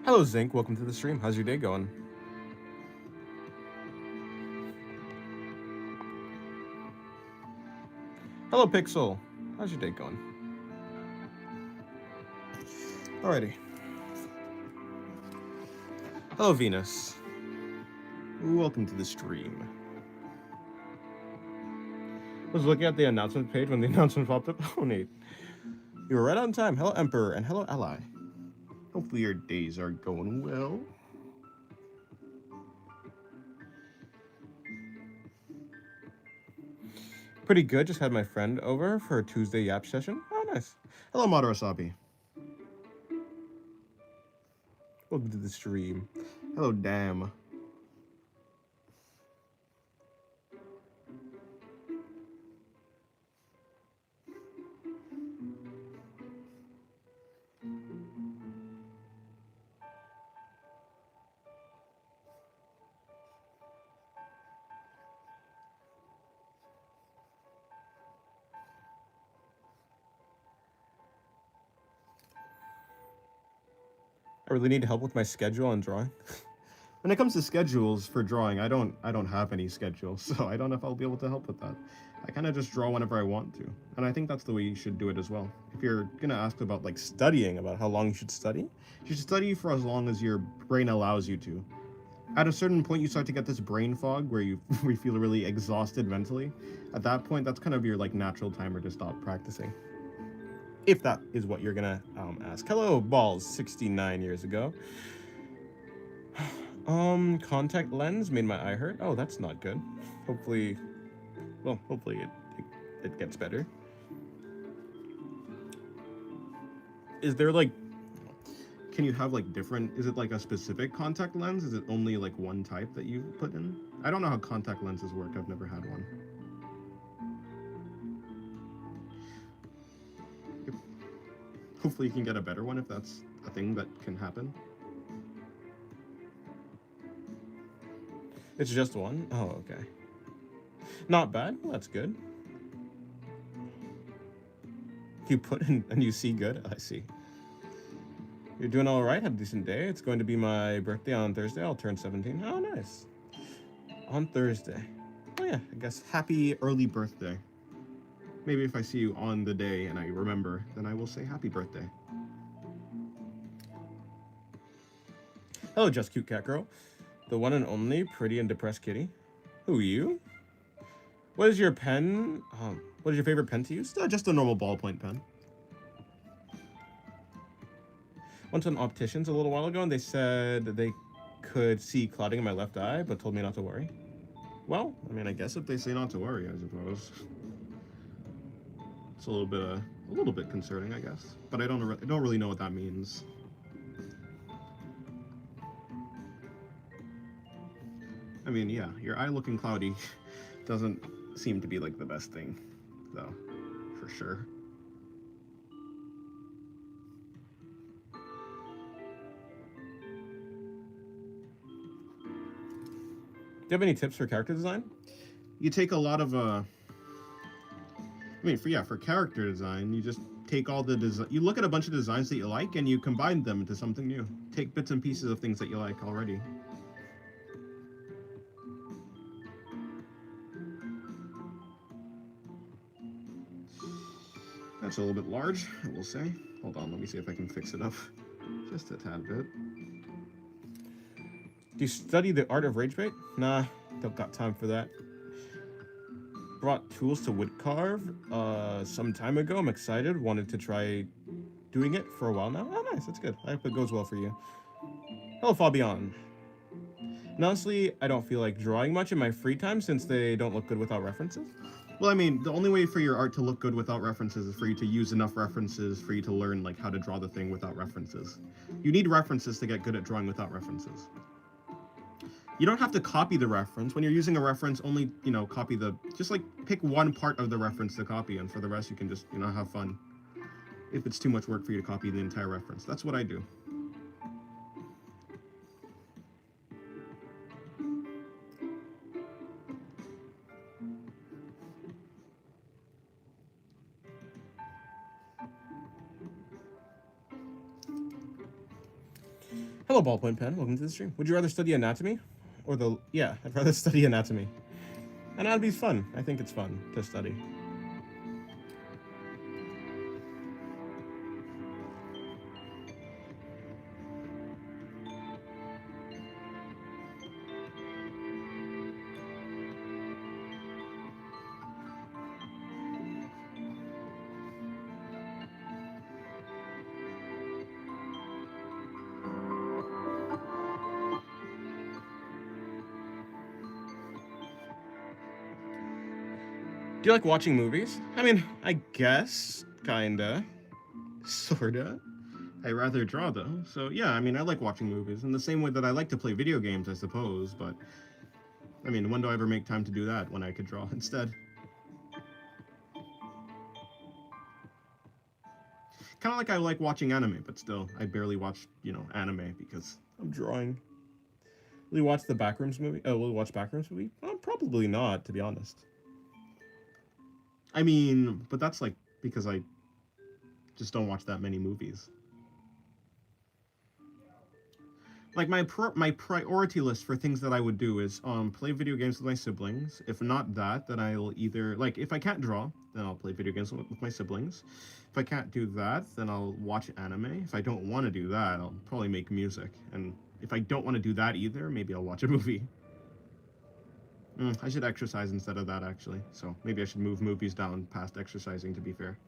Hello, Zinc. Welcome to the stream. How's your day going? Hello, Pixel. How's your day going? Alrighty. Hello, Venus. Welcome to the stream. I was looking at the announcement page when the announcement popped up. Oh, Nate. You were right on time. Hello, Emperor, and hello, Ally. Hopefully your days are going well. Pretty good. Just had my friend over for a Tuesday Yap session. Oh, nice. Hello, Madarasabi. Welcome to the stream. Hello, Damn. I really need help with my schedule on drawing. When it comes to schedules for drawing, I don't have any schedule, so I don't know if I'll be able to help with that. I kind of just draw whenever I want to, and I think that's the way you should do it as well. If you're gonna ask about like studying, about how long you should study for as long as your brain allows you to. At a certain point, you start to get this brain fog where you feel really exhausted mentally. At that point, that's kind of your like natural timer to stop practicing. If that is what you're gonna ask. Hello, Balls, 69 years ago. Contact lens made my eye hurt. Oh, that's not good. Hopefully it gets better. Is there like, can you have like different, is it like a specific contact lens? Is it only like one type that you put in? I don't know how contact lenses work. I've never had one. Hopefully you can get a better one if that's a thing that can happen. It's just one? Oh, okay. Not bad. Well, that's good. You put in and you see good? I see. You're doing all right. Had a decent day. It's going to be my birthday on Thursday. I'll turn 17. Oh, nice. On Thursday. Oh, yeah. I guess happy early birthday. Maybe if I see you on the day and I remember, then I will say happy birthday. Hello, Just Cute Cat Girl. The one and only pretty and depressed kitty. Who are you? What is your pen? What is your favorite pen to use? Just a normal ballpoint pen. Went to an optician's a little while ago and they said they could see clouding in my left eye, but told me not to worry. Well, I mean, I guess if they say not to worry, I suppose. It's a little bit concerning, I guess. But I don't really know what that means. I mean, yeah, your eye looking cloudy doesn't seem to be like the best thing, though, for sure. Do you have any tips for character design? You take a lot of for character design, you just take all the you look at a bunch of designs that you like and you combine them into something new. Take bits and pieces of things that you like already. That's a little bit large, I will say. Hold on, let me see if I can fix it up just a tad bit. Do you study the art of rage bait? Nah, don't got time for that. Brought tools to wood carve some time ago. I'm excited. Wanted to try doing it for a while now. Oh, nice. That's good. I hope it goes well for you. Hello, Fabian. And honestly, I don't feel like drawing much in my free time since they don't look good without references. Well, I mean, the only way for your art to look good without references is for you to use enough references for you to learn like how to draw the thing without references. You need references to get good at drawing without references. You don't have to copy the reference. When you're using a reference, only, copy just like pick one part of the reference to copy, and for the rest you can just, have fun. If it's too much work for you to copy the entire reference. That's what I do. Hello, Ballpoint Pen. Welcome to the stream. Would you rather study anatomy? Yeah, I'd rather study anatomy. Anatomy's fun. I think it's fun to study. Do you like watching movies? I mean, I guess, kinda, sorta. I rather draw though, so yeah, I mean, I like watching movies in the same way that I like to play video games, I suppose, but I mean, when do I ever make time to do that when I could draw instead? Kind of like I like watching anime, but still, I barely watch, anime because I'm drawing. Will you watch the Backrooms movie? Oh, will you watch Backrooms movie? Probably not, to be honest. I mean, but that's like because I just don't watch that many movies. Like my priority list for things that I would do is play video games with my siblings. If not that, then I'll either like if I can't draw, then I'll play video games with my siblings. If I can't do that, then I'll watch anime. If I don't want to do that, I'll probably make music. And if I don't want to do that either, maybe I'll watch a movie. I should exercise instead of that, actually. So maybe I should move movies down past exercising, to be fair.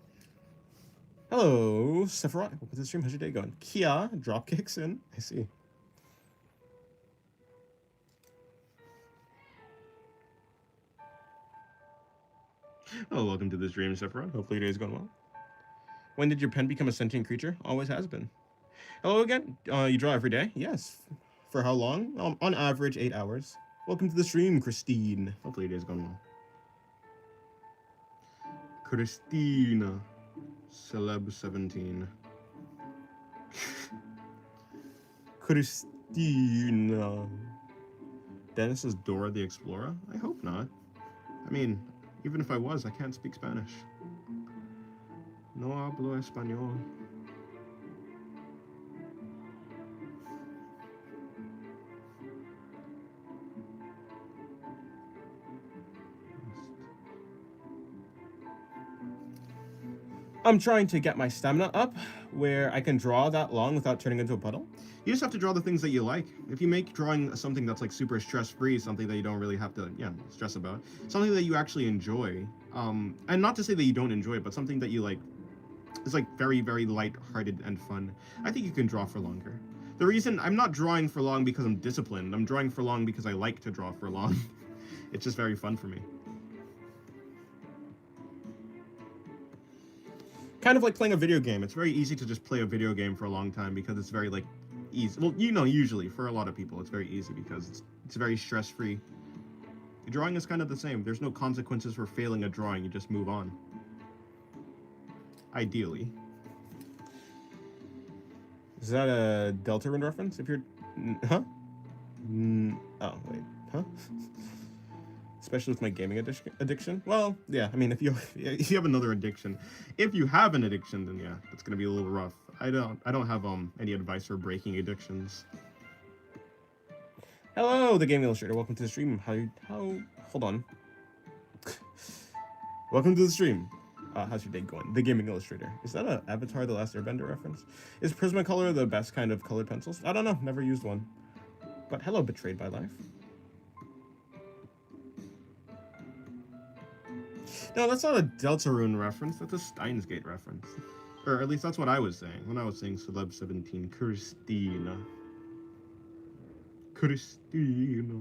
Hello, Sephiroth. Welcome to the stream. How's your day going? Kia, dropkicks in. I see. Oh, welcome to the stream, Sephiroth. Hopefully your day's going well. When did your pen become a sentient creature? Always has been. Hello again. You draw every day? Yes. For how long? On average, 8 hours. Welcome to the stream, Christine. Hopefully your day's going well. Christina. Celeb17. Christina. Dennis is Dora the Explorer? I hope not. I mean, even if I was, I can't speak Spanish. No hablo español. I'm trying to get my stamina up where I can draw that long without turning into a puddle. You just have to draw the things that you like. If you make drawing something that's like super stress-free, something that you don't really have to stress about, something that you actually enjoy, and not to say that you don't enjoy it, but something that you like is like very, very light-hearted and fun, I think you can draw for longer. The reason I'm not drawing for long because I'm disciplined, I'm drawing for long because I like to draw for long. It's just very fun for me. Kind of like playing a video game. It's very easy to just play a video game for a long time because it's very like easy. Well, usually for a lot of people, it's very easy because it's very stress-free. Drawing is kind of the same. There's no consequences for failing a drawing. You just move on. Ideally. Is that a Deltarune reference? If you're, huh? Oh wait, huh? Especially with my gaming addiction. Well, yeah. I mean, if you have another addiction, if you have an addiction, then yeah, it's gonna be a little rough. I don't have any advice for breaking addictions. Hello, the Gaming Illustrator. Welcome to the stream. Hold on. Welcome to the stream. How's your day going? The Gaming Illustrator. Is that a Avatar: The Last Airbender reference? Is Prismacolor the best kind of colored pencils? I don't know. Never used one. But hello, Betrayed by Life. No, that's not a Deltarune reference. That's a Steins Gate reference. Or at least that's what I was saying when I was saying Celeb17. Christina. Christina.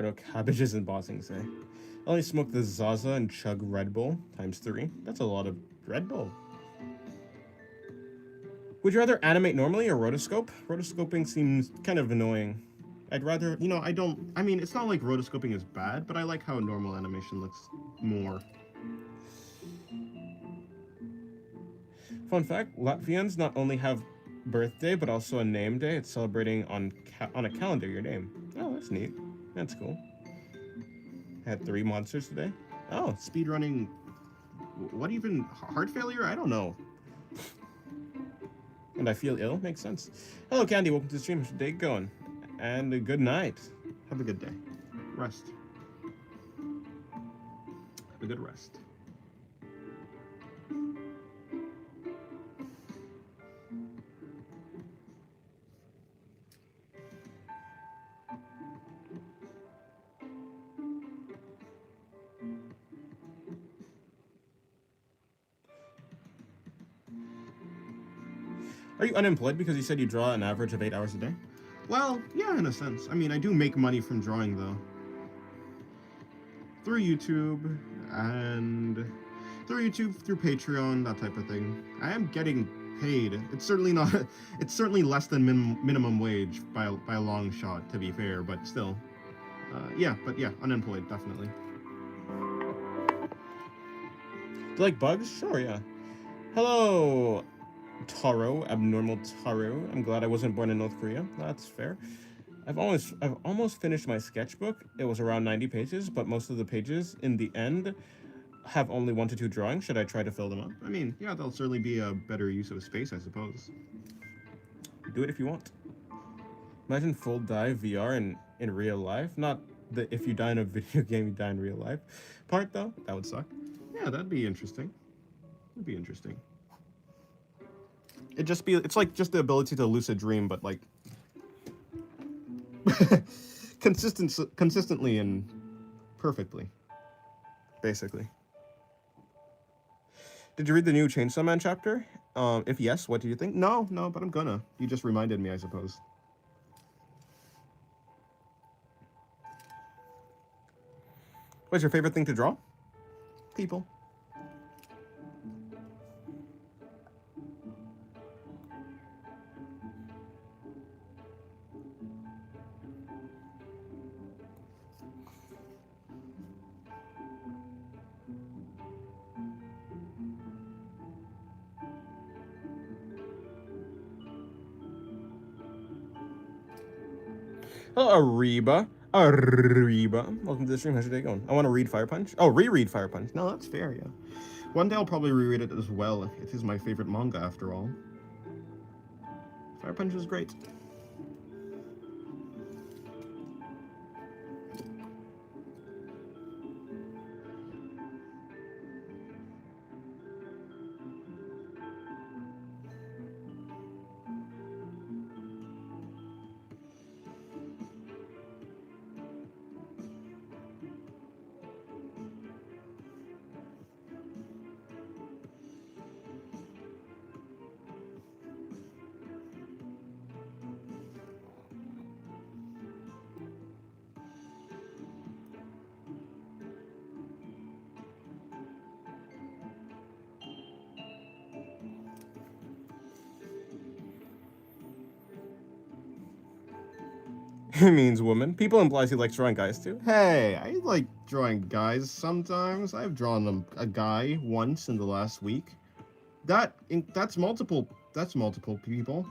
know cabbages in Bossing say. I only smoke the Zaza and chug Red Bull times 3. That's a lot of Red Bull. Would you rather animate normally or rotoscope? Rotoscoping seems kind of annoying. I'd rather, I mean, it's not like rotoscoping is bad, but I like how normal animation looks more. Fun fact, Latvians not only have birthday, but also a name day. It's celebrating on a calendar your name. Oh, that's neat. That's cool. I had 3 monsters today. Oh, speedrunning. What even? Heart failure? I don't know. And I feel ill? Makes sense. Hello, Candy. Welcome to the stream. How's your day going? And a good night. Have a good day. Rest. Have a good rest. Are you unemployed because you said you draw an average of 8 hours a day? Well, yeah, in a sense. I mean, I do make money from drawing, though. Through YouTube, through Patreon, that type of thing. I am getting paid. It's certainly not, it's certainly less than minimum wage by a long shot, to be fair, but still. Yeah, unemployed, definitely. Do you like bugs? Sure, yeah. Hello, Taro, abnormal Taro. I'm glad I wasn't born in North Korea. That's fair. I've almost finished my sketchbook. It was around 90 pages, but most of the pages in the end have only 1 to 2 drawings. Should I try to fill them up? I mean, yeah, that'll certainly be a better use of space, I suppose. Do it if you want. Imagine full die VR in real life. Not the if you die in a video game, you die in real life part, though. That would suck. Yeah, that'd be interesting. It'd be interesting. It's like just the ability to lucid dream, but like consistently and perfectly, basically. Did you read the new Chainsaw Man chapter? If yes, what do you think? No, but I'm gonna. You just reminded me, I suppose. What's your favorite thing to draw? People. Hello, Ariba. Welcome to the stream. How's your day going? I want to read Fire Punch. Oh, reread Fire Punch. No, that's fair, yeah. One day I'll probably reread it as well. It is my favorite manga, after all. Fire Punch is great. It means woman. People implies he likes drawing guys too. Hey, I like drawing guys sometimes. I've drawn a guy once in the last week. That's multiple people.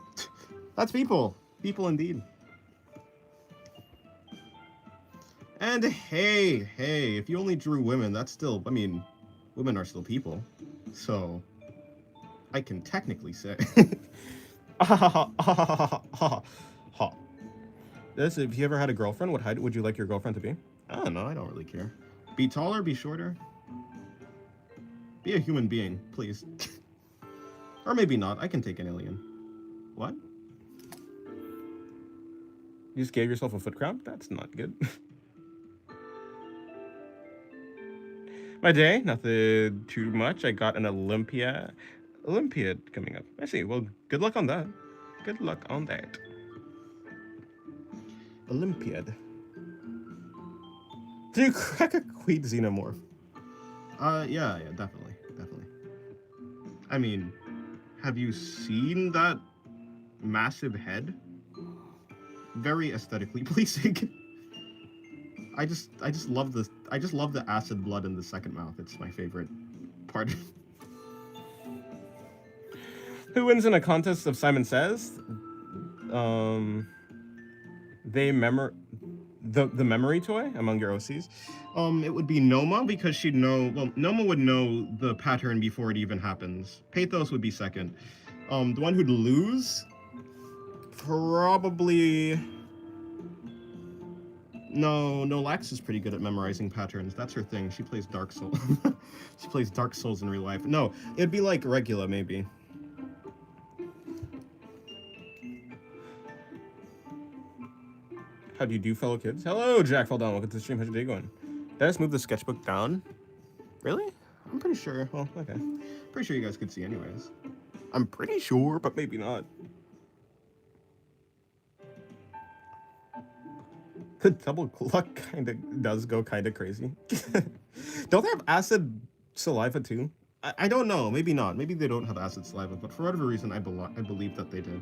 That's people. People indeed. And hey, if you only drew women, that's still, I mean, women are still people. So, I can technically say. This, if you ever had a girlfriend, what height would you like your girlfriend to be? I don't know, I don't really care. Be taller, be shorter. Be a human being, please. Or maybe not, I can take an alien. What? You just gave yourself a foot cramp? That's not good. My day, nothing too much. I got an Olympiad coming up. I see, well, good luck on that. Good luck on that. Olympiad. Did you crack a Queen Xenomorph? Yeah, definitely. I mean, have you seen that massive head? Very aesthetically pleasing. I just love the acid blood in the second mouth. It's my favorite part. Who wins in a contest of Simon Says? They the memory toy among your OCs. It would be Noma because she'd know. Well, Noma would know the pattern before it even happens. Pathos would be second. The one who'd lose, probably. No, Lax is pretty good at memorizing patterns. That's her thing. She plays Dark Souls. She plays Dark Souls in real life. No, it'd be like Regula, maybe. How do you do, fellow kids? Hello, Jack. Fall down. Welcome to the stream. How's your day going? Did I just move the sketchbook down? Really? I'm pretty sure. Well, okay. Pretty sure you guys could see anyways. I'm pretty sure, but maybe not. The double cluck kind of does go kind of crazy. Don't they have acid saliva too? I don't know. Maybe not. Maybe they don't have acid saliva, but for whatever reason, I believe that they did.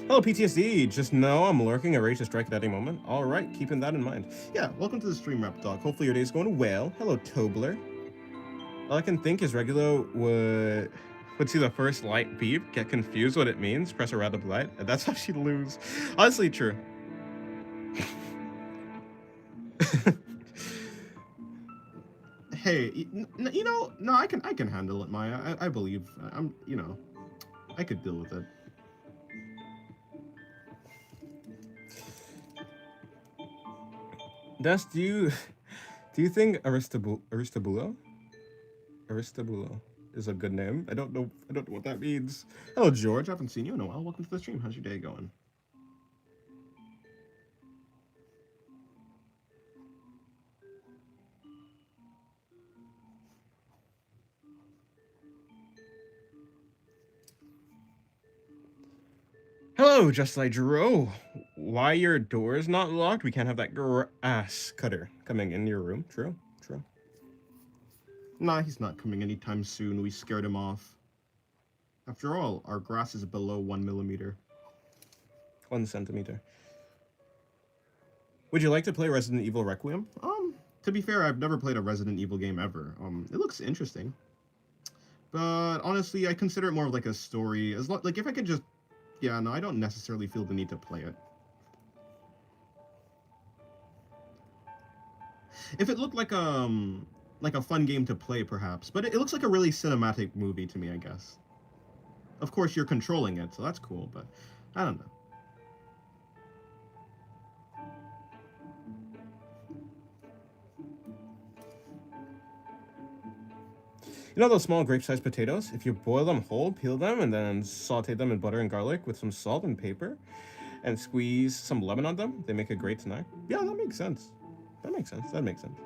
Hello, PTSD. Just know I'm lurking, ready to strike at any moment. All right, keeping that in mind. Yeah, welcome to the stream, Rep Dog. Hopefully your day's going well. Hello, Tobler. All I can think is Regulo would see the first light beep, get confused what it means, press a random light, and that's how she'd lose. Honestly, true. Hey, you know, no, I can handle it, Maya. I believe. I could deal with it. Des, do you think Aristobulo is a good name? I don't know what that means. Hello, George. I haven't seen you in a while. Welcome to the stream. How's your day going? Hello, just like Drew. Why your door is not locked? We can't have that grass cutter coming in your room. True. Nah, he's not coming anytime soon. We scared him off. After all, our grass is below 1 millimeter. 1 centimeter. Would you like to play Resident Evil Requiem? To be fair, I've never played a Resident Evil game ever. It looks interesting. But honestly, I consider it more of like a story. Like if I could just... Yeah, no, I don't necessarily feel the need to play it. If it looked like a fun game to play, perhaps. But it looks like a really cinematic movie to me, I guess. Of course, you're controlling it, so that's cool, but I don't know. You know those small grape-sized potatoes? If you boil them whole, peel them, and then saute them in butter and garlic with some salt and pepper, and squeeze some lemon on them, they make a great snack. Yeah, that makes sense. That makes sense.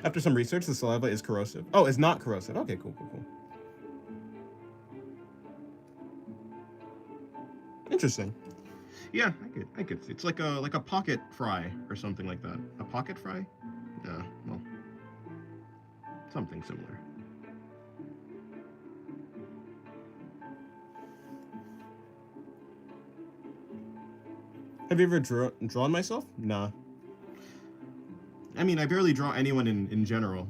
After some research, the saliva is corrosive. Oh, it's not corrosive. Okay, cool. Interesting. Yeah, I could. It's like a pocket fry or something like that. A pocket fry? Yeah, well, something similar. Have you ever drawn myself? Nah. I mean, I barely draw anyone in general.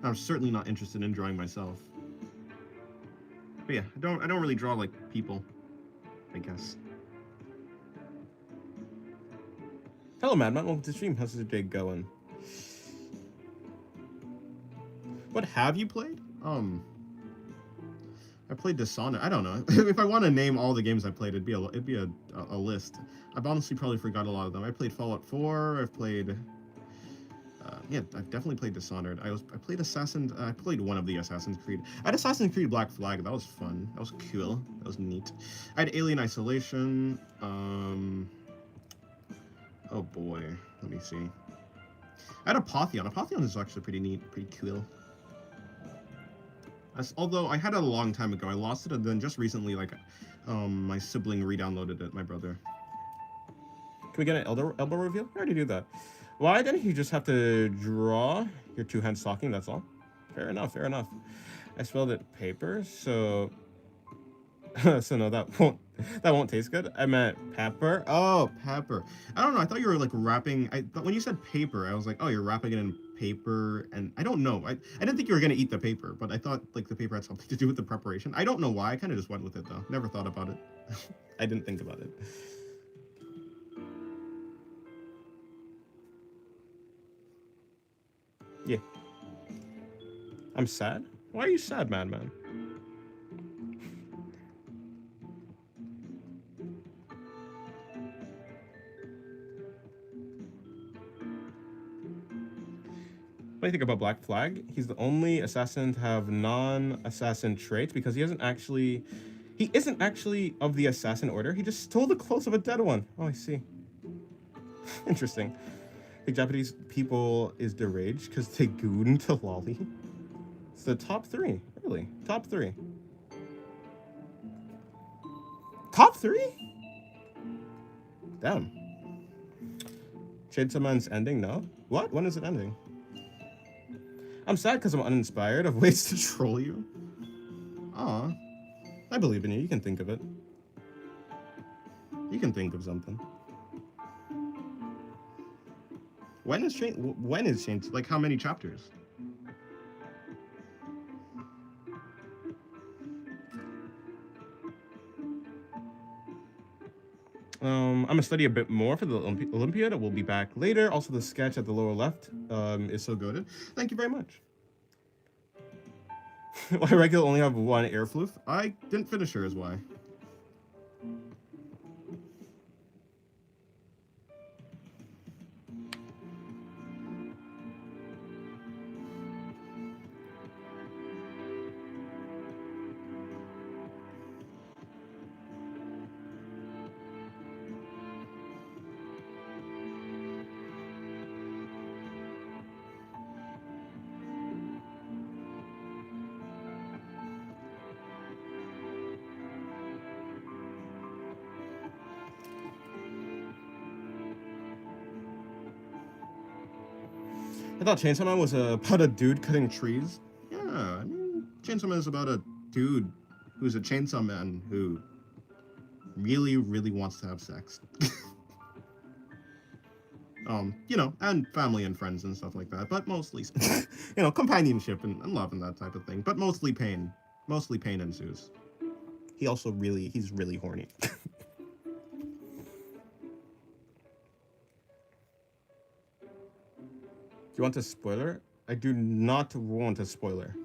I'm certainly not interested in drawing myself. But yeah, I don't really draw like people, I guess. Hello, Madman. Welcome to the stream. How's your day going? What have you played? I played Dishonored. I don't know. If I want to name all the games I played, it'd be a list. I've honestly probably forgot a lot of them. I played Fallout 4. I've played. Yeah, I've definitely played Dishonored. I played I played one of the Assassin's Creed. I had Assassin's Creed Black Flag. That was fun. That was cool. That was neat. I had Alien Isolation. Oh boy. Let me see. I had Apotheon. Apotheon is actually pretty neat. Pretty cool. Although I had it a long time ago, I lost it, and then just recently, like, my sibling re-downloaded it. My brother. Can we get an elbow reveal? I already do that. Why didn't you just have to draw your two-hand stocking? That's all. Fair enough. Fair enough. I spelled it paper, so so no, that won't taste good. I meant pepper. Oh, pepper. I don't know. I thought you were like wrapping. I thought when you said paper, I was like, oh, you're wrapping it in paper, and I don't know. I didn't think you were gonna eat the paper, but I thought like the paper had something to do with the preparation. I don't know why. I kind of just went with it though. Never thought about it. I didn't think about it. Yeah. I'm sad. Why are you sad, madman? What do you think about Black Flag? He's the only assassin to have non-assassin traits because he isn't actually of the assassin order. He just stole the clothes of a dead one. Oh, I see. Interesting. The Japanese people is deranged because they goon to lolly. It's the top three, really. Top three. Top three? Damn. Chainsaw Man's ending? No. What? When is it ending? I'm sad because I'm uninspired of ways to troll you. Aw. I believe in you. You can think of it. You can think of something. When is Chainsaw? Like, how many chapters? I'm gonna study a bit more for the Olympiad. We'll be back later. Also, the sketch at the lower left is so good. Thank you very much. Why regular only have one air floof? I didn't finish her is why. I thought Chainsaw Man was about a dude cutting trees. Yeah, I mean, Chainsaw Man is about a dude who's a chainsaw man who really, really wants to have sex. You know, and family and friends and stuff like that, but mostly, you know, companionship and love and that type of thing, but mostly pain. Mostly pain ensues. He's really horny. Do you want a spoiler? I do not want a spoiler.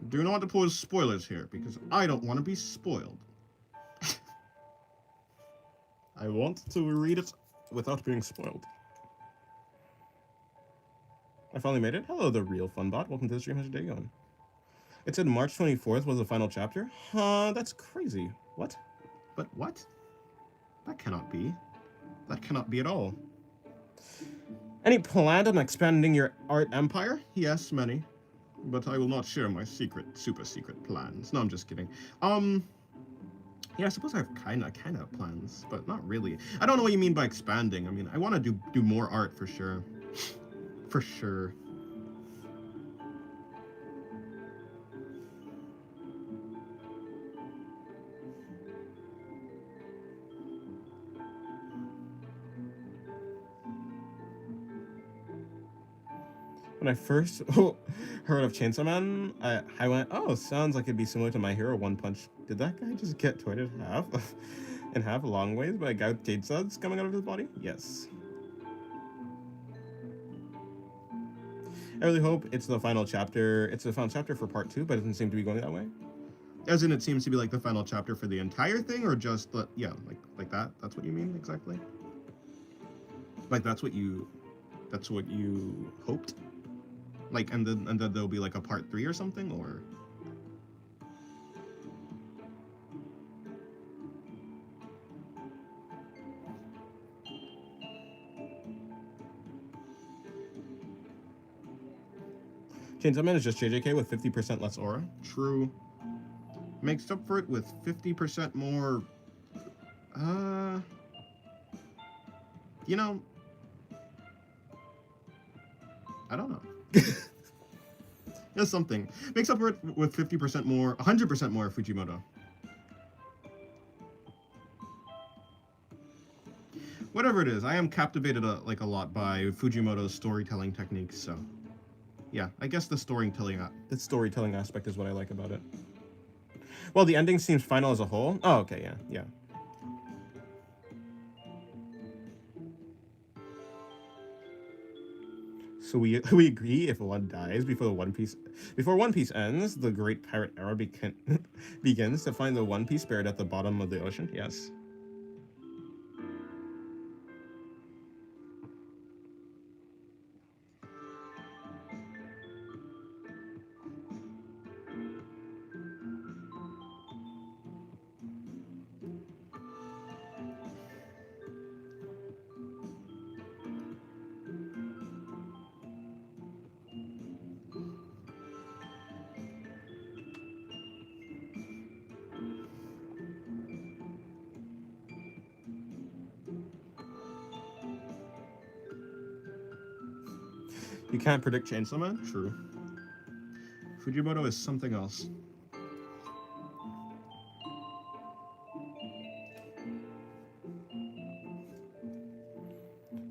Do not want to pose spoilers here because I don't want to be spoiled. I want to read it without being spoiled. I finally made it. Hello, the real fun bot. Welcome to the stream. How's your day going? It said March 24th was the final chapter. Huh, that's crazy. What? But what? That cannot be. That cannot be at all. Any plan on expanding your art empire? Yes, many. But I will not share my super secret plans. No, I'm just kidding. Yeah, I suppose I have kind of plans, but not really. I don't know what you mean by expanding. I mean, I want to do more art for sure. For sure. When I first heard of Chainsaw Man, I went, oh, sounds like it'd be similar to My Hero One Punch. Did that guy just get torn in half? In half a long ways by a guy with chainsaws coming out of his body? Yes. I really hope it's the final chapter. It's the final chapter for part 2, but it doesn't seem to be going that way. As in, it seems to be like the final chapter for the entire thing, or just the like that. That's what you mean exactly. Like that's what you hoped. Like and then there'll be like a part 3 or something, or. Chainsaw Man is just JJK with 50% less aura. True. Makes up for it with 50% more. Uh, you know, I don't know. There's something. Makes up for it with 50% more, 100% more Fujimoto. Whatever it is, I am captivated a lot by Fujimoto's storytelling techniques. So, yeah, I guess the storytelling aspect is what I like about it. Well, the ending seems final as a whole. Oh, okay, yeah. So we agree if one dies before One Piece ends, the Great Pirate Era begins to find the One Piece buried at the bottom of the ocean. Yes. You can't predict Chainsaw Man? True. Fujimoto is something else.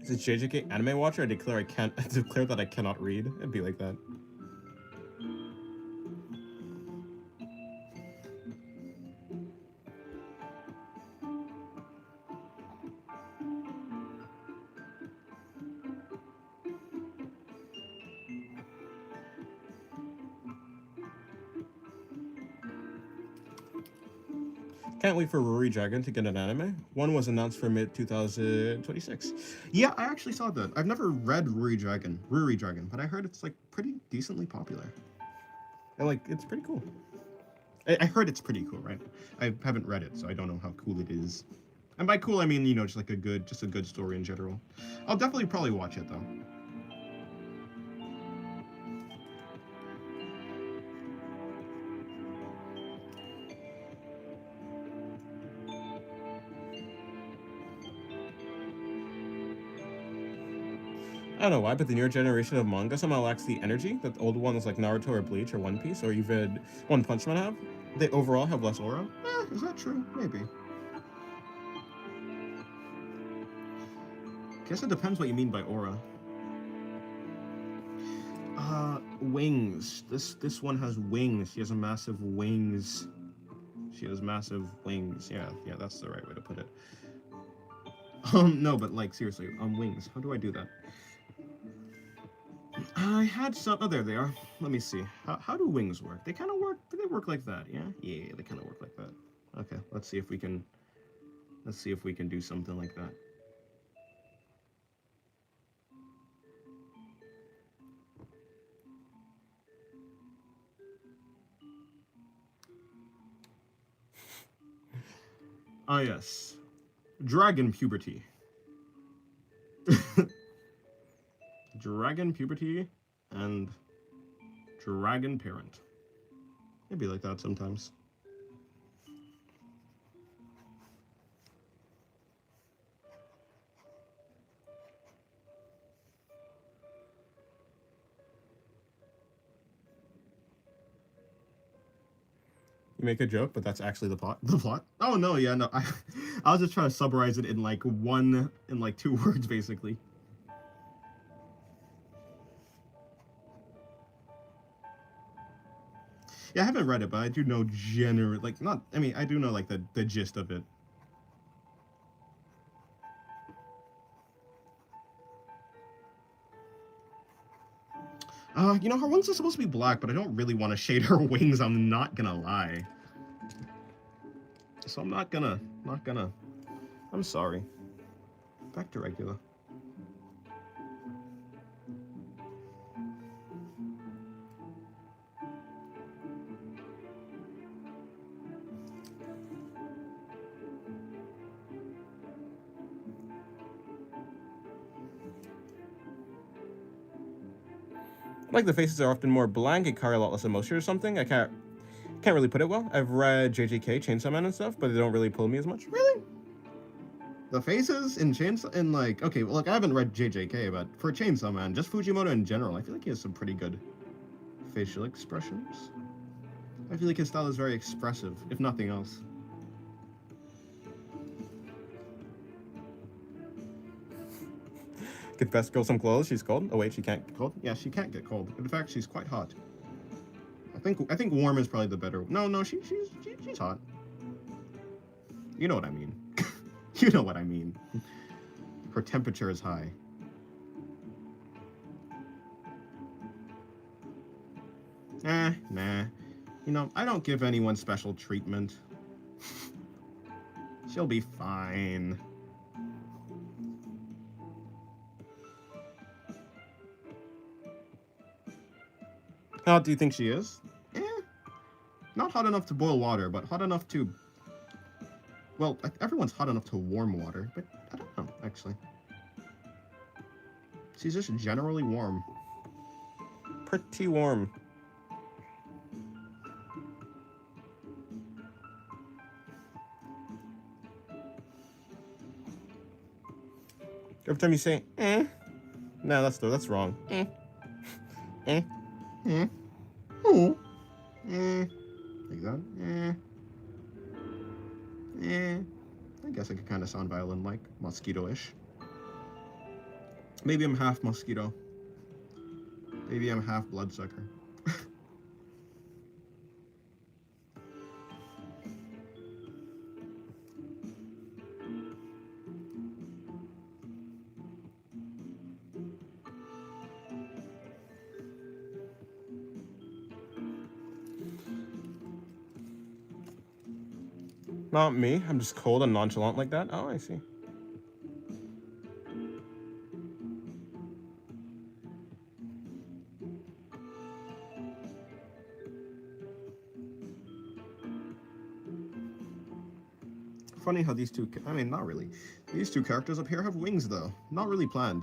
Is it JJK anime watcher? I declare I declare that I cannot read. It'd be like that. Can't wait for Ruri Dragon to get an anime. One was announced for mid 2026. Yeah, I actually saw that. I've never read Ruri Dragon, but I heard it's like pretty decently popular. And like it's pretty cool. I heard it's pretty cool, right? I haven't read it, so I don't know how cool it is. And by cool, I mean just like a good story in general. I'll definitely probably watch it though. I don't know why, but the newer generation of manga somehow lacks the energy that the old ones like Naruto or Bleach or One Piece or even One Punch Man have. They overall have less aura. Is that true? Maybe. Guess it depends what you mean by aura. Wings. This one has wings. She has a massive wings. She has massive wings. Yeah, that's the right way to put it. No, but like seriously, wings. How do I do that? I had some. Oh, there they are. Let me see. How do wings work? They kind of work. Do they work like that? Yeah. Yeah, they kind of work like that. Okay. Let's see if we can. Let's see if we can do something like that. Ah, yes. Dragon puberty. Dragon puberty and dragon parent. It'd be like that sometimes. You make a joke, but that's actually the plot. The plot? Oh no, yeah, no. I was just trying to summarize it in like 2 words, basically. Yeah, I haven't read it, but I do know like not. I mean, I do know like the gist of it. Her wings are supposed to be black, but I don't really want to shade her wings. I'm not gonna lie. So I'm not gonna. I'm sorry. Back to regular. Like the faces are often more blank and carry a lot less emotion or something. I can't really put it well. I've read JJK, Chainsaw Man and stuff, but they don't really pull me as much. Really? The faces in like, okay, well, like I haven't read JJK, but for Chainsaw Man, just Fujimoto in general, I feel like he has some pretty good facial expressions. I feel like his style is very expressive, if nothing else. Get best girl some clothes. She's cold. Oh wait, she can't get cold. Yeah, she can't get cold. In fact, she's quite hot. I think warm is probably the better. No, she's hot. You know what I mean. You know what I mean. Her temperature is high. Nah. You know, I don't give anyone special treatment. She'll be fine. How hot do you think she is? Not hot enough to boil water, but hot enough to... Well, everyone's hot enough to warm water, but I don't know, actually. She's just generally warm. Pretty warm. Every time you say, no, that's wrong. Oh. Like that. I guess I could kind of sound violin-like, mosquito-ish. Maybe I'm half mosquito. Maybe I'm half bloodsucker. Not me. I'm just cold and nonchalant like that. Oh, I see. Funny how these two... I mean, not really. These two characters up here have wings, though. Not really planned,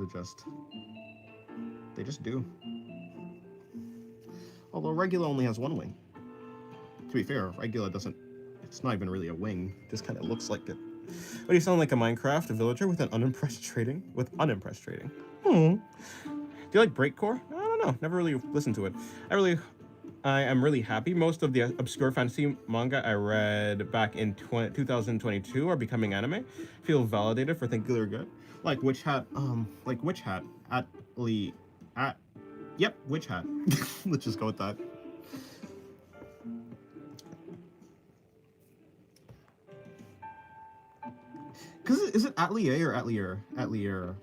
they just do. Although Regula only has one wing. To be fair, Regula doesn't... It's not even really a wing. It just kind of looks like it. But you sound like a Minecraft villager with unimpressed trading. Do you like breakcore? I don't know. Never really listened to it. I am really happy. Most of the obscure fantasy manga I read back in 2022 are becoming anime. Feel validated for thinking they're good. Like Witch Hat. Yep, Witch Hat. Let's just go with that. Cause is it Atelier or Atelier? Atelier.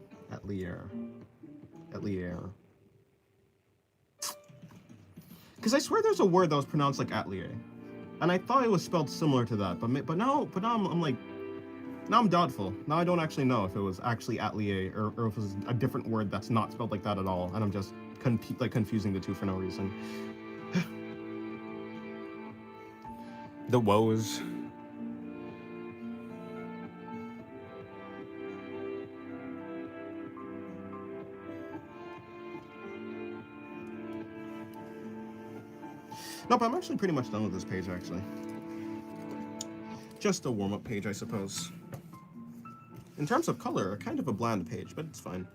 Because I swear there's a word that was pronounced like Atelier, and I thought it was spelled similar to that. But now I'm like, now I'm doubtful. Now I don't actually know if it was actually Atelier or if it was a different word that's not spelled like that at all, and I'm just confusing the two for no reason. The woes. Nope, I'm actually pretty much done with this page, actually. Just a warm-up page, I suppose. In terms of color, kind of a bland page, but it's fine.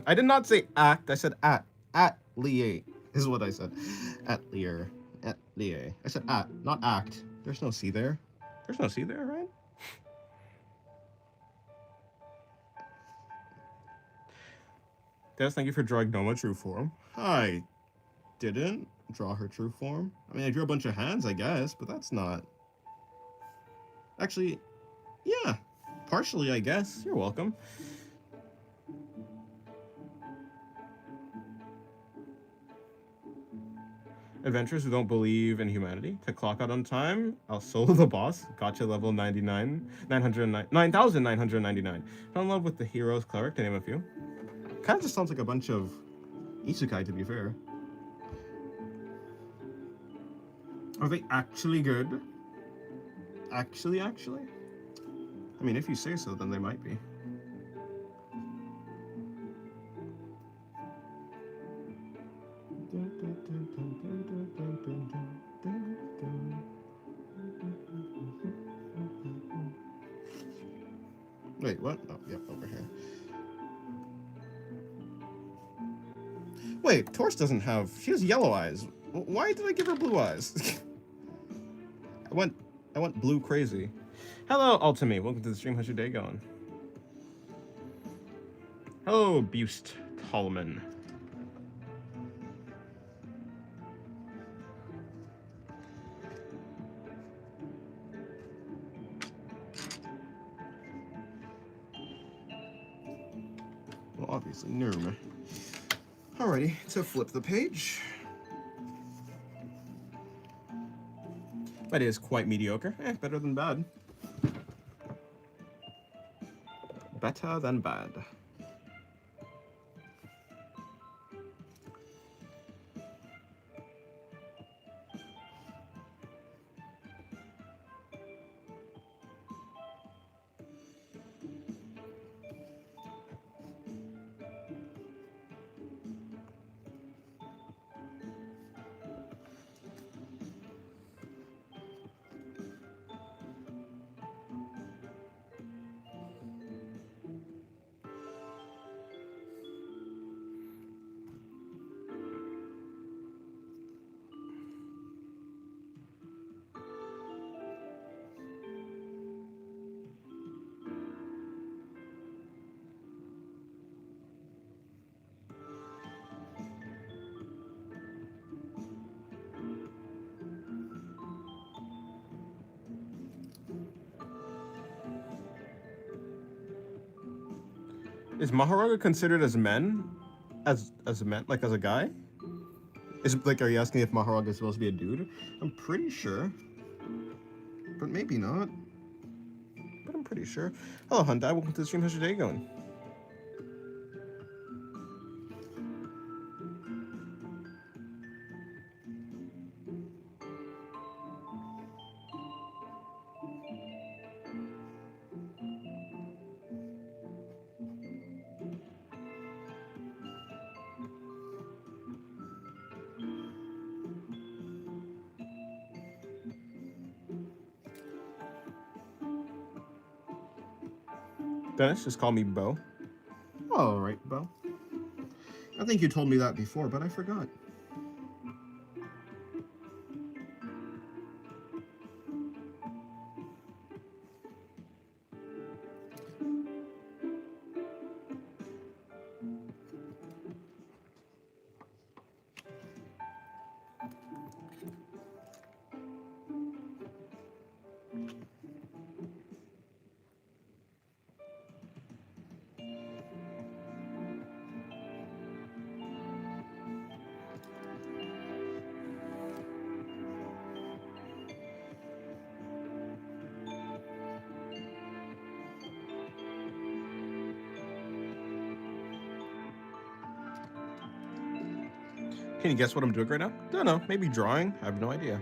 I did not say act, I said at. Atelier is what I said. Atelier. Atelier. I said at, not act. There's no C there. There's no C there, right? Dennis, thank you for drawing Noma true form. I didn't draw her true form. I mean, I drew a bunch of hands, I guess, but that's not... Actually, yeah. Partially, I guess. You're welcome. Adventurers who don't believe in humanity. To clock out on time, I'll solo the boss. Gotcha level 99. 9,999. Fell in love with the hero's cleric, to name a few. Kind of just sounds like a bunch of isekai, to be fair. Are they actually good? Actually? I mean, if you say so, then they might be. Wait, what? Oh, yep, over here. Wait, Torch doesn't have... She has yellow eyes. Why did I give her blue eyes? I went blue crazy. Hello, Ultimate. Welcome to the stream. How's your day going? Hello, Bust Tallman. Well, obviously, Nirma. Alrighty, to flip the page. That is quite mediocre. Better than bad. Better than bad. Is Mahoraga considered as men? As a man, like as a guy? Is like, are you asking if Mahoraga is supposed to be a dude? I'm pretty sure, but maybe not. But I'm pretty sure. Hello, Hyundai. Welcome to the stream. How's your day going? Dennis, just call me Bo. All right, Bo. I think you told me that before, but I forgot. Can you guess what I'm doing right now? Don't know. Maybe drawing? I have no idea.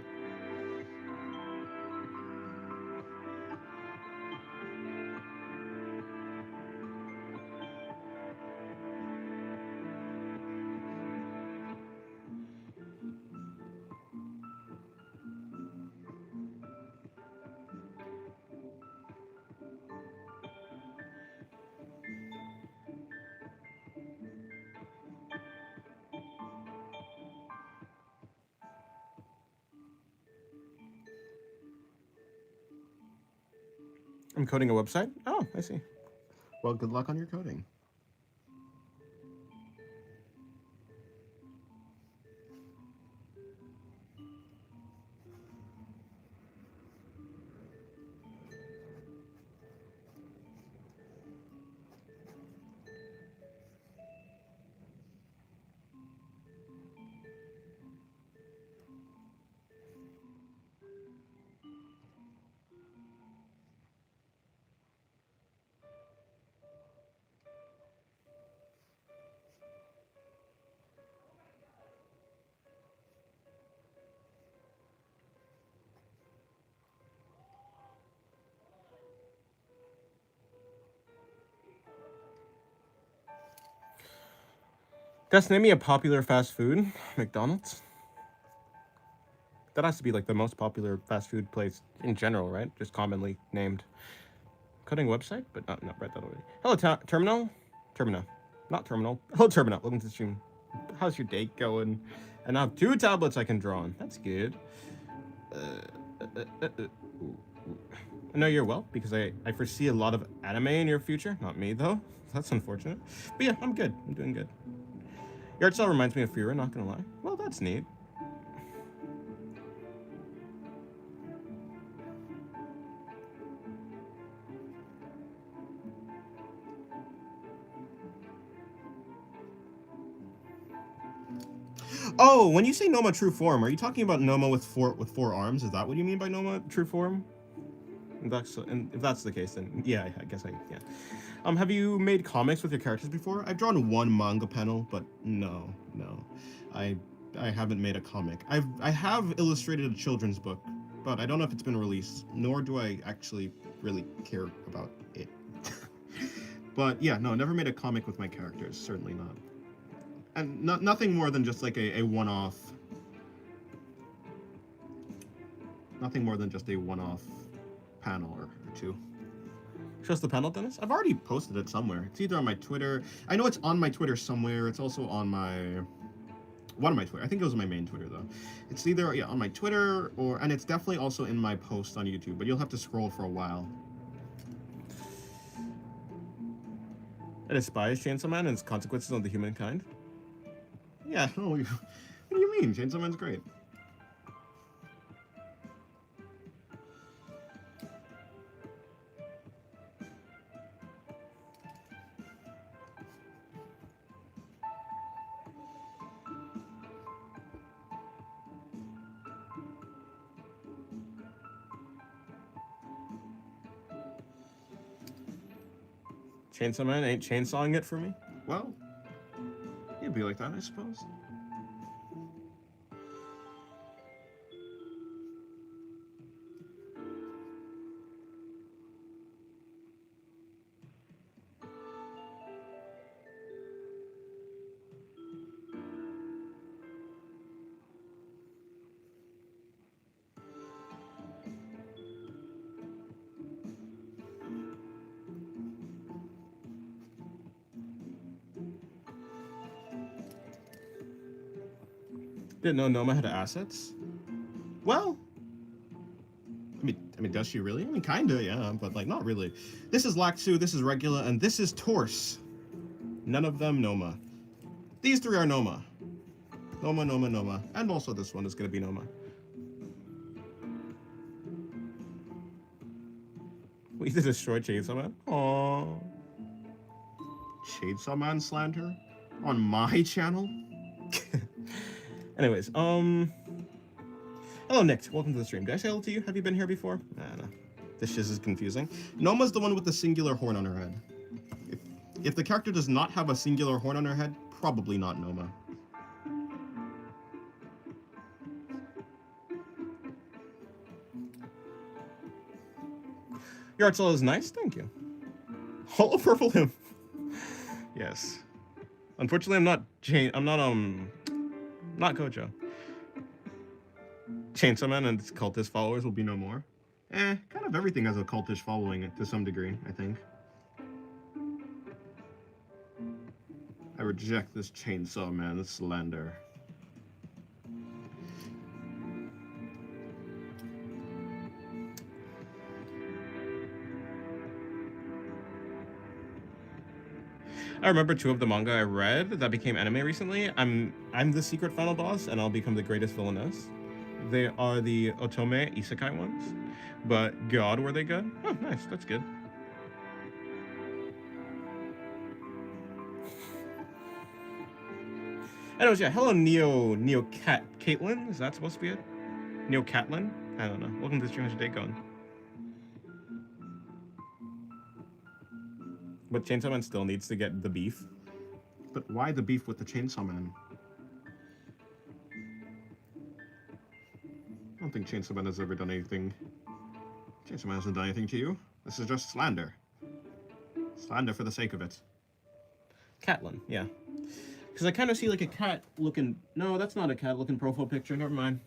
I'm coding a website? Oh, I see. Well, good luck on your coding. Best name me a popular fast food. McDonald's. That has to be like the most popular fast food place in general, right? Just commonly named. Coding website, but not read that already. Hello, Terminal. Terminal. Not Terminal. Hello, Terminal. Welcome to the stream. How's your day going? And I have 2 tablets I can draw on. That's good. I know you're well because I foresee a lot of anime in your future. Not me though. That's unfortunate. But yeah, I'm good. I'm doing good. Your art style reminds me of Fira, not gonna lie. Well, that's neat. Oh, when you say Noma true form, are you talking about Noma with four arms? Is that what you mean by Noma true form? And if that's the case, then yeah, I guess yeah. Have you made comics with your characters before? I've drawn 1 manga panel, but no, I haven't made a comic. I have illustrated a children's book, but I don't know if it's been released, nor do I actually really care about it. But yeah, no, never made a comic with my characters, certainly not. And nothing more than just like a one-off. Nothing more than just a one-off panel or 2. Show us the panel, Dennis? I've already posted it somewhere. It's either on my Twitter. I know it's on my Twitter somewhere. It's also on my... one of my Twitter. I think it was my main Twitter, though. It's either, yeah, on my Twitter, or... and it's definitely also in my post on YouTube, but you'll have to scroll for a while. I despise Chainsaw Man and its consequences on the humankind. Yeah, no, what do you mean? Chainsaw Man's great. Chainsaw Man ain't chainsawing it for me? Well, it'd be like that, I suppose. Didn't know Noma had assets? Well, I mean, does she really? I mean, kinda, yeah, but like, not really. This is Lactu, this is Regula, and this is Torse. None of them Noma. These 3 are Noma. Noma, Noma, Noma. And also this one is gonna be Noma. We need to destroy Chainsaw Man? Aww. Chainsaw Man slander? On my channel? Anyways, hello Nick, welcome to the stream. Did I say hello to you? Have you been here before? No. This shiz is confusing. Noma's the one with the singular horn on her head. If the character does not have a singular horn on her head, probably not Noma. Your art style is nice, thank you. Hollow purple him. Yes. Unfortunately, I'm not Gojo. Chainsaw Man and its cultist followers will be no more. Kind of everything has a cultish following to some degree, I think. I reject this Chainsaw Man slander. I remember 2 of the manga I read that became anime recently. I'm the secret final boss, and I'll become the greatest villainess. They are the Otome Isekai ones. But God, were they good? Oh, nice. That's good. Anyways, yeah. Hello, Neo Caitlin. Is that supposed to be it? Neo Catlin? I don't know. Welcome to the stream. How's your day going? But Chainsaw Man still needs to get the beef. But why the beef with the Chainsaw Man? I don't think Chainsaw Man has ever done anything. Chainsaw Man hasn't done anything to you. This is just slander. Slander for the sake of it. Catlin, yeah. Because I kind of see like a cat looking. No, that's not a cat looking profile picture. Never mind.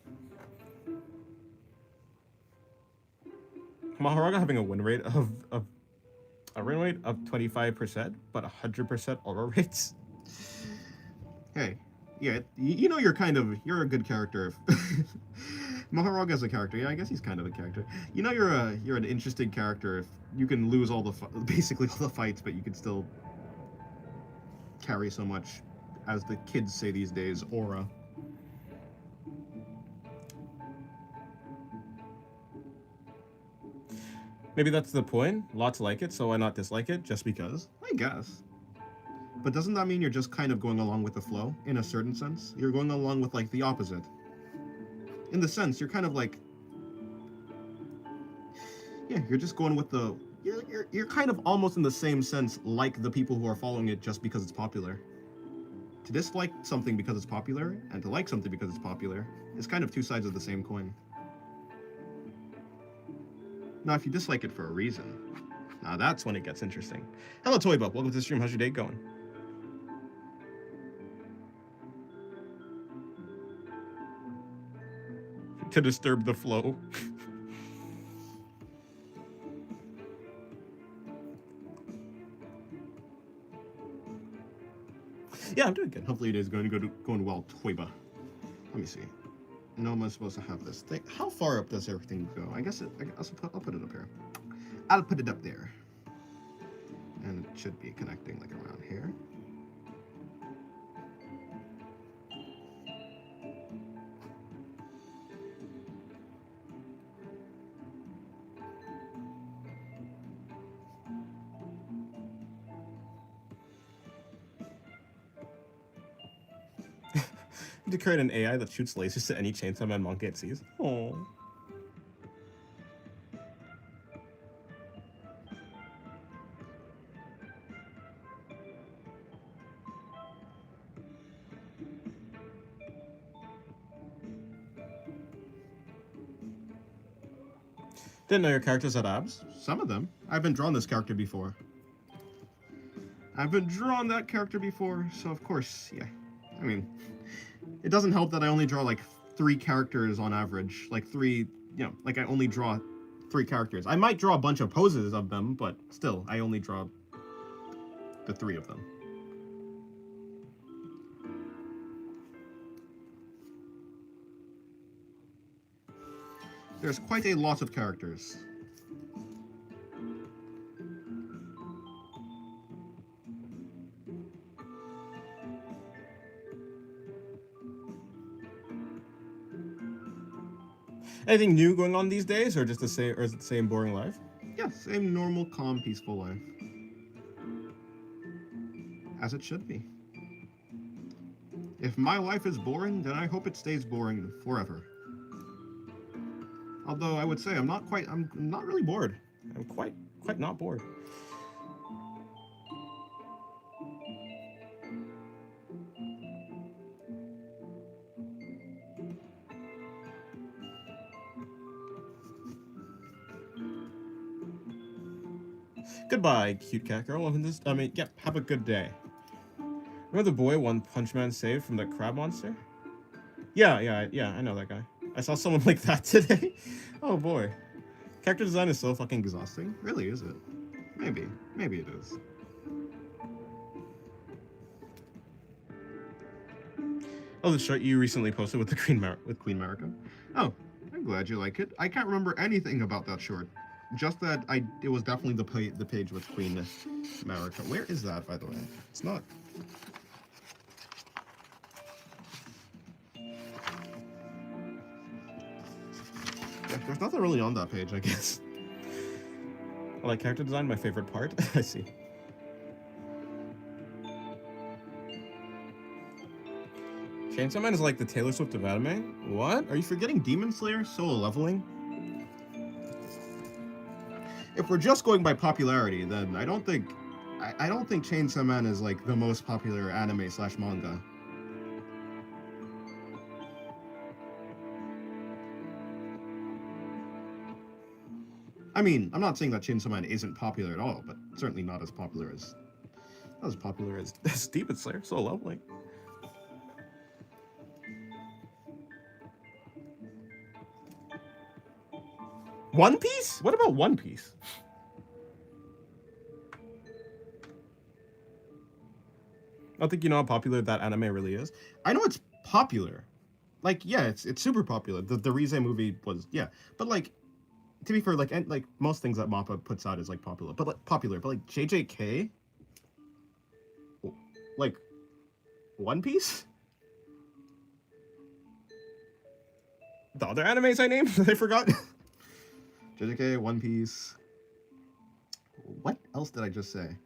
Maharaga having a win rate of 25%, but 100% aura rates. Hey, yeah, you know you're a good character. Maharaga's a character. Yeah, I guess he's kind of a character. You know you're an interesting character if you can lose basically all the fights, but you can still carry so much, as the kids say these days, aura. Maybe that's the point. Lots like it, so why not dislike it just because? I guess. But doesn't that mean you're just kind of going along with the flow, in a certain sense? You're going along with, like, the opposite. In the sense, you're kind of like... Yeah, you're just going with the... You're kind of almost in the same sense like the people who are following it just because it's popular. To dislike something because it's popular, and to like something because it's popular, is kind of two sides of the same coin. Now, if you dislike it for a reason, now that's when it gets interesting. Hello, Toybuck. Welcome to the stream. How's your day going? To disturb the flow. Yeah, I'm doing good. Hopefully your day's going well, Toyba. Let me see. No, am I supposed to have this thing? How far up does everything go? I guess I'll put it up here. I'll put it up there. And it should be connecting like around here. To create an AI that shoots lasers to any Chainsaw Man manga it sees. Aww. Didn't know your characters had abs. Some of them. I've been drawn this character before. I've been drawn that character before, so of course, yeah. I mean, it doesn't help that I only draw like 3 characters on average. Like 3, like I only draw 3 characters. I might draw a bunch of poses of them, but still, I only draw the 3 of them. There's quite a lot of characters. Anything new going on these days, or just the same, or is it the same boring life? Yeah, same normal, calm, peaceful life. As it should be. If my life is boring, then I hope it stays boring forever. Although I would say I'm not really bored. I'm quite not bored. Goodbye, cute cat girl. Yep, have a good day. Remember the boy One Punch Man saved from the crab monster? Yeah, I know that guy. I saw someone like that today. Oh boy. Character design is so fucking exhausting. Really, is it? Maybe it is. Oh, the short you recently posted with Queen Marika. Oh, I'm glad you like it. I can't remember anything about that short. Just that it was definitely the page with Queen Marika. Where is that, by the way? It's not. Yeah, there's nothing really on that page, I guess. I like character design, my favorite part. I see. Chainsaw Man is like the Taylor Swift of anime? What? Are you forgetting Demon Slayer solo leveling? If we're just going by popularity, then I don't think Chainsaw Man is like the most popular anime / manga. I mean, I'm not saying that Chainsaw Man isn't popular at all, but certainly not as popular as Demon Slayer. So lovely. One Piece? What about One Piece? I don't think you know how popular that anime really is. I know it's popular. Like, yeah, it's super popular. The Rize movie was, yeah. But like, to be fair, like, and like most things that Mappa puts out is like popular. But like JJK, like One Piece, the other animes I named, I forgot. JJK, One Piece. What else did I just say?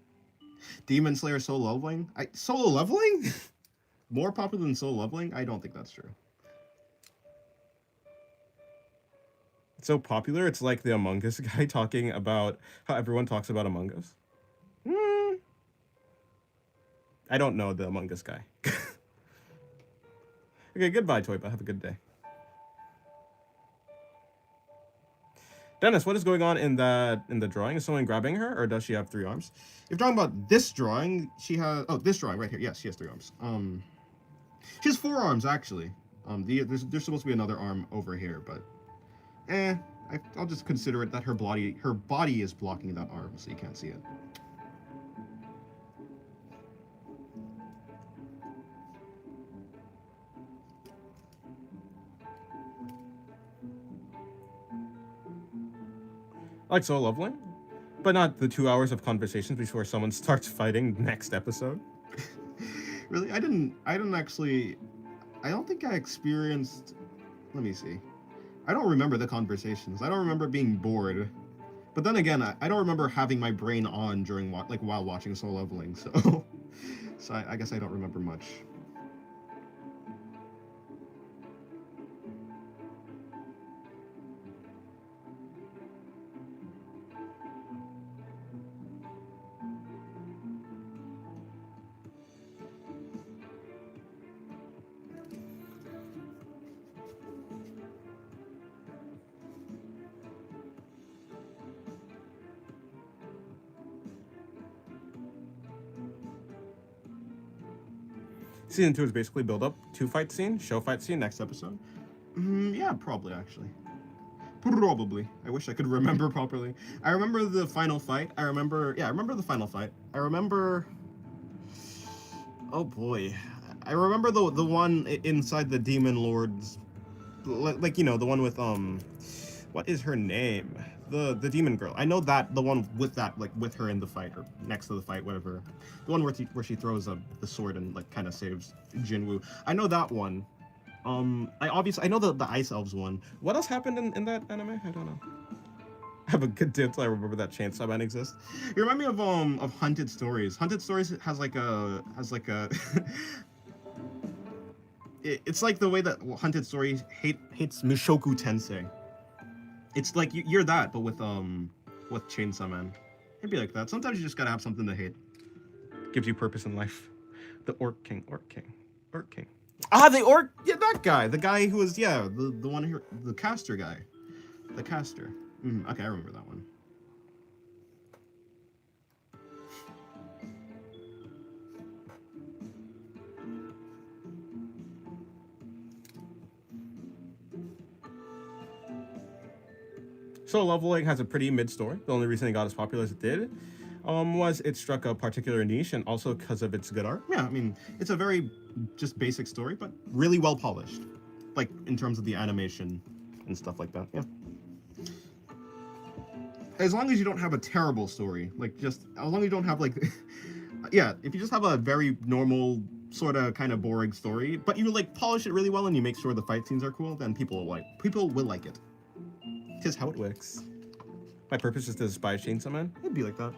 Demon Slayer Solo Leveling? Solo Leveling? More popular than Solo Leveling? I don't think that's true. It's so popular, it's like the Among Us guy talking about how everyone talks about Among Us. I don't know the Among Us guy. Okay, goodbye, Toypa. Have a good day. Dennis, what is going on in the drawing? Is someone grabbing her, or does she have 3 arms? If you're talking about this drawing, she has this drawing right here. Yes, she has 3 arms. She has 4 arms actually. There's supposed to be another arm over here, but I'll just consider it that her body is blocking that arm, so you can't see it. Like so lovely, but not the 2 hours of conversations before someone starts fighting next episode. Really, I didn't actually. I don't think I experienced. Let me see. I don't remember the conversations. I don't remember being bored. But then again, I don't remember having my brain on during while watching Soul Leveling. So, I guess I don't remember much. Season 2 is basically build up, 2 fight scene, show fight scene, next episode. Yeah, probably actually. Probably. I wish I could remember properly. I remember the final fight. I remember the final fight. I remember. Oh boy, I remember the one inside the Demon Lord's, like you know the one with what is her name? The demon girl. I know that the one with that like with her in the fight or next to the fight, whatever. The one where she throws the sword and like kind of saves Jinwoo. I know that one. I know the Ice Elves one. What else happened in that anime? I don't know. I have a good dip till I remember that Chainsaw Man exists. You remind me of Hunted Stories. Hunted Stories has like a it's like the way that Hunted Stories hates Mushoku Tensei. It's like you're that, but with Chainsaw Man. It'd be like that. Sometimes you just gotta have something to hate. Gives you purpose in life. The Orc King. Ah, the Orc. Yeah, that guy. The guy who was the one here, the caster guy. The caster. Okay, I remember that one. So Leveling has a pretty mid story. The only reason it got as popular as it did was it struck a particular niche and also because of its good art. Yeah, I mean, it's a very just basic story, but really well polished. Like, in terms of the animation and stuff like that, yeah. As long as you don't have a terrible story, like, just, as long as you don't have, like, yeah, if you just have a very normal, sort of, kind of boring story, but you, like, polish it really well and you make sure the fight scenes are cool, then people will like it. Just how it works. My purpose is to despise Chainsaw Man. It'd be like that.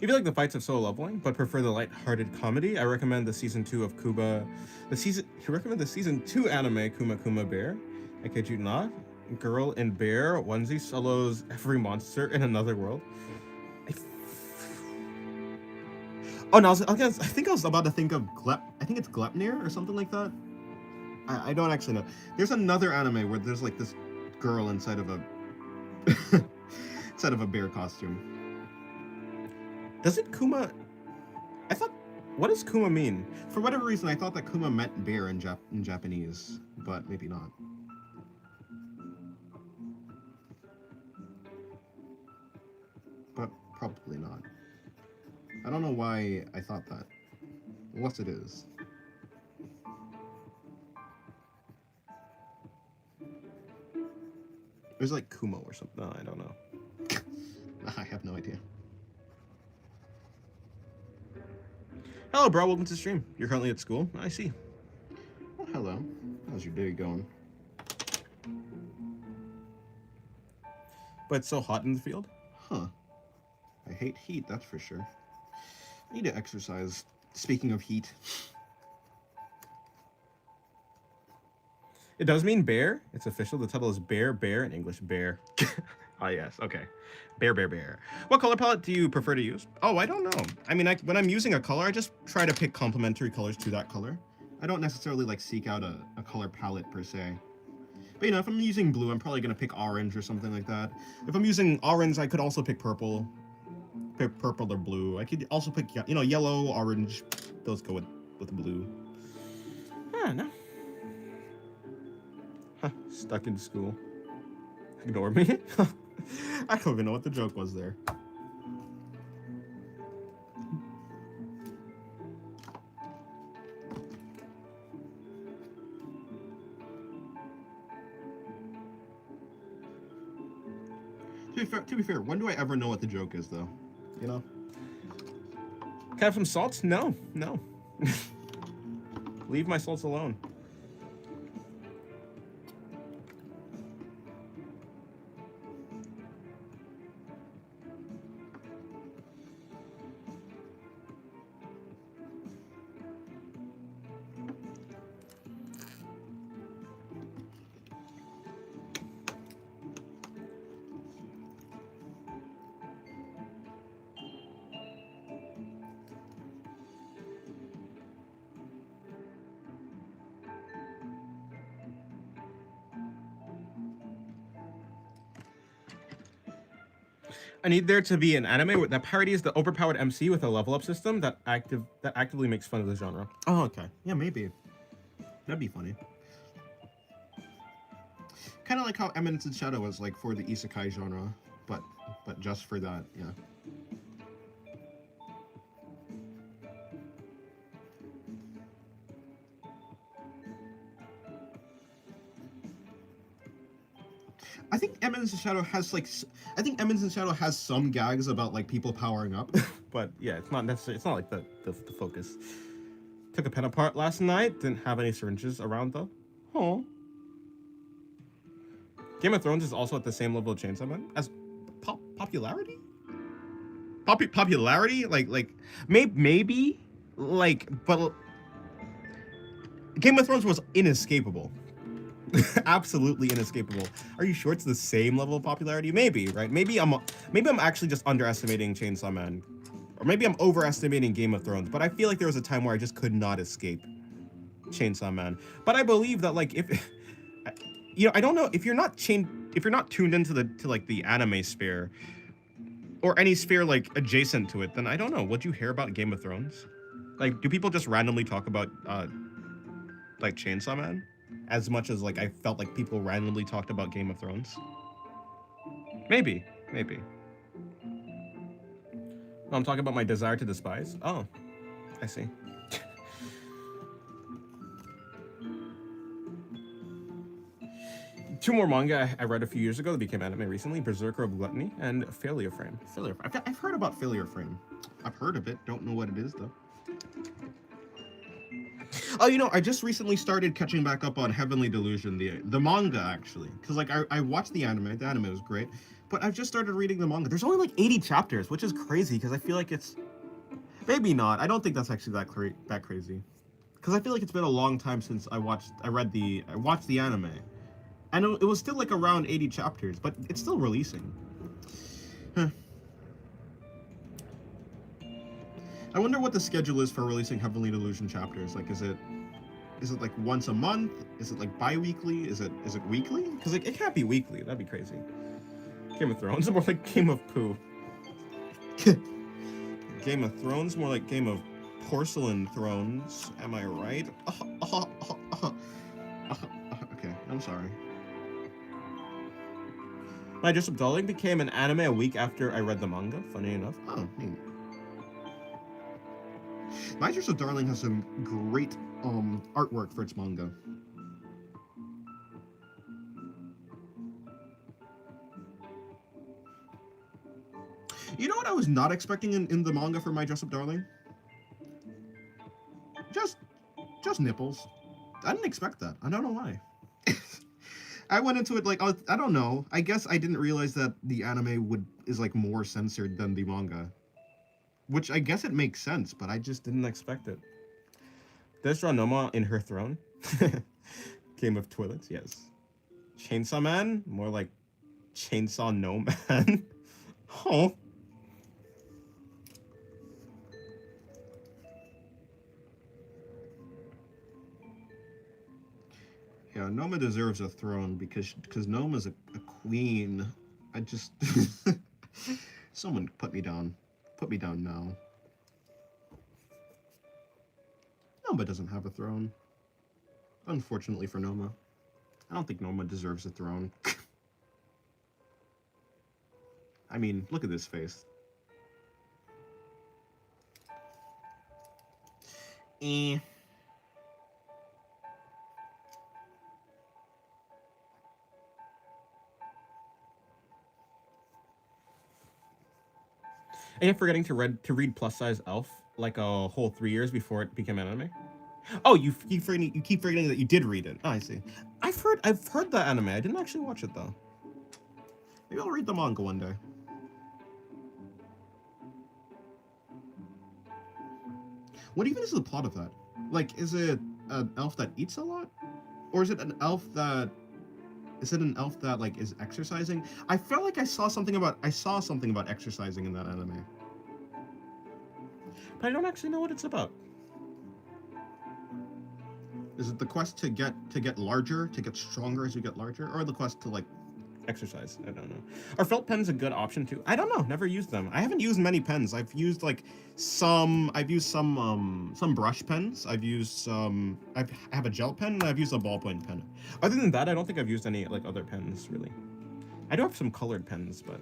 If you like the fights of solo leveling, but prefer the light-hearted comedy, I recommend the season 2 of Kuba. You recommend the season 2 anime Kuma Kuma Bear. I kid you not. Girl in bear onesie solos every monster in another world. Oh no, I think I was about to think of I think it's Glepnir or something like that. I don't actually know. There's another anime where there's like this girl inside of a inside of a bear costume. Doesn't Kuma? I thought. What does Kuma mean? For whatever reason, I thought that Kuma meant bear in Japanese, but maybe not. But probably not. I don't know why I thought that. Unless it is. There's like Kumo or something. No, I don't know. I have no idea. Hello, bro. Welcome to the stream. You're currently at school? I see. Oh, hello. How's your day going? But it's so hot in the field? Huh. I hate heat, that's for sure. I need to exercise. Speaking of heat. It does mean bear. It's official. The title is Bear, Bear in English. Bear. Ah, yes. Okay. Bear, bear, bear. What color palette do you prefer to use? Oh, I don't know. I mean, when I'm using a color, I just try to pick complementary colors to that color. I don't necessarily, like, seek out a color palette, per se. But, you know, if I'm using blue, I'm probably going to pick orange or something like that. If I'm using orange, I could also pick purple. Pick purple or blue. I could also pick, you know, yellow, orange. Those go with blue. Ah, no. Huh, stuck in school. Ignore me? I don't even know what the joke was there. To be fair, when do I ever know what the joke is, though? You know? Can I have some salt? No, no. Leave my salts alone. I need there to be an anime that parodies the overpowered MC with a level up system that actively makes fun of the genre. Oh, okay. Yeah, maybe. That'd be funny. Kind of like how Eminence in Shadow was like for the isekai genre, but just for that, yeah. I think Eminence in Shadow has like, I think Eminence in Shadow has some gags about like people powering up, but yeah, it's not necessarily. It's not like the focus. Took a pen apart last night. Didn't have any syringes around though. Oh. Game of Thrones is also at the same level of Chainsaw Man as popularity. Popularity, like maybe like, but Game of Thrones was inescapable. Absolutely inescapable. Are you sure it's the same level of popularity? Maybe, right? Maybe I'm actually just underestimating Chainsaw Man, or maybe I'm overestimating Game of Thrones. But I feel like there was a time where I just could not escape Chainsaw Man. But I believe that like if you know, I don't know if you're not tuned into the anime sphere or any sphere like adjacent to it, then I don't know. Would you hear about Game of Thrones? Like, do people just randomly talk about like Chainsaw Man? As much as like I felt like people randomly talked about Game of Thrones. Maybe. Oh, I'm talking about my desire to despise. Oh, I see. Two more manga I read a few years ago that became anime recently: Berserker of Gluttony and Failure Frame. I've heard about Failure Frame. I've heard of it. Don't know what it is though. Oh, you know, I just recently started catching back up on Heavenly Delusion, the manga, actually. Because, like, I watched the anime. The anime was great. But I've just started reading the manga. There's only like 80 chapters, which is crazy because I feel like it's maybe not. I don't think that's actually that crazy. Because I feel like it's been a long time since I watched the anime. And it was still like around 80 chapters, but it's still releasing. Huh. I wonder what the schedule is for releasing Heavenly Delusion chapters. Like, is it like once a month? Is it like bi-weekly? Is it weekly? Because like, it can't be weekly. That'd be crazy. Game of Thrones more like Game of Poo. Game of Thrones more like Game of Porcelain Thrones. Am I right? Okay, I'm sorry. My Joseph Darling became an anime a week after I read the manga. Funny enough. Oh, neat. My Joseph Darling has some great artwork for its manga. You know what I was not expecting in the manga for My Joseph Darling? Just nipples. I didn't expect that. I don't know why. I went into it like, I don't know. I guess I didn't realize that the anime is like more censored than the manga. Which I guess it makes sense, but I just didn't expect it. Does draw Noma in her throne? Game of Toilets, yes. Chainsaw Man? More like Chainsaw No Man. Oh. Yeah, Noma deserves a throne because Noma's a queen. I just someone put me down. Put me down now. Noma doesn't have a throne. Unfortunately for Noma. I don't think Noma deserves a throne. I mean, look at this face. Eh. I kept forgetting to read Plus Size Elf like a whole 3 years before it became anime. Oh, you keep forgetting that you did read it. Oh, I see. I've heard that anime. I didn't actually watch it though. Maybe I'll read the manga one day. What even is the plot of that? Like, is it an elf that eats a lot, or is it an elf that like is exercising? I felt like I saw something about exercising in that anime, but I don't actually know what it's about. Is it the quest to get larger, to get stronger as you get larger, or the quest to like exercise? I don't know. Are felt pens a good option too? I don't know. Never used them. I haven't used many pens. I've used some brush pens. I've used some. I have a gel pen and I've used a ballpoint pen. Other than that, I don't think I've used any like other pens really. I do have some colored pens, but.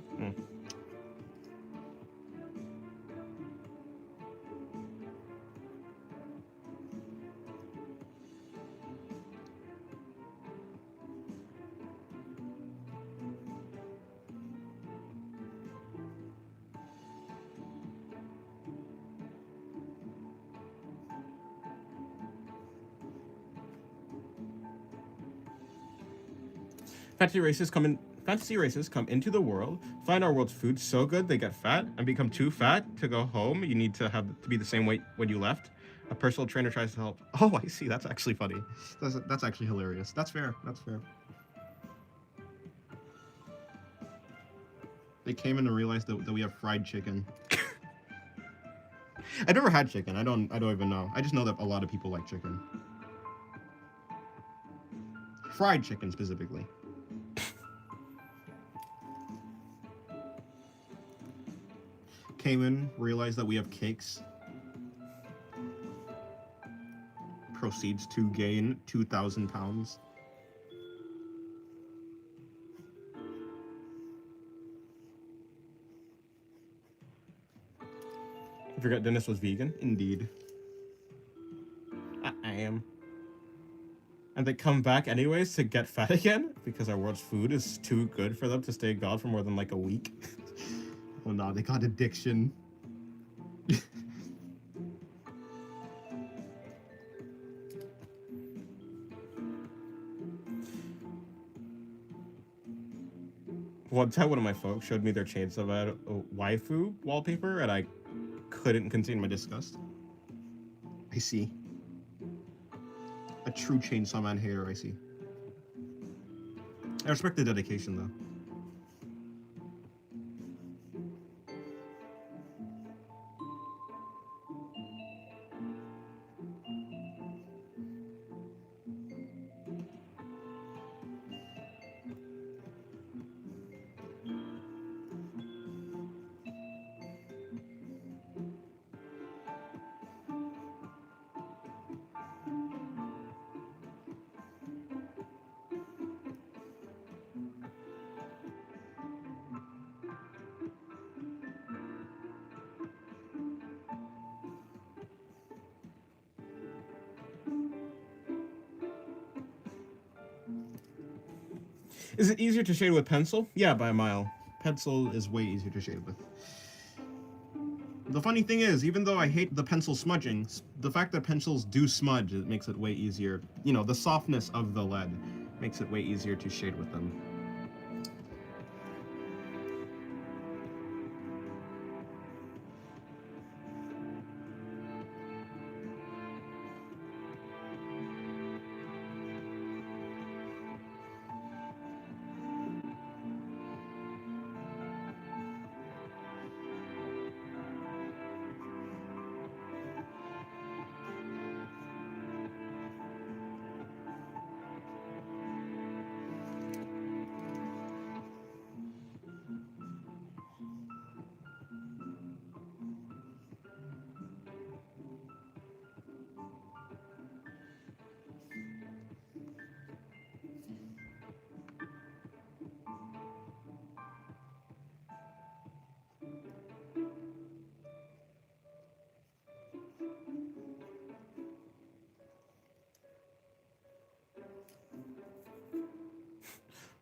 Fantasy races come into the world, find our world's food so good they get fat and become too fat to go home. You need to be the same weight when you left. A personal trainer tries to help. Oh, I see. That's actually funny. That's actually hilarious. That's fair. That's fair. They came in and realized that we have fried chicken. I've never had chicken. I don't even know. I just know that a lot of people like chicken. Fried chicken specifically. Came in, realized that we have cakes. Proceeds to gain 2,000 pounds. I forgot Dennis was vegan. Indeed. I am. And they come back anyways to get fat again because our world's food is too good for them to stay God for more than like a week. Oh no, they got addiction. One time, one of my folks showed me their Chainsaw Man waifu wallpaper, and I couldn't contain my disgust. I see. A true Chainsaw Man hater, I see. I respect the dedication, though. Is it easier to shade with pencil? Yeah, by a mile. Pencil is way easier to shade with. The funny thing is, even though I hate the pencil smudging, the fact that pencils do smudge, it makes it way easier. You know, the softness of the lead makes it way easier to shade with them.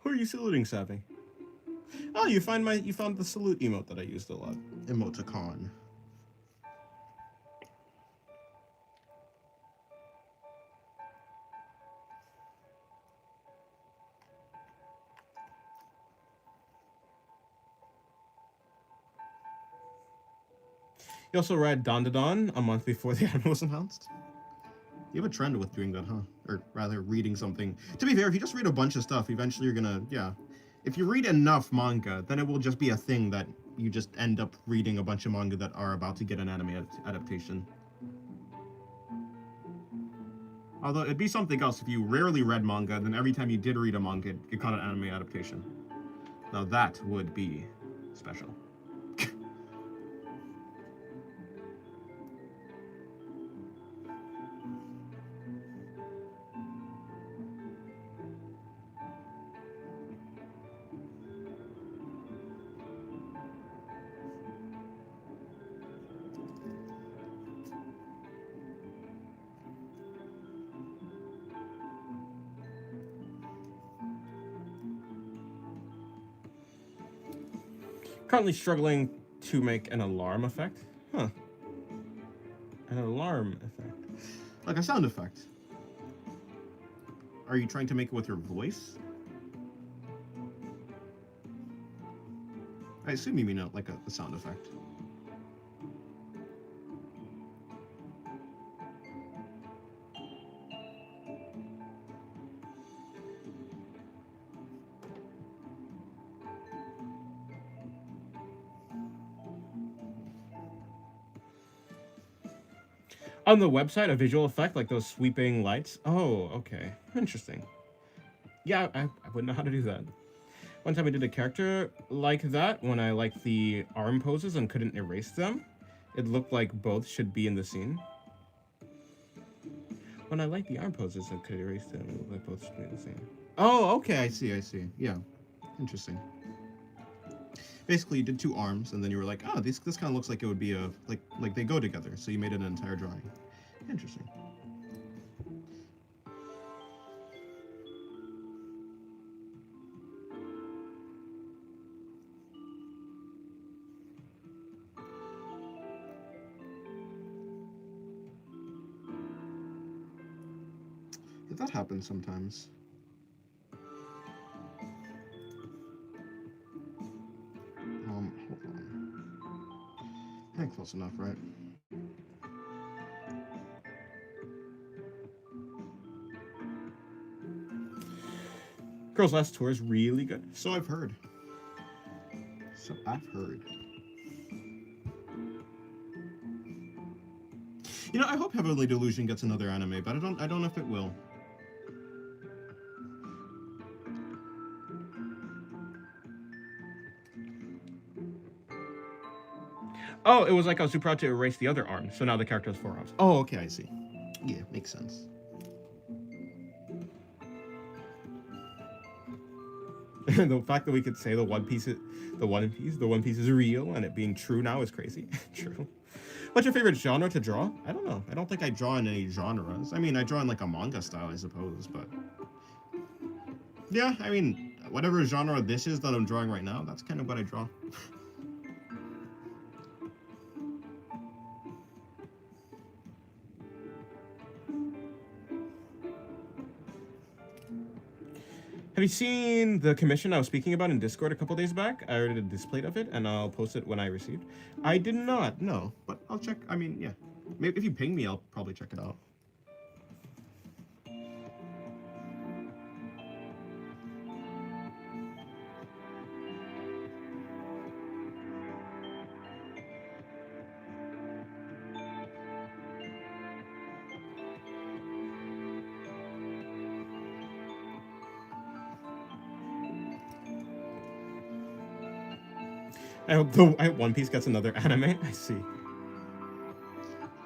Who are you saluting, Savvy? Oh, you found the salute emote that I used a lot. Emoticon. You also read Don a month before the anime was announced. You have a trend with doing that, huh? Or rather, reading something. To be fair, if you just read a bunch of stuff, eventually you're gonna, yeah. If you read enough manga, then it will just be a thing that you just end up reading a bunch of manga that are about to get an anime adaptation. Although it'd be something else if you rarely read manga, then every time you did read a manga, it got an anime adaptation. Now that would be special. Currently struggling to make an alarm effect. Huh. An alarm effect. Like a sound effect. Are you trying to make it with your voice? I assume you mean like a sound effect. On the website, a visual effect like those sweeping lights. Oh, okay. Interesting. Yeah, I wouldn't know how to do that. One time I did a character like that when I liked the arm poses and couldn't erase them. It looked like both should be in the scene. When I liked the arm poses and could erase them, it looked like both should be in the scene. Oh, okay, I see. Yeah, interesting. Basically, you did two arms, and then you were like, oh, this kind of looks like it would be a like they go together. So you made it an entire drawing. Interesting. That happens sometimes. close enough, right? Girls Last Tour is really good. So I've heard. So I've heard. You know, I hope Heavenly Delusion gets another anime, but I don't know if it will. Oh, it was like I was too proud to erase the other arm, so now the character has 4 arms. Oh, okay, I see. Yeah, makes sense. The fact that we could say the One Piece is real and it being true now is crazy. True. What's your favorite genre to draw? I don't know. I don't think I draw in any genres. I mean, I draw in like a manga style, I suppose, but yeah, I mean, whatever genre this is that I'm drawing right now, that's kind of what I draw. Have you seen the commission I was speaking about in Discord a couple days back? I already did a display of it, and I'll post it when I received. I did not, no, but I'll check. I mean, yeah. Maybe if you ping me, I'll probably check it out. I hope One Piece gets another anime. I see.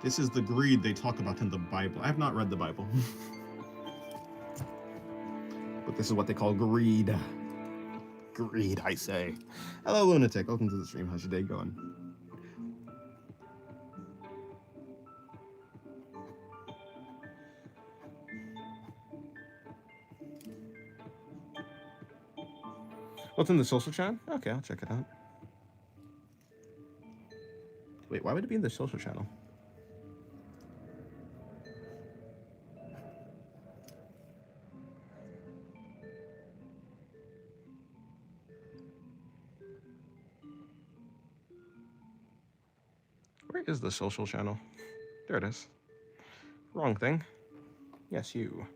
This is the greed they talk about in the Bible. I have not read the Bible. But this is what they call greed. Greed, I say. Hello, Lunatic. Welcome to the stream. How's your day going? What's in the social chat? Okay, I'll check it out. Wait, why would it be in the social channel? Where is the social channel? There it is. Wrong thing. Yes, you.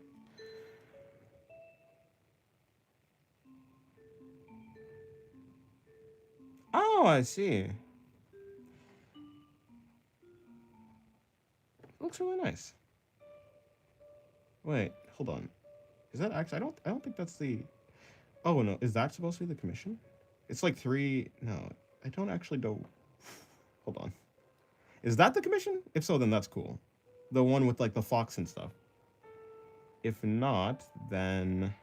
Oh, I see. Looks really nice. Wait, hold on. Is that actually? I don't think that's the. Oh no, is that supposed to be the commission? It's like 3. No, I don't actually know. Hold on. Is that the commission? If so, then that's cool. The one with like the fox and stuff. If not, then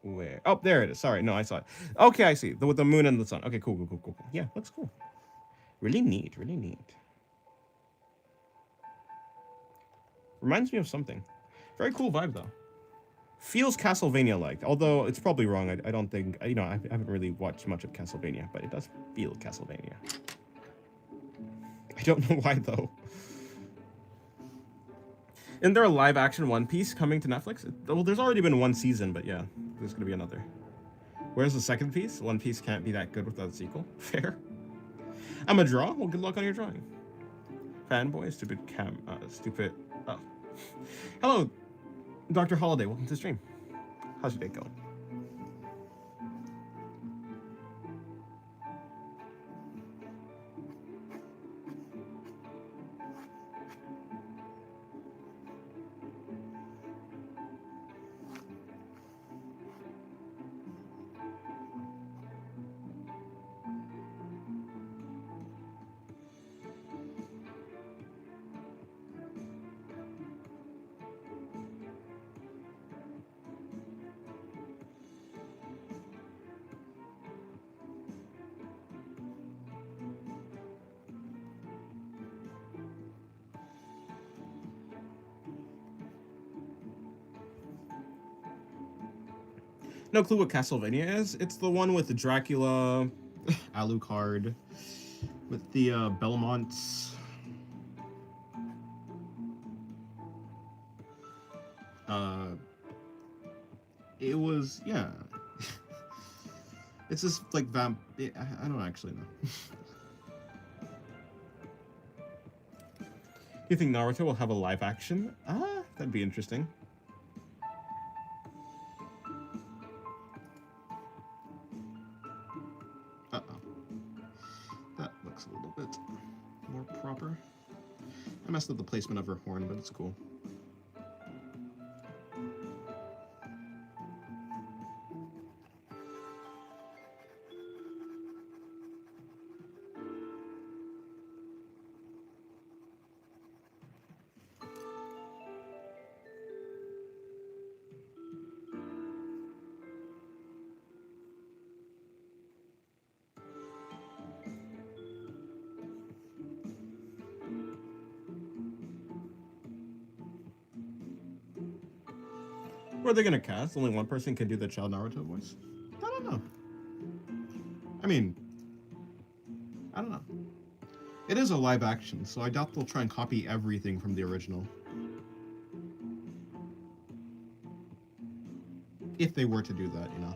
where? Oh, there it is. Sorry, no, I saw it. Okay, I see. With the moon and the sun. Okay, cool. Yeah, looks cool. Really neat. Really neat. Reminds me of something. Very cool vibe though. Feels Castlevania-like, although it's probably wrong. I don't think, you know, I haven't really watched much of Castlevania, but it does feel Castlevania. I don't know why though. Isn't there a live-action One Piece coming to Netflix? Well, there's already been 1 season, but yeah, there's gonna be another. Where's the second piece? One Piece can't be that good without a sequel. Fair. I'm a draw. Well, good luck on your drawing. Fanboy, stupid. Oh. Hello, Dr. Holiday. Welcome to the stream. How's your day going? No clue what Castlevania is. It's the one with the Dracula, Alucard, with the Belmonts. It was, yeah. It's just like I don't actually know. You think Naruto will have a live action? That'd be interesting. Uh-oh. That looks a little bit more proper. I messed up the placement of her horn, but it's cool. What are they gonna cast? Only one person can do the child Naruto voice? I don't know. I mean, I don't know. It is a live action, so I doubt they'll try and copy everything from the original. If they were to do that, you know.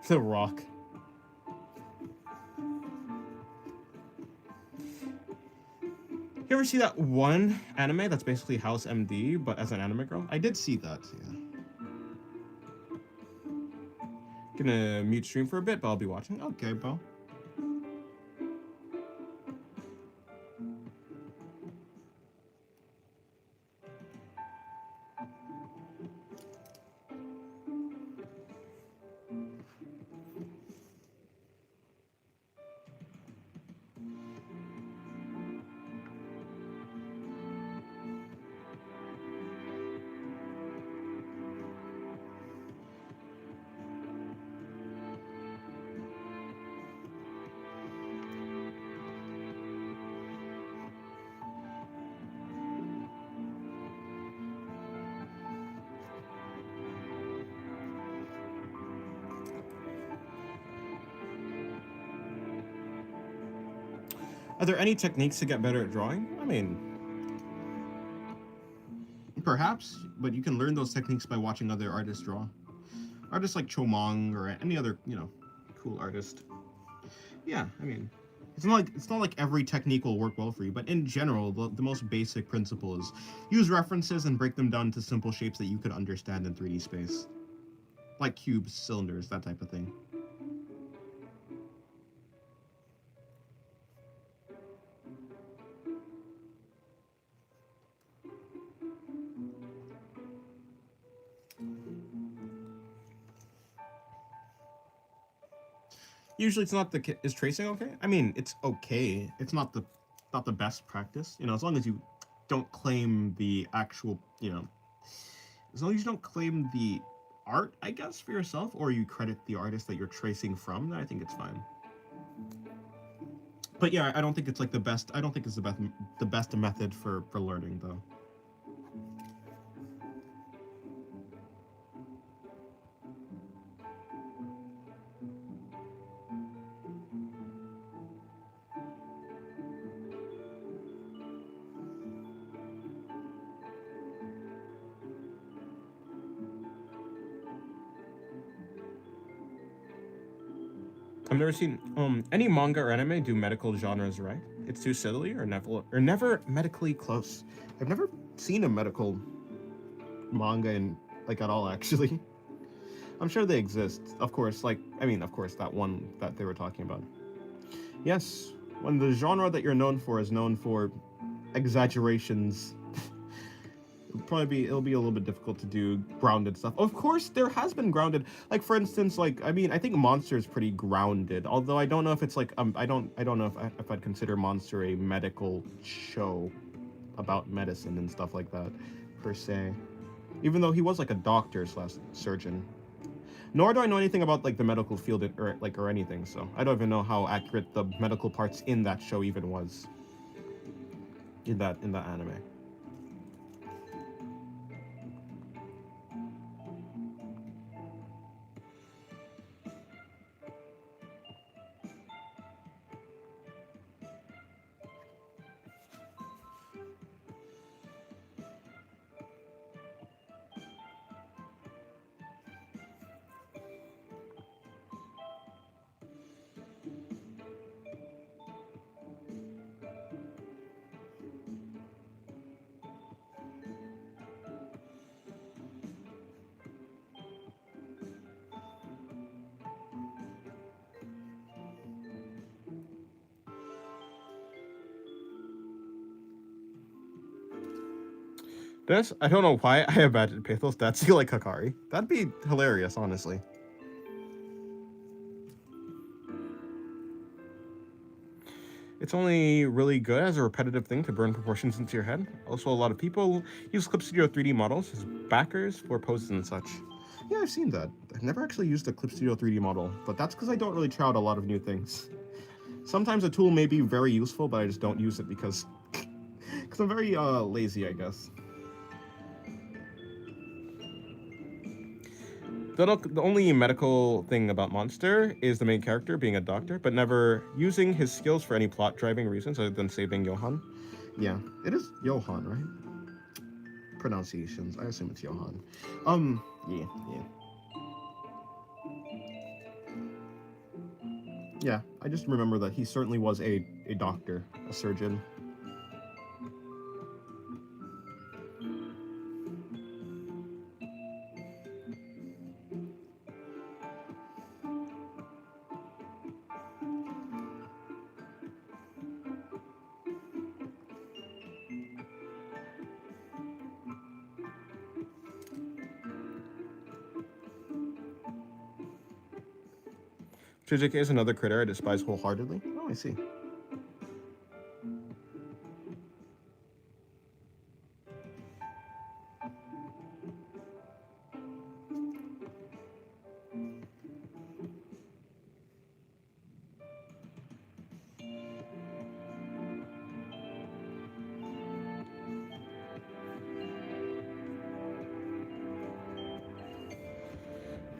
The Rock. You ever see that one anime that's basically House MD, but as an anime girl? I did see that, yeah. Gonna mute stream for a bit, but I'll be watching. Okay, Bo. Are there any techniques to get better at drawing? I mean, perhaps, but you can learn those techniques by watching other artists draw. Artists like Chomong or any other, you know, cool artist. Yeah, I mean, it's not like every technique will work well for you, but in general, the most basic principle is use references and break them down to simple shapes that you could understand in 3D space. Like cubes, cylinders, that type of thing. Usually it's not is tracing okay? I mean, it's okay. It's not the best practice, you know, as long as you don't claim the actual, you know, as long as you don't claim the art, I guess, for yourself, or you credit the artist that you're tracing from, then I think it's fine. But yeah, I don't think it's like the best. I don't think it's the best method for learning, though. I've never seen any manga or anime do medical genres right. It's too silly or never medically close. I've never seen a medical manga in like at all, actually. I'm sure they exist, of course. Like, I mean, of course, that one that they were talking about. Yes, when the genre that you're known for is known for exaggerations, it'll be a little bit difficult to do grounded stuff. Of course, there has been grounded, like for instance, like I mean, I think Monster is pretty grounded. Although I don't know if it's like I don't know if I'd consider Monster a medical show about medicine and stuff like that per se. Even though he was like a doctor / surgeon. Nor do I know anything about like the medical field or anything, so I don't even know how accurate the medical parts in that show even was. In that anime. This, I don't know why I imagined Pathos Datsui like Hakari. That'd be hilarious, honestly. It's only really good as a repetitive thing to burn proportions into your head. Also, a lot of people use Clip Studio 3D models as backers for poses and such. Yeah, I've seen that. I've never actually used a Clip Studio 3D model, but that's because I don't really try out a lot of new things. Sometimes a tool may be very useful, but I just don't use it because I'm very lazy, I guess. The only medical thing about Monster is the main character being a doctor, but never using his skills for any plot driving reasons other than saving Johan. Yeah, it is Johan, right? Pronunciations. I assume it's Johan. Yeah. Yeah, I just remember that he certainly was a doctor, a surgeon. Chizik is another critter I despise wholeheartedly. Oh, I see.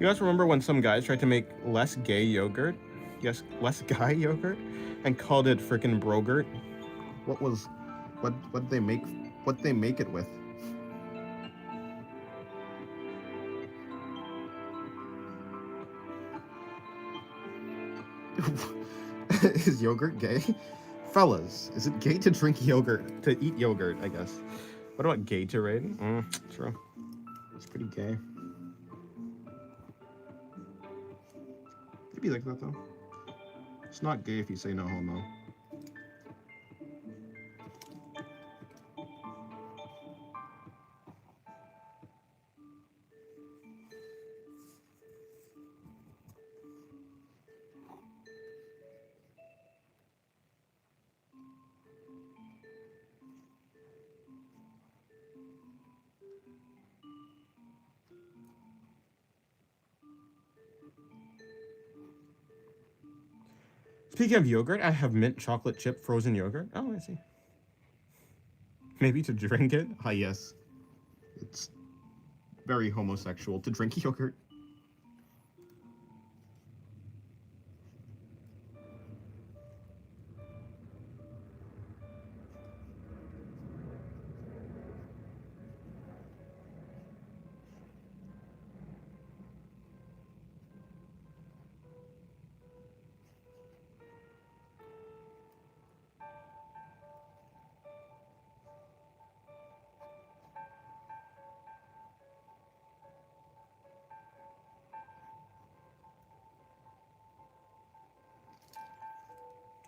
You guys remember when some guys tried to make less gay yogurt? Yes, less guy yogurt, and called it frickin' brogurt? What did they make? What they make it with? Is yogurt gay? Fellas, is it gay to drink yogurt? To eat yogurt, I guess. What about Gatorade? True. It's pretty gay. It'd be like that though. It's not gay if you say no homo. Speaking of yogurt, I have mint chocolate chip frozen yogurt. Oh, I see. Maybe to drink it? Ah, yes. It's very homosexual to drink yogurt.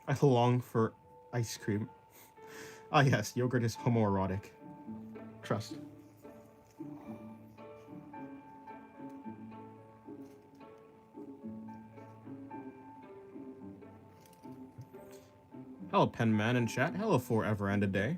I long for ice cream. Ah, yes, yogurt is homoerotic. Trust. Hello, Pen Man in chat. Hello, Forever and a Day.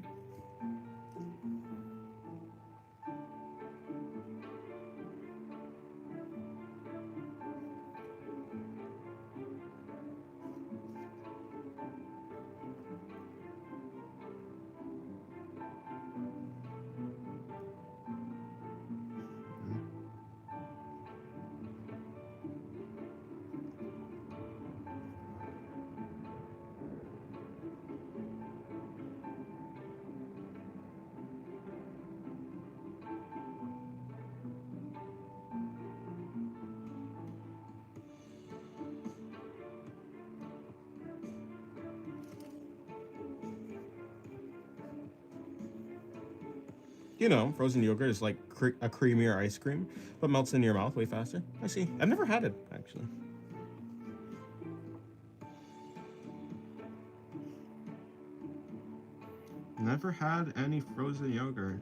You know, frozen yogurt is like a creamier ice cream, but melts in your mouth way faster. I see. I've never had it, actually. Never had any frozen yogurt.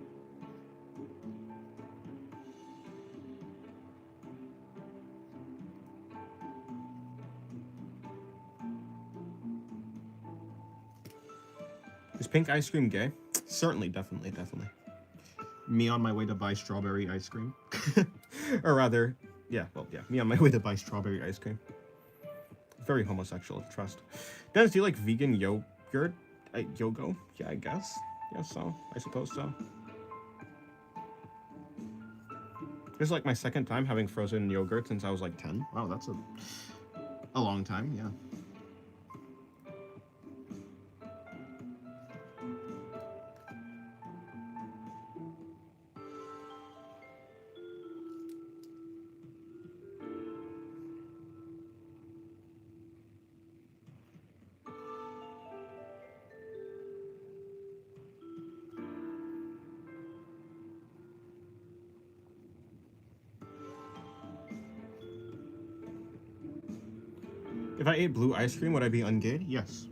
Is pink ice cream gay? Certainly, definitely. Me on my way to buy strawberry ice cream. Or rather, yeah, me on my way to buy strawberry ice cream. Very homosexual, trust. Dennis, do you like vegan yogurt? Yogo? Yeah, I guess. Yeah, so. I suppose so. This is like my second time having frozen yogurt since I was like 10. Wow, that's a long time, yeah. If I ate blue ice cream, would I be ungay? Yes.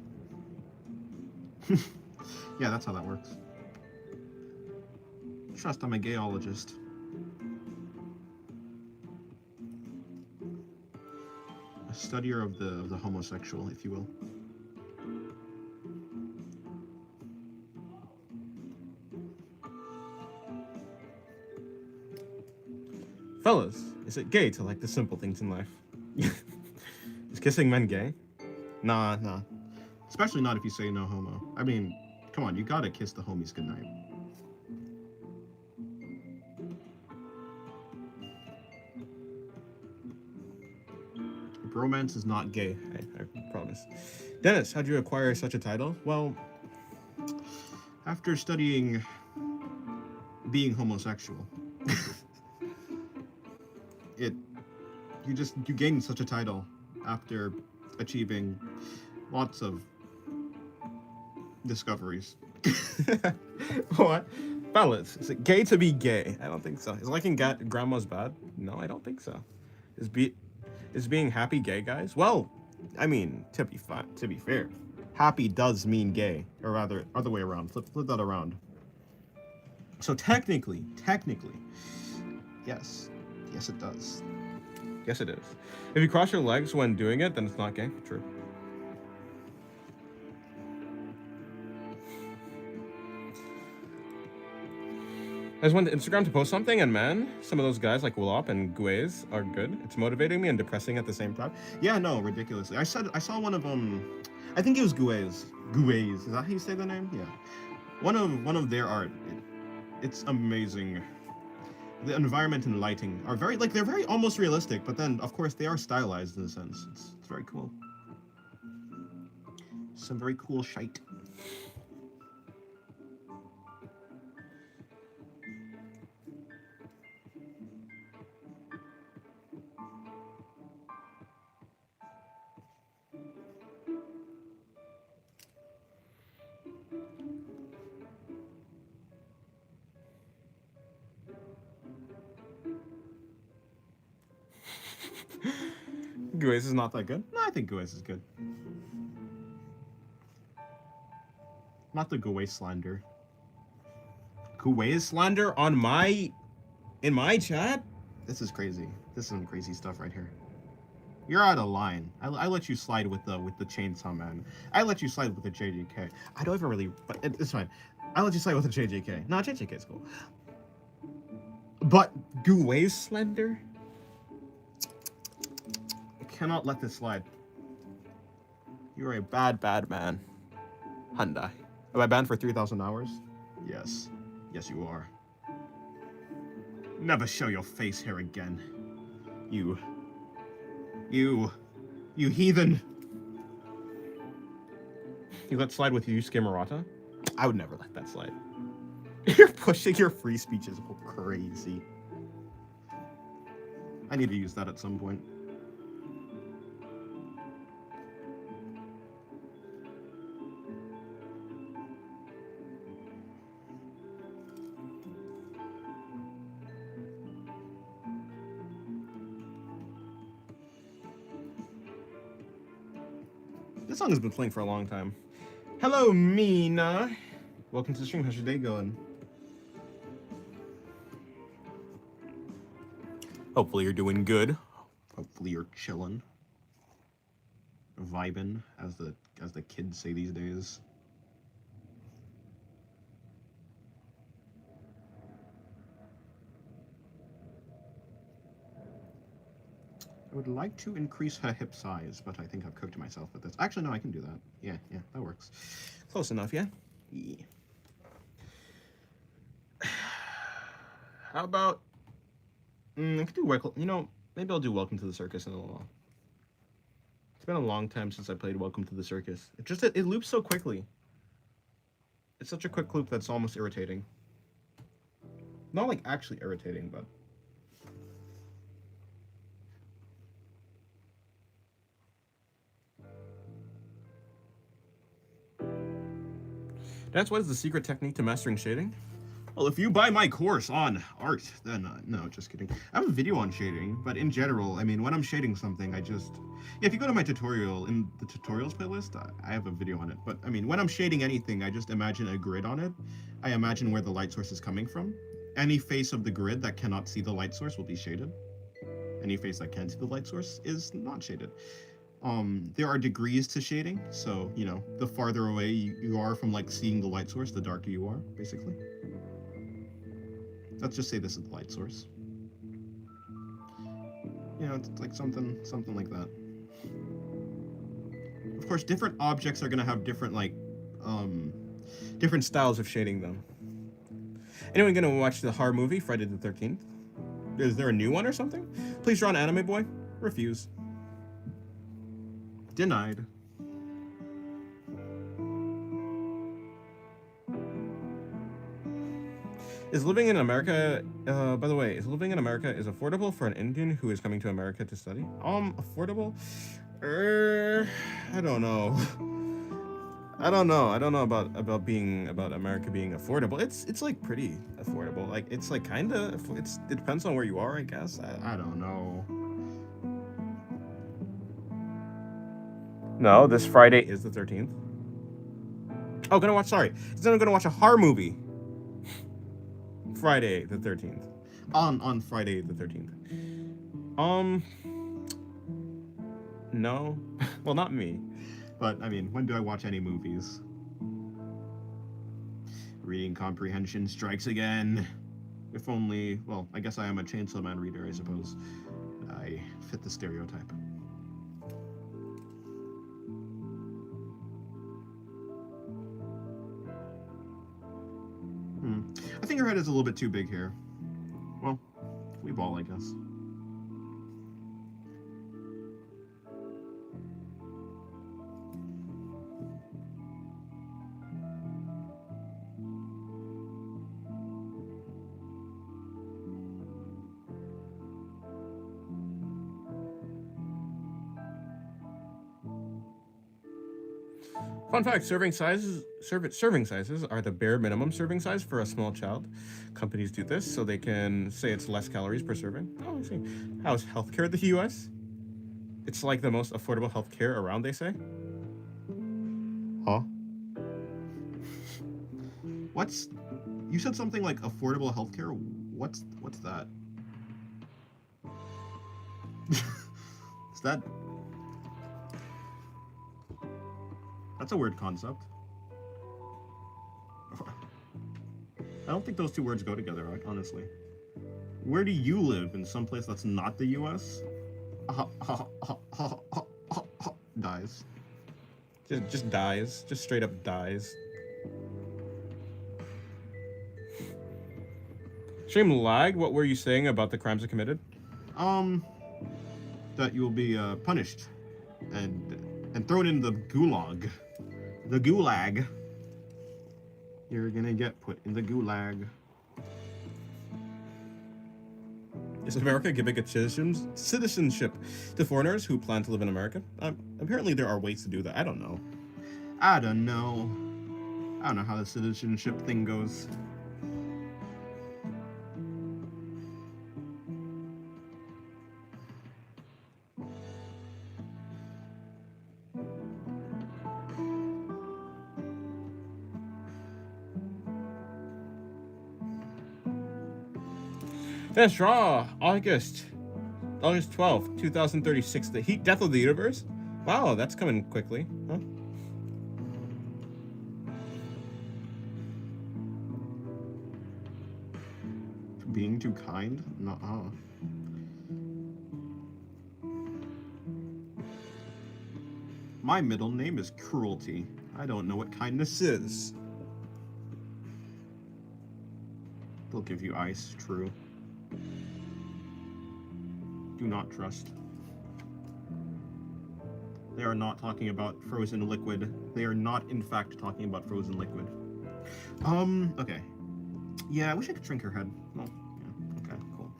Yeah, that's how that works. Trust, I'm a gayologist. A studier of the homosexual, if you will. Fellas, is it gay to like the simple things in life? Is kissing men gay? Nah. Especially not if you say no homo. I mean, come on, you gotta kiss the homies goodnight. Bromance is not gay, I promise. Dennis, how'd you acquire such a title? Well, after studying being homosexual, you gain such a title after achieving lots of discoveries. What? Fellas, is it gay to be gay? I don't think so. Is liking grandma's bad? No, I don't think so. Is being happy gay, guys? Well, I mean, to be fair, happy does mean gay, or rather, other way around. Flip that around. So technically, yes, it does. Yes, it is. If you cross your legs when doing it, then it's not gay. True. I just went to Instagram to post something, and man, some of those guys like Willop and Guez are good. It's motivating me and depressing at the same time. Yeah, no, ridiculously. I saw one of I think it was Guez. Guez, is that how you say the name? Yeah. One of their art. It's amazing. The environment and lighting are they're very almost realistic, but then of course they are stylized in a sense. It's very cool. Some very cool shite. Guez is not that good. No, I think Guez is good. Not the Guez slander. Guez slander in my chat? This is crazy. This is some crazy stuff right here. You're out of line. I let you slide with the chainsaw man. I let you slide with the JJK. I don't even really, but it's fine. I let you slide with the JJK. No, JJK is cool. But Guez slander? Cannot let this slide. You're a bad man. Hyundai. Am I banned for 3,000 hours? Yes. Yes, you are. Never show your face here again. You heathen. You let slide with Yusuke Murata? I would never let that slide. You're pushing your free speech is crazy. I need to use that at some point. This song has been playing for a long time. Hello, Mina. Welcome to the stream. How's your day going? Hopefully you're doing good. Hopefully you're chilling, vibing, as the kids say these days. I would like to increase her hip size, but I think I've cooked myself with this. Actually, no, I can do that. Yeah, that works. Close enough, yeah? Yeah. How about... I could do... maybe I'll do Welcome to the Circus in a little while. It's been a long time since I played Welcome to the Circus. It loops so quickly. It's such a quick loop that's almost irritating. Not like actually irritating, but... That's what is the secret technique to mastering shading? Well, if you buy my course on art, then no, just kidding. I have a video on shading, but in general, I mean, when I'm shading something, if you go to my tutorial, in the tutorials playlist, I have a video on it. But I mean, when I'm shading anything, I just imagine a grid on it. I imagine where the light source is coming from. Any face of the grid that cannot see the light source will be shaded. Any face that can see the light source is not shaded. There are degrees to shading, so, the farther away you are from, like, seeing the light source, the darker you are, basically. Let's just say this is the light source. It's like something like that. Of course, different objects are gonna have different, different styles of shading them. Anyone gonna watch the horror movie, Friday the 13th? Is there a new one or something? Please draw an anime boy. Refuse. Denied. Is living in America, by the way, is living in America is affordable for an Indian who is coming to America to study? Affordable? I don't know. I don't know about America being affordable. It's like pretty affordable. Like, it's like kind of, it depends on where you are, I guess. I don't know. No, this Friday is the 13th. Oh, I'm gonna watch a horror movie. Friday the 13th. On Friday the 13th. No. Well, not me. But, I mean, when do I watch any movies? Reading comprehension strikes again. If only, well, I guess I am a Chainsaw Man reader, I suppose. I fit the stereotype. I think her head is a little bit too big here. Well, we ball, I guess. Fun fact, serving sizes are the bare minimum serving size for a small child. Companies do this so they can say it's less calories per serving. Oh, I see. How's healthcare in the US? It's like the most affordable healthcare around, they say. Huh? You said something like affordable healthcare? What's that? Is that... That's a weird concept. I don't think those two words go together, honestly. Where do you live? In some place that's not the US? Dies. Just dies. Just straight up dies. Stream lag? What were you saying about the crimes I committed? That you will be punished and thrown in the gulag. The gulag. You're gonna get put in the gulag. Is America giving a citizenship to foreigners who plan to live in America? Apparently there are ways to do that. I don't know. I don't know how the citizenship thing goes. Let's draw August August 12th, 2036. The heat death of the universe? Wow, that's coming quickly, huh? Being too kind? Nuh-uh. My middle name is Cruelty. I don't know what kindness is. They'll give you ice, true. Do not trust. They are not talking about frozen liquid. They are not, in fact, talking about frozen liquid. Okay. Yeah, I wish I could shrink her head. Well, yeah, okay, cool.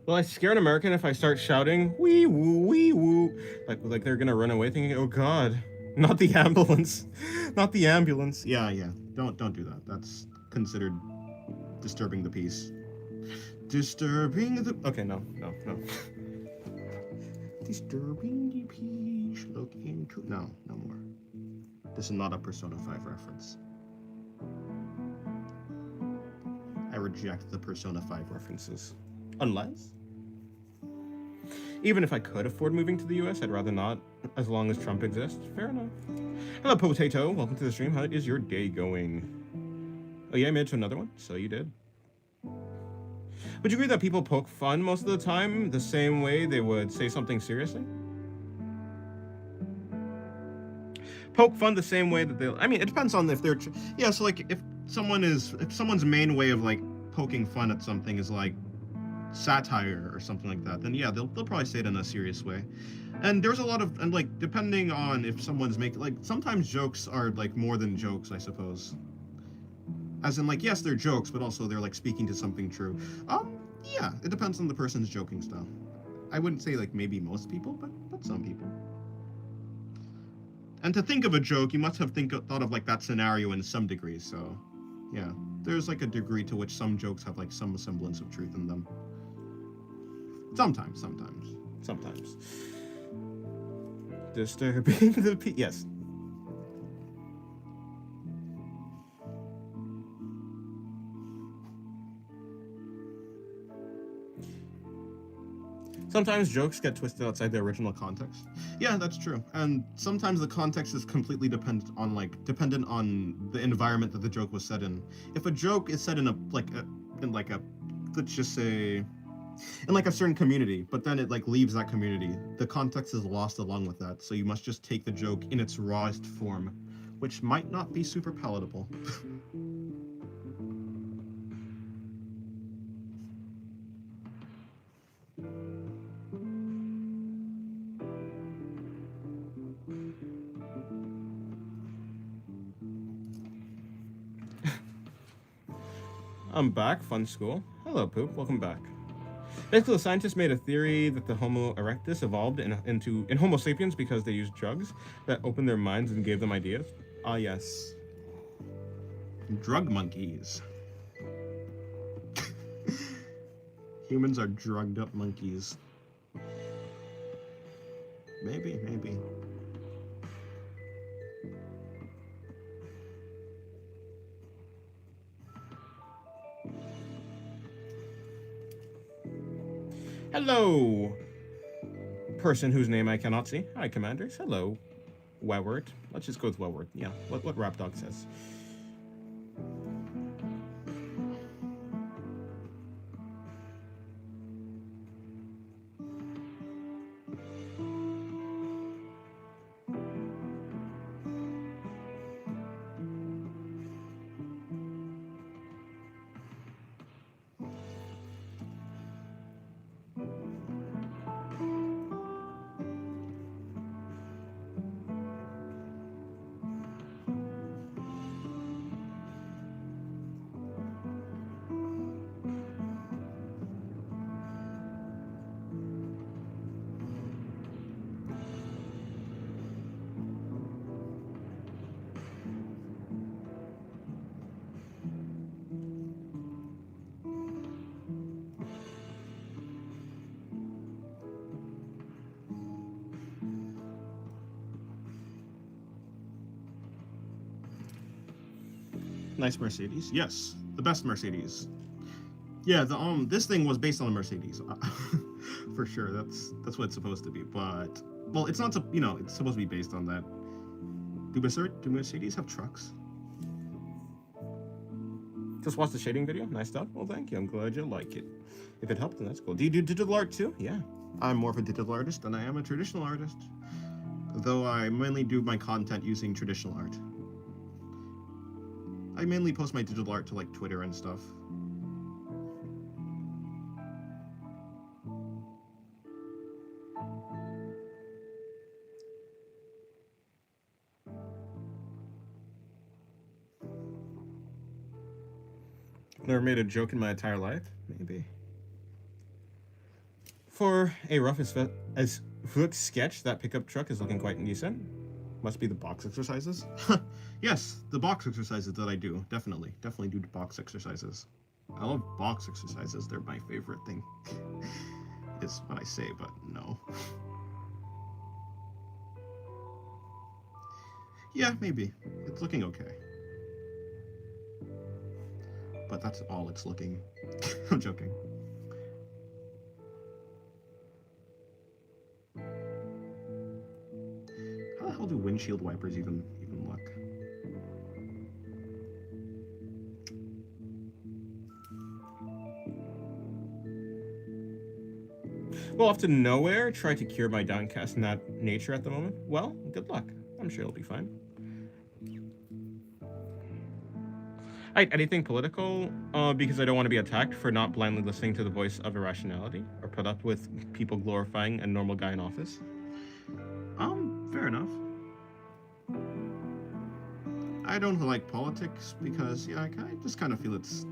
Will I scare an American if I start shouting wee woo, like they're gonna run away thinking, oh god, not the ambulance, not the ambulance. Yeah, don't do that. That's considered disturbing the peace. Disturbing the. Okay, no. Disturbing the peace. Look into. No more. This is not a Persona 5 reference. I reject the Persona 5 references. Unless. Even if I could afford moving to the US, I'd rather not, as long as Trump exists. Fair enough. Hello, Potato. Welcome to the stream. How is your day going? Oh yeah, I made it to another one? So you did. Would you agree that people poke fun most of the time the same way they would say something seriously? Poke fun the same way that they'll... I mean, it depends on if they're... Yeah, so like, if someone's main way of like poking fun at something is like satire or something like that, then yeah, they'll probably say it in a serious way. And there's a lot of, and like, depending on if someone's making, like, sometimes jokes are like more than jokes, I suppose. As in, like, yes, they're jokes, but also they're like speaking to something true. Yeah, it depends on the person's joking style. I wouldn't say like maybe most people, but some people. And to think of a joke, you must have thought of like that scenario in some degree, so yeah. There's like a degree to which some jokes have like some semblance of truth in them. Sometimes. Disturbing the peace. Yes. Sometimes jokes get twisted outside their original context. Yeah, that's true. And sometimes the context is completely dependent on the environment that the joke was set in. If a joke is set in let's just say, in like a certain community, but then it like leaves that community, the context is lost along with that. So you must just take the joke in its rawest form, which might not be super palatable. I'm back, Fun School. Hello, Poop. Welcome back. Basically, the scientists made a theory that the Homo erectus evolved in Homo sapiens because they used drugs that opened their minds and gave them ideas. Ah, yes. Drug monkeys. Humans are drugged up monkeys. Maybe. Hello, person whose name I cannot see. Hi, Commanders. Hello, Wewert. Let's just go with Wewert. Yeah, what Rap Dog says. Nice Mercedes. Yes, the best Mercedes. Yeah, the this thing was based on a Mercedes, for sure. That's what it's supposed to be. But well, it's not. It's supposed to be based on that. Do Mercedes have trucks? Just watched the shading video. Nice stuff. Well, thank you. I'm glad you like it. If it helped, then that's cool. Do you do digital art too? Yeah. I'm more of a digital artist than I am a traditional artist. Though I mainly do my content using traditional art. I mainly post my digital art to like Twitter and stuff. Never made a joke in my entire life? Maybe. For a rough as Hook sketch, that pickup truck is looking quite decent. Must be the box exercises. Yes, the box exercises that I do. Definitely do the box exercises. I love box exercises. They're my favorite thing. Is what I say, but no. Yeah, maybe. It's looking okay. But that's all it's looking. I'm joking. How the hell do windshield wipers even look? Well, off to nowhere. Try to cure my downcast nature at the moment. Well, good luck. I'm sure it'll be fine. Anything political? Because I don't want to be attacked for not blindly listening to the voice of irrationality, or put up with people glorifying a normal guy in office. Fair enough. I don't like politics because, I just kind of feel it's...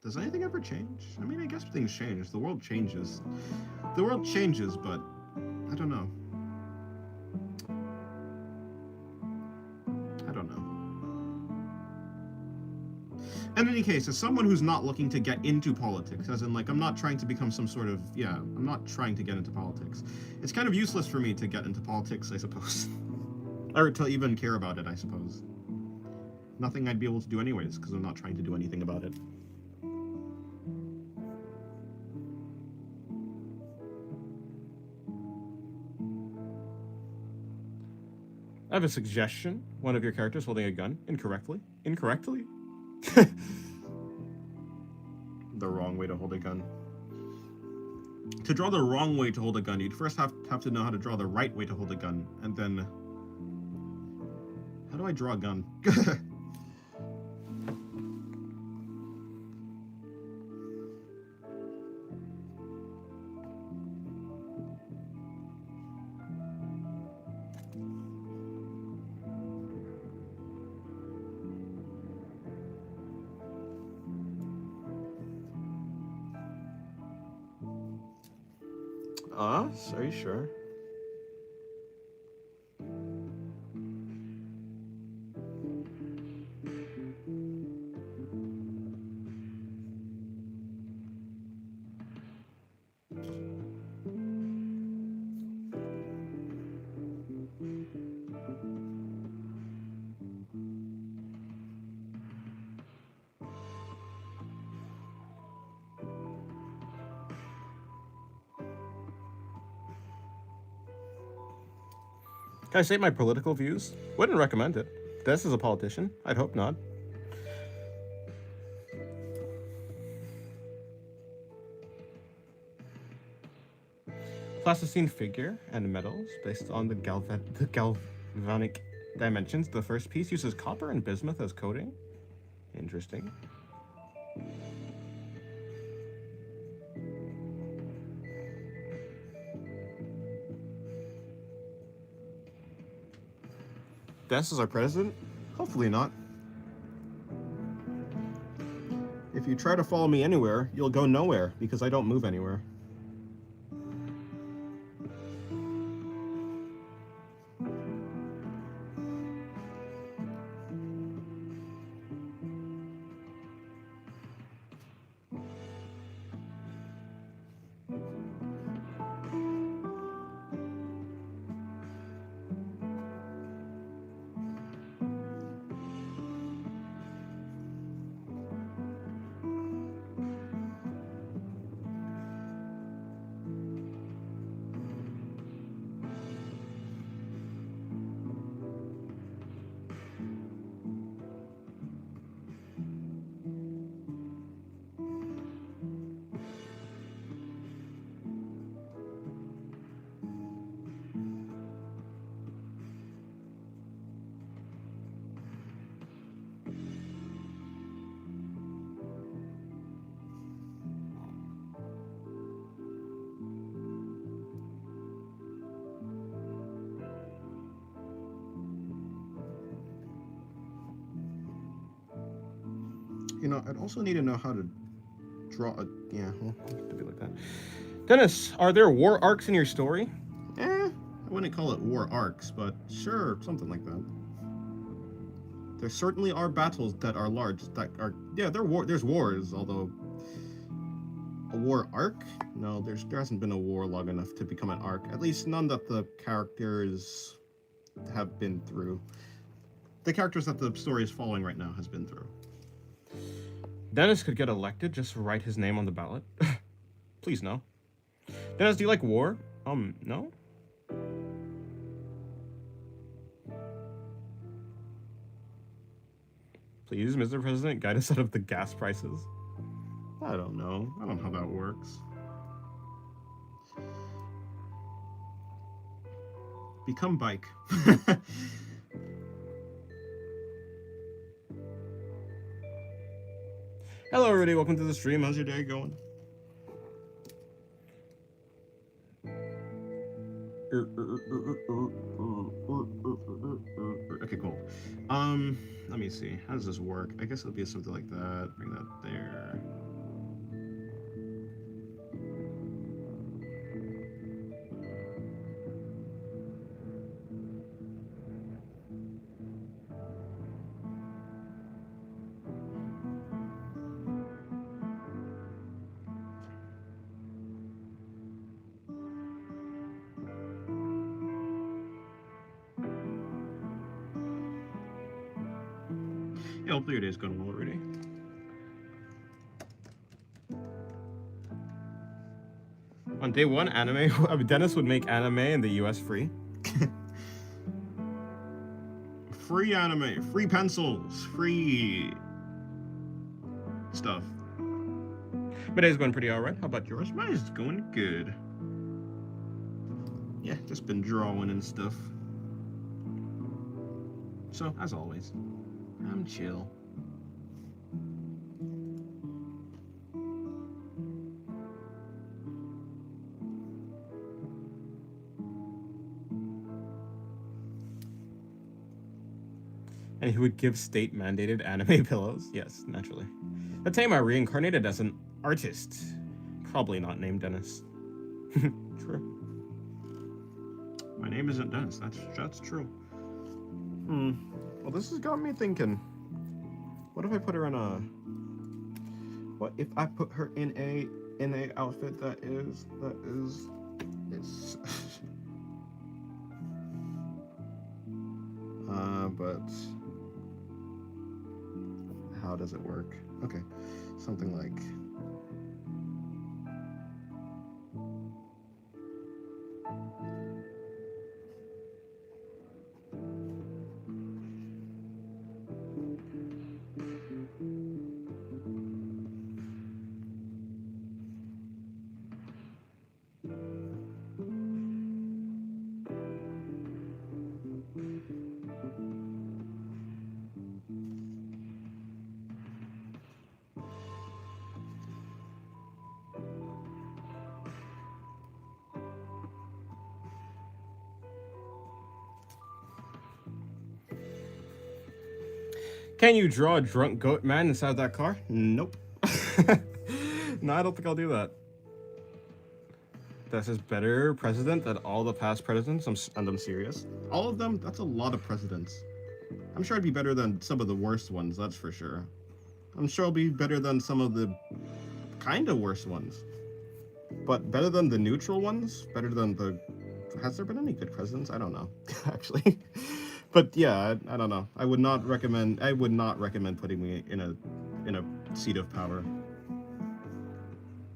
Does anything ever change? I mean, I guess things change. The world changes. The world changes, but I don't know. In any case, as someone who's not looking to get into politics, as in, like, I'm not trying to become some sort of, I'm not trying to get into politics. It's kind of useless for me to get into politics, I suppose. Or to even care about it, I suppose. Nothing I'd be able to do anyways, because I'm not trying to do anything about it. I have a suggestion. One of your characters holding a gun incorrectly. Incorrectly? The wrong way to hold a gun. To draw the wrong way to hold a gun, you'd first have to know how to draw the right way to hold a gun, and then... How do I draw a gun? Are you sure? Can I state my political views? Wouldn't recommend it. This is a politician. I'd hope not. Plasticine figure and metals based on the galvanic dimensions. The first piece uses copper and bismuth as coating. Interesting. Des is our president? Hopefully not. If you try to follow me anywhere, you'll go nowhere, because I don't move anywhere. You know, I'd also need to know how to draw a... Yeah, well, it could be like that. Dennis, are there war arcs in your story? I wouldn't call it war arcs, but sure, something like that. There certainly are battles that are large, that are... Yeah, there's wars, although... A war arc? No, there hasn't been a war long enough to become an arc. At least none that the characters have been through. The characters that the story is following right now has been through. Dennis could get elected, just write his name on the ballot. Please, no. Dennis, do you like war? No? Please, Mr. President, guide us out of the gas prices. I don't know. I don't know how that works. Become bike. Hello, everybody. Welcome to the stream. How's your day going? Okay, cool. Let me see. How does this work? I guess it'll be something like that. Bring that there. Yeah, hopefully your day's going well already. On day one, Dennis would make anime in the US free. Free anime, free pencils, free stuff. My day's going pretty alright. How about yours? Mine's going good. Yeah, just been drawing and stuff. So, as always, I'm chill. And he would give state-mandated anime pillows. Yes, naturally. The time I reincarnated as an artist. Probably not named Dennis. True. My name isn't Dennis. That's true. Well, this has got me thinking. What if I put her in a... What if I put her in a outfit that is... It's... but... How does it work? Okay, something like... Can you draw a drunk goat man inside that car? Nope. No, I don't think I'll do that. This is better president than all the past presidents. I'm serious. All of them? That's a lot of presidents. I'm sure I'd be better than some of the worst ones, that's for sure. I'm sure I'll be better than some of the kind of worst ones. But better than the neutral ones? Better than the... Has there been any good presidents? I don't know, actually. But yeah, I don't know. I would not recommend putting me in a seat of power.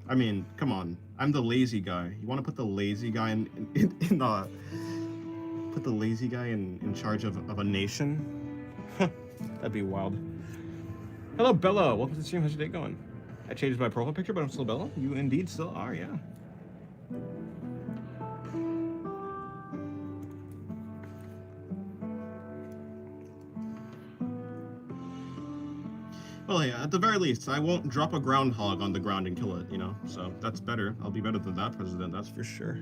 I mean, come on. I'm the lazy guy. You want to put the lazy guy put the lazy guy in charge of a nation? That'd be wild. Hello, Bella. Welcome to the stream. How's your day going? I changed my profile picture, but I'm still Bella. You indeed still are, yeah. Well, yeah, at the very least, I won't drop a groundhog on the ground and kill it, you know? So that's better. I'll be better than that president, that's for sure.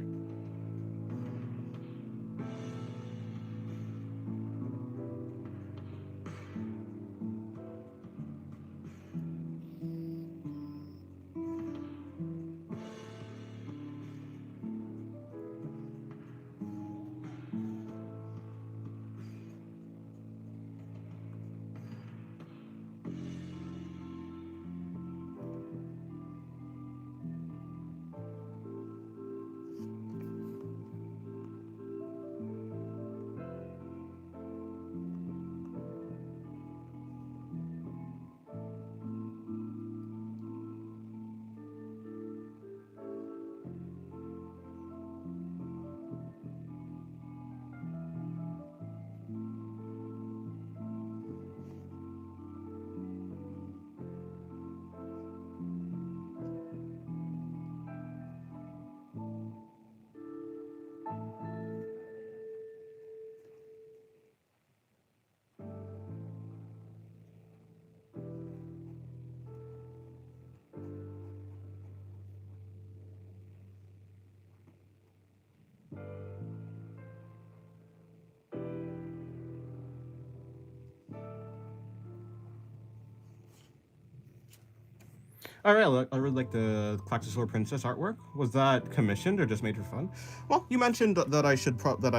I really like the Claxosaur Princess artwork. Was that commissioned or just made for fun? Well, you mentioned that I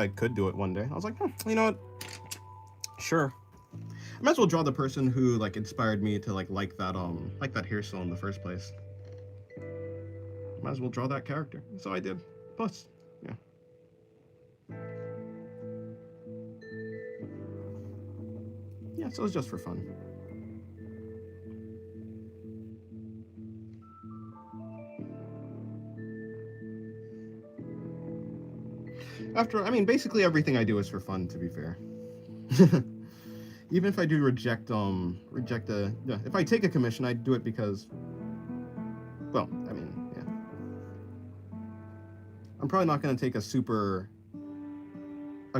could do it one day. I was like, you know what? Sure. I might as well draw the person who like inspired me to like that hairstyle in the first place. Might as well draw that character. So I did. Plus, yeah. Yeah, so it was just for fun. Basically everything I do is for fun, to be fair. Even if I do if I take a commission, I do it because, well, yeah. I'm probably not going to take a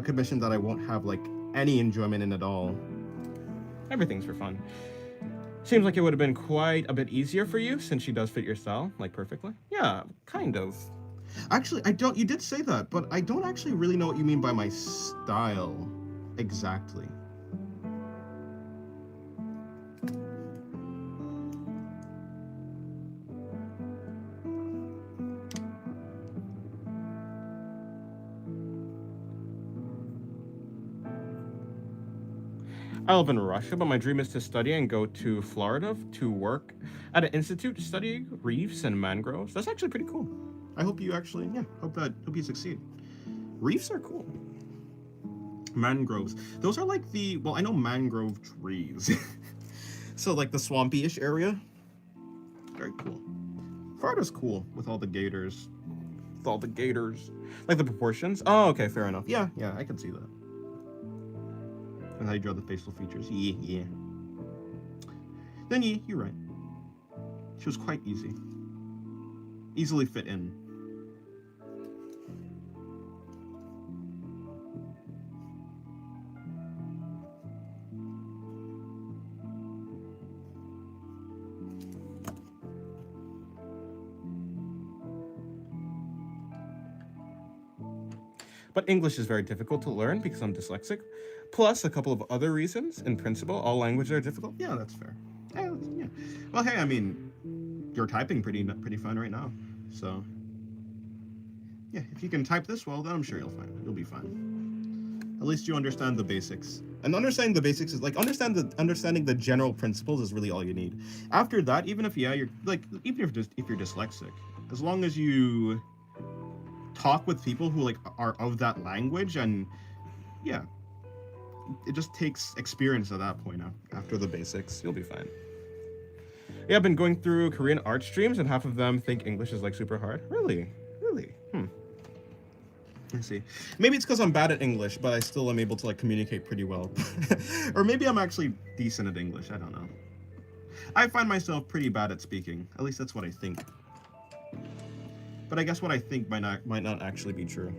commission that I won't have, like, any enjoyment in at all. Everything's for fun. Seems like it would have been quite a bit easier for you, since she does fit your style, like, perfectly. Yeah, kind of. Actually, you did say that, but I don't actually really know what you mean by my style exactly. I live in Russia, but my dream is to study and go to Florida to work at an institute to study reefs and mangroves. That's actually pretty cool. I hope you actually, hope you succeed. Reefs are cool. Mangroves. Those are like I know mangrove trees. So like the swampy-ish area. Very cool. Florida's cool with all the gators. Like the proportions. Oh, okay, fair enough. Yeah, I can see that. And how you draw the facial features. Yeah. Then you're right. She was quite easy. Easily fit in. But English is very difficult to learn because I'm dyslexic. Plus a couple of other reasons. In principle, all languages are difficult. Yeah, that's fair. Yeah. Well, hey, you're typing pretty fine right now. So, yeah, if you can type this well, then I'm sure you'll be fine. At least you understand the basics. And understanding the basics is like understanding the general principles is really all you need. After that, even if you're dyslexic, as long as you talk with people who are of that language, and yeah, it just takes experience at that point. After the basics, you'll be fine. Yeah, I've been going through Korean art streams, and half of them think English is like super hard. Really? Let's see. Maybe it's because I'm bad at English, but I still am able to communicate pretty well. Or maybe I'm actually decent at English. I don't know. I find myself pretty bad at speaking. At least that's what I think. But I guess what I think might not actually be true.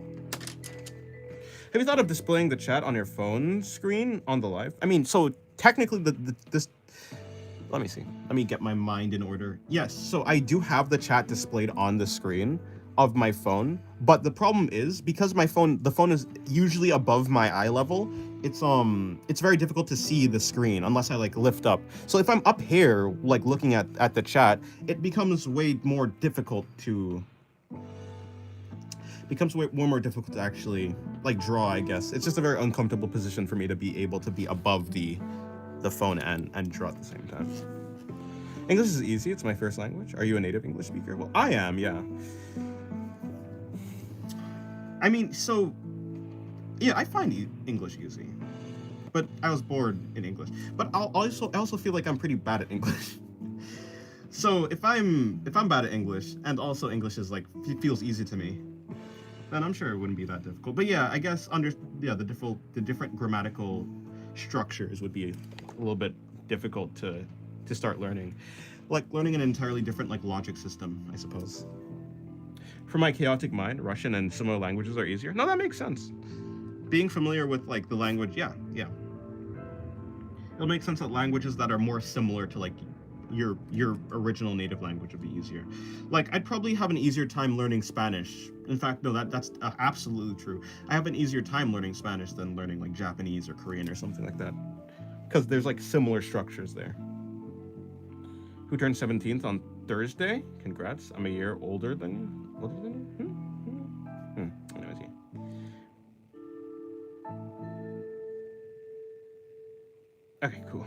Have you thought of displaying the chat on your phone screen on the live? So technically this... Let me see. Let me get my mind in order. Yes, so I do have the chat displayed on the screen of my phone, but the problem is because the phone is usually above my eye level, it's very difficult to see the screen unless I lift up. So if I'm up here looking at the chat, it becomes way more difficult to actually draw, I guess. It's just a very uncomfortable position for me to be able to be above the phone and draw at the same time. English is easy. It's my first language. Are you a native English speaker? Well, I am, yeah. I find English easy. But I was born in English. But I also feel like I'm pretty bad at English. So if I'm bad at English, and also English is feels easy to me, then I'm sure it wouldn't be that difficult. But yeah, I guess the different grammatical structures would be a little bit difficult to start learning. Learning an entirely different logic system, I suppose. For my chaotic mind, Russian and similar languages are easier. No, that makes sense. Being familiar with the language, yeah. It'll make sense that languages that are more similar to your original native language would be easier. I'd probably have an easier time learning Spanish. In fact, no, that's absolutely true. I have an easier time learning Spanish than learning Japanese or Korean or something like that, because there's similar structures there. Who turned 17th on Thursday. Congrats. I'm a year older than you. Older than you? Anyways, yeah. Okay, cool.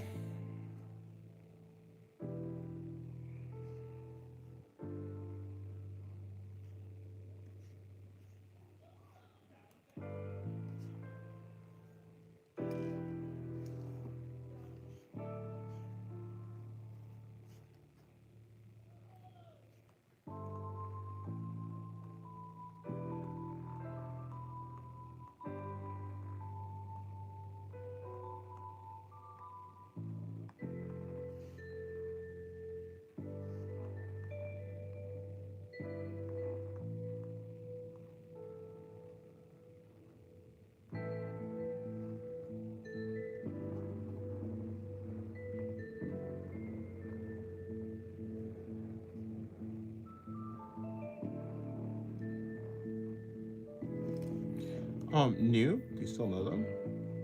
New? Do you still know them?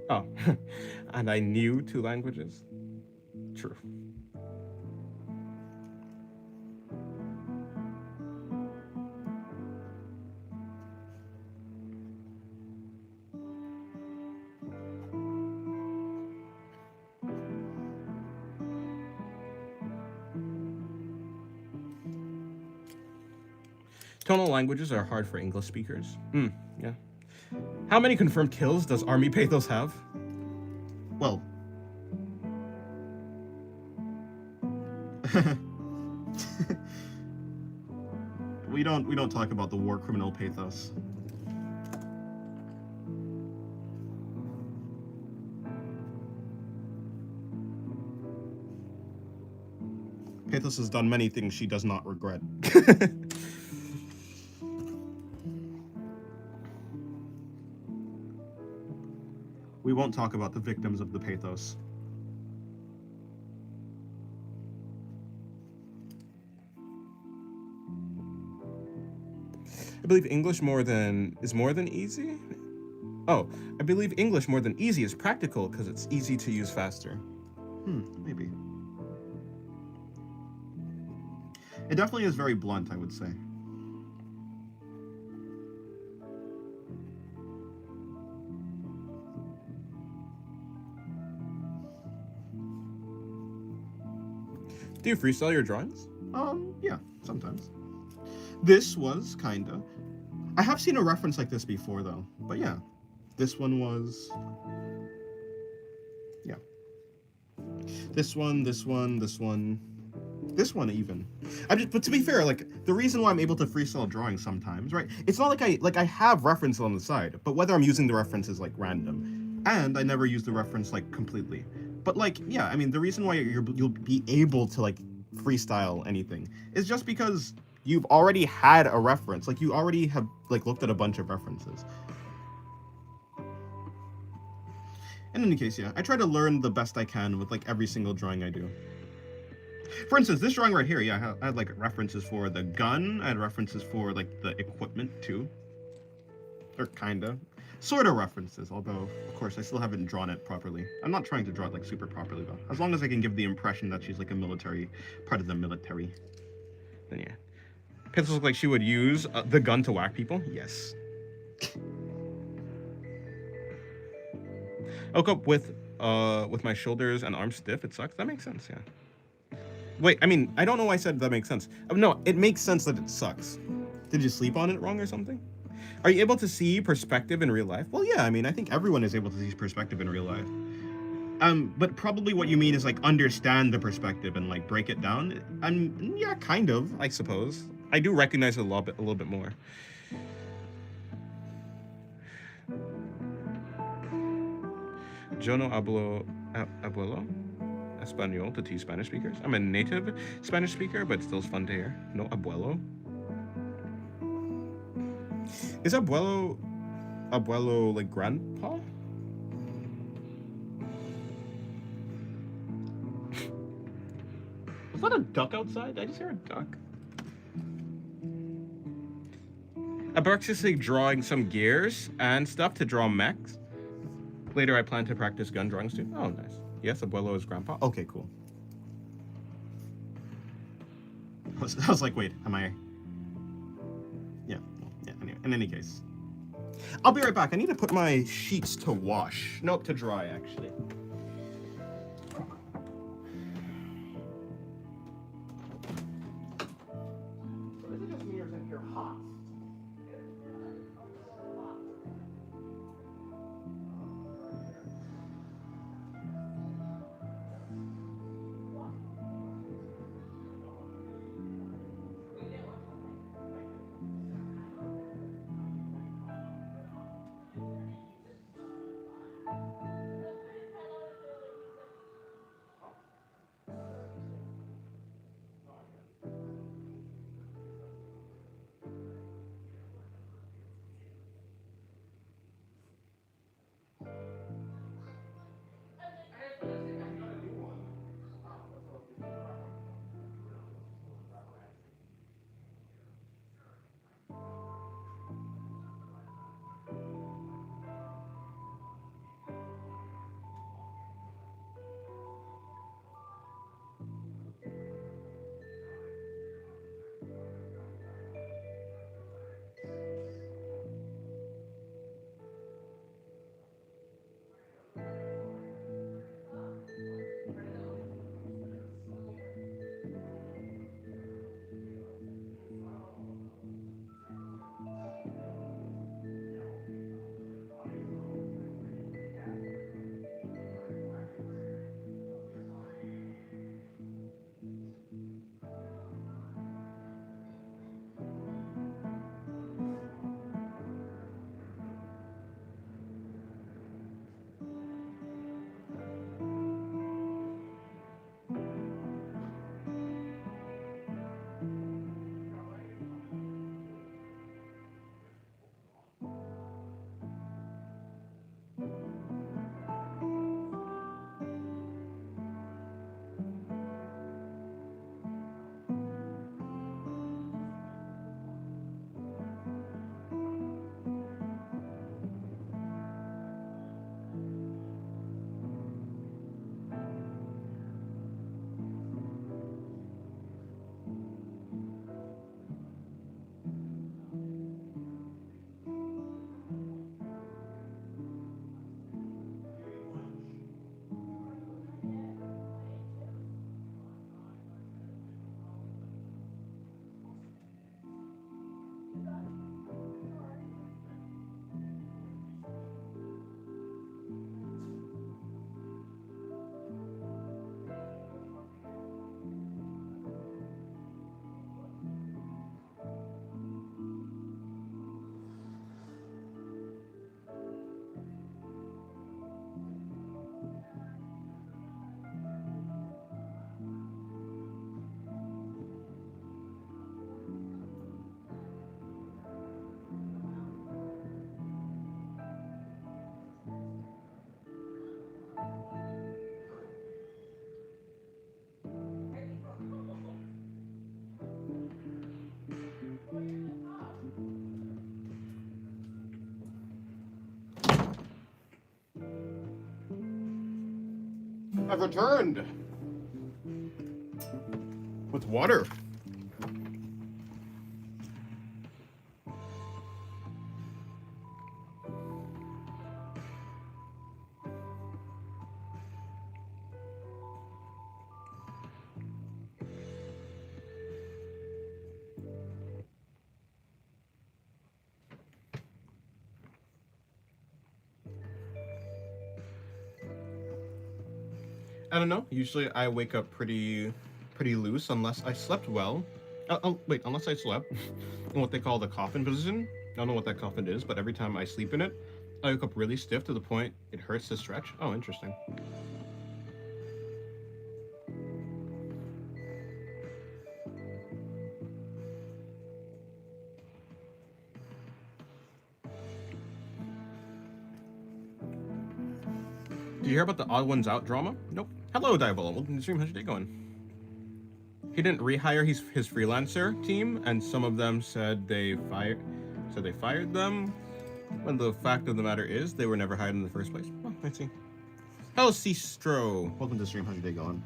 Oh, and I knew 2 languages? True. Tonal languages are hard for English speakers. Yeah. How many confirmed kills does Army Pathos have? Well, we don't talk about the war criminal Pathos. Pathos has done many things she does not regret. We won't talk about the victims of the Pathos. I believe English is more than easy? Oh, I believe English more than easy is practical because it's easy to use faster. Maybe. It definitely is very blunt, I would say. Do you freestyle your drawings? Yeah, sometimes. This was kinda. I have seen a reference like this before, though. But yeah, this one was. Yeah. This one even. But to be fair, like the reason why I'm able to freestyle drawings sometimes, right? It's not like I have reference on the side, but whether I'm using the reference is like random, and I never use the reference like completely. But like, yeah, I mean, the reason why you'll be able to like freestyle anything is just because you've already had a reference. Like you already have like looked at a bunch of references. In any case, yeah, I try to learn the best I can with like every single drawing I do. For instance, this drawing right here, yeah, I had like references for the gun. I had references for like the equipment too. Or kinda. Sort of references, although, of course, I still haven't drawn it properly. I'm not trying to draw it like super properly though. As long as I can give the impression that she's like a military, part of the military. Then yeah. Pencils look like she would use the gun to whack people? Yes. I woke up with my shoulders and arms stiff. It sucks. That makes sense, yeah. Wait, I mean, I don't know why I said that makes sense. No, it makes sense that it sucks. Did you sleep on it wrong or something? Are you able to see perspective in real life? Well, yeah, I mean, I think everyone is able to see perspective in real life. But probably what you mean is like understand the perspective and like break it down. Yeah, kind of, I suppose. I do recognize it a little bit more. Yo no hablo abuelo español to two Spanish speakers. I'm a native Spanish speaker, but still fun to hear. No abuelo. Is abuelo like grandpa? Is that a duck outside? Did I just hear a duck? I'm practicing drawing some gears and stuff to draw mechs. Later, I plan to practice gun drawings too. Oh, nice. Yes, abuelo is grandpa. Okay, cool. I was like, wait, am I? Yeah, yeah. Anyway, in any case, I'll be right back. I need to put my sheets to wash. Nope, to dry actually. Is it just me or is it here hot? I've returned with water. I don't know. Usually I wake up pretty loose unless I slept well. Wait, unless I slept in what they call the coffin position. I don't know what that coffin is, but every time I sleep in it, I wake up really stiff to the point it hurts to stretch. Oh, interesting. Did you hear about the Odd Ones Out drama? Nope. Hello, Diabolo. Welcome to the stream. How's your day going? He didn't rehire his freelancer team, and some of them said they fired them. When the fact of the matter is, they were never hired in the first place. Oh, I see. Hello, Cistro. Welcome to the stream. How's your day going?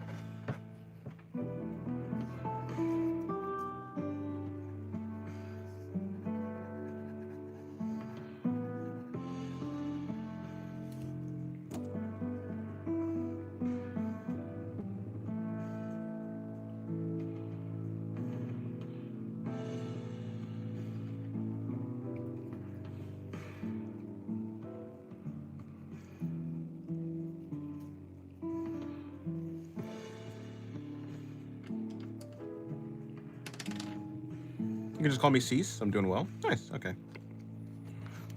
can just call me Cease. I'm doing well. Nice. Okay.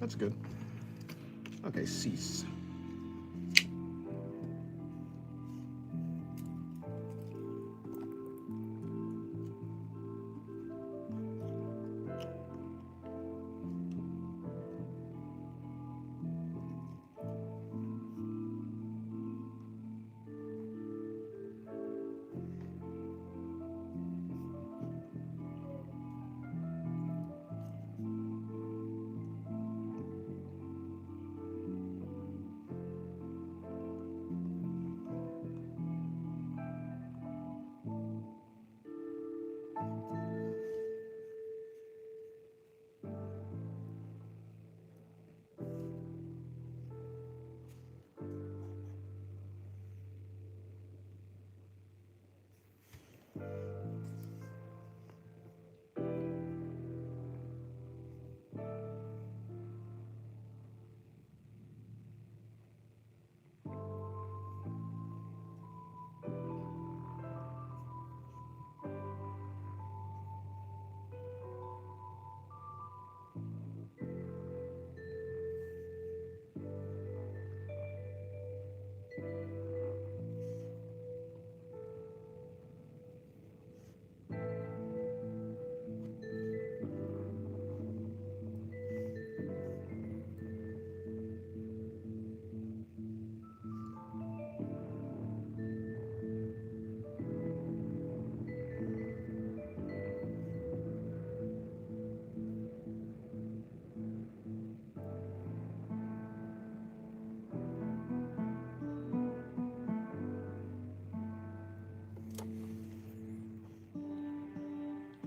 That's good. Okay, Cease.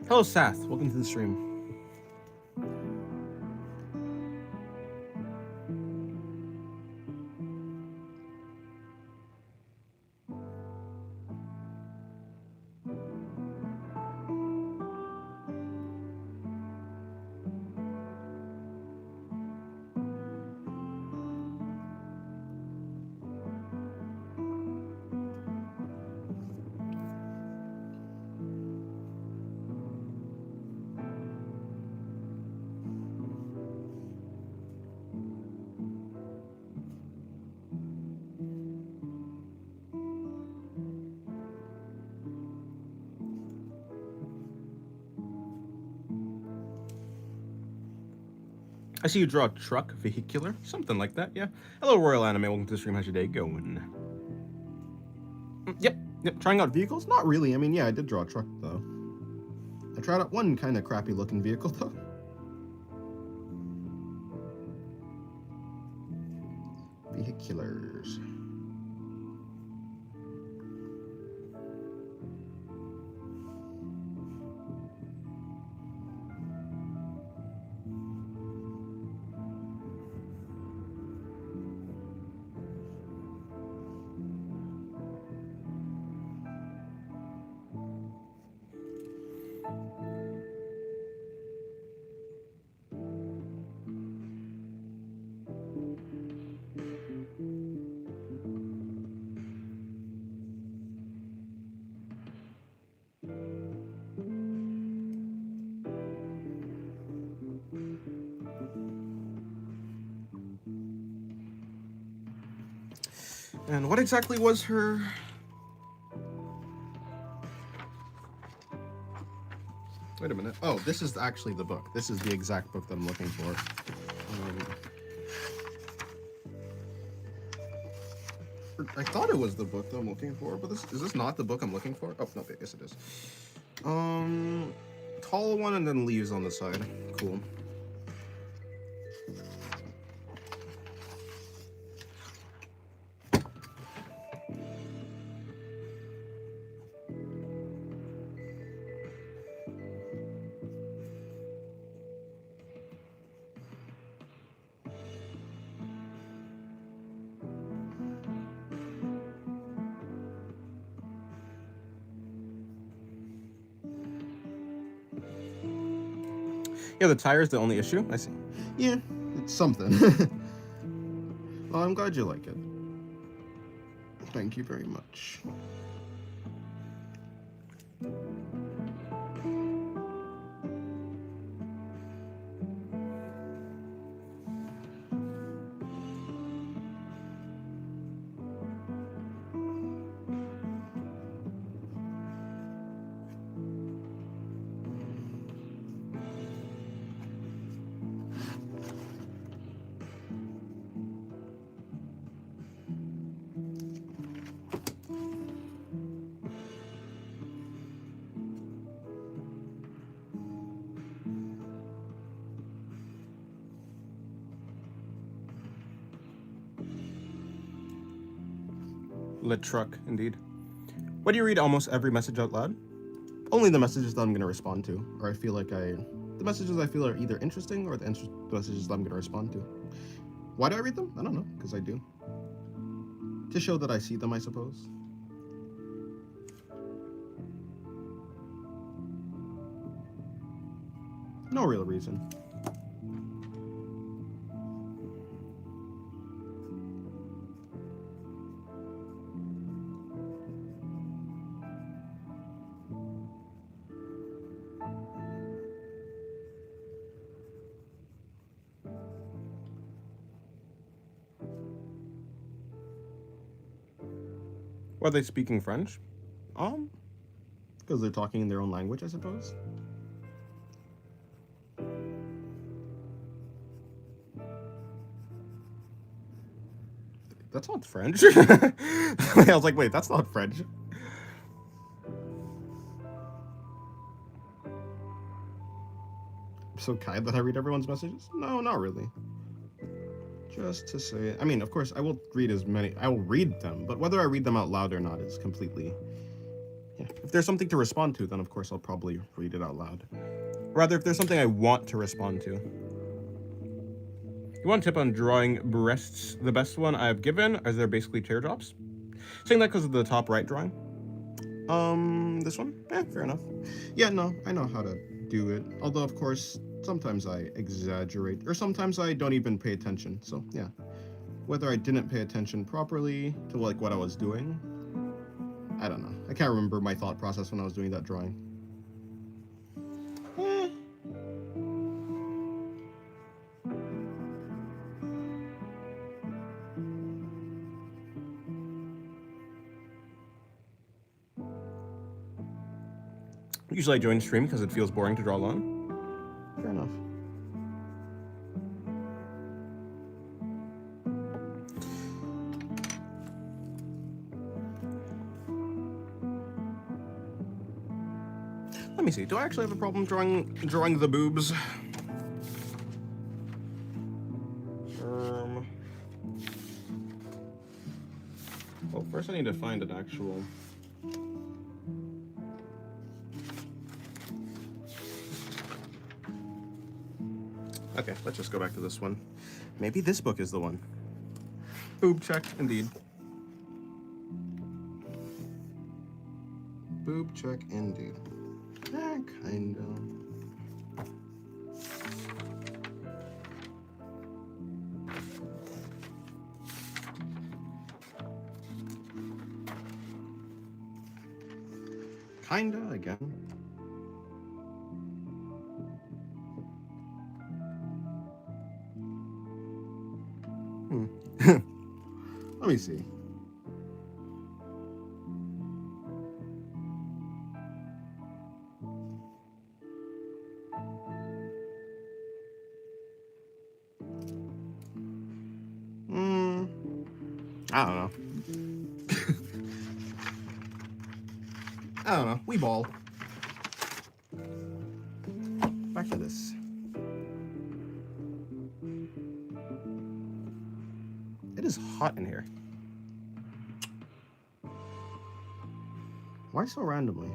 Hello, Sath. Welcome to the stream. I see you draw a truck, vehicular, something like that, yeah. Hello, Royal Anime. Welcome to the stream. How's your day going? Yep. Trying out vehicles? Not really. I mean, yeah, I did draw a truck, though. I tried out one kind of crappy-looking vehicle, though. Vehiculars. And what exactly was her... Wait a minute. Oh, this is actually the book. This is the exact book that I'm looking for. I thought it was the book that I'm looking for, but is this not the book I'm looking for? Oh, no, yes it is. Tall one and then leaves on the side. Cool. Yeah, the tire's the only issue. I see. Yeah, it's something. Well, I'm glad you like it. Thank you very much. Lit truck, indeed. Why do you read almost every message out loud? Only the messages that I'm going to respond to, or the messages I feel are either interesting or the messages that I'm going to respond to. Why do I read them? I don't know, because I do. To show that I see them, I suppose. No real reason. Why are they speaking French? Because they're talking in their own language, I suppose. That's not French. I was like, wait, that's not French. I'm so kind that I read everyone's messages? No, not really. Just to say, I mean, of course, I will read them, but whether I read them out loud or not is completely, yeah. If there's something to respond to, then of course I'll probably read it out loud. Rather, if there's something I want to respond to. You want a tip on drawing breasts? The best one I've given is they're basically teardrops. Saying that because of the top right drawing. This one? Yeah, fair enough. Yeah, no, I know how to do it. Although, of course, sometimes I exaggerate, or sometimes I don't even pay attention. So, yeah. Whether I didn't pay attention properly to, like, what I was doing, I don't know. I can't remember my thought process when I was doing that drawing. Usually I join stream because it feels boring to draw alone. Fair enough. Let me see. Do I actually have a problem drawing the boobs? Well, first I need to find an actual. Okay, let's just go back to this one. Maybe this book is the one. Boob check, indeed. Boob check, indeed. Kind of. Kinda, again. Let me see. I don't know. I don't know. We ball. Back to this. It is hot in here. Why so randomly?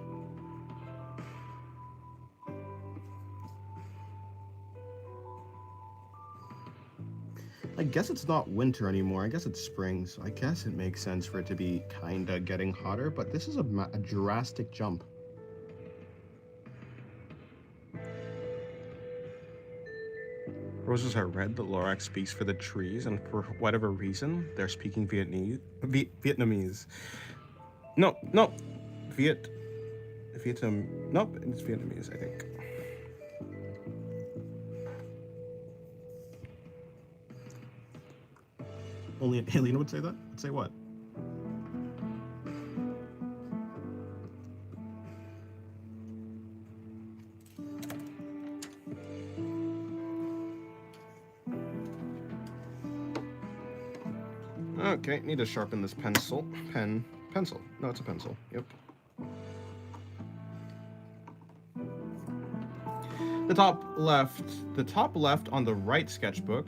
I guess it's not winter anymore. I guess it's spring, so I guess it makes sense for it to be kinda getting hotter, but this is a drastic jump. Roses are red, the Lorax speaks for the trees, and for whatever reason, they're speaking Vietnamese. No, nope, it's Vietnamese, I think. Only an alien would say that? Would say what? Okay, need to sharpen this pencil. Pencil. No, it's a pencil. Yep. The top left on the right sketchbook,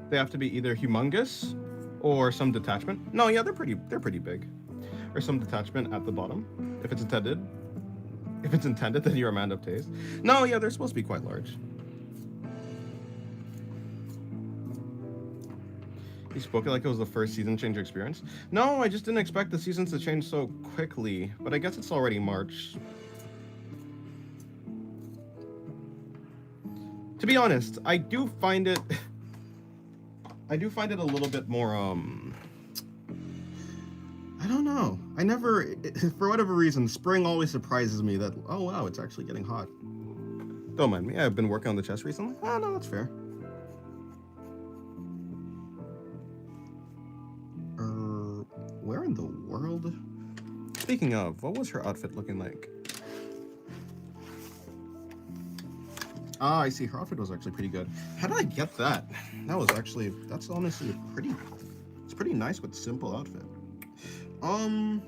they have to be either humongous or some detachment. No, yeah, they're pretty big. or some detachment at the bottom, if it's intended. If it's intended that you're a man of taste. No, yeah, they're supposed to be quite large. You spoke it like it was the first season change experience. No, I just didn't expect the seasons to change so quickly, but I guess it's already March. To be honest, I do find it a little bit more I don't know. I never, for whatever reason, spring always surprises me that, oh wow, it's actually getting hot. Don't mind me, I've been working on the chest recently. Oh no, that's fair. Where in the world? Speaking of, what was her outfit looking like? Ah, I see. Her outfit was actually pretty good. How did I get that? That's honestly it's pretty nice with simple outfit.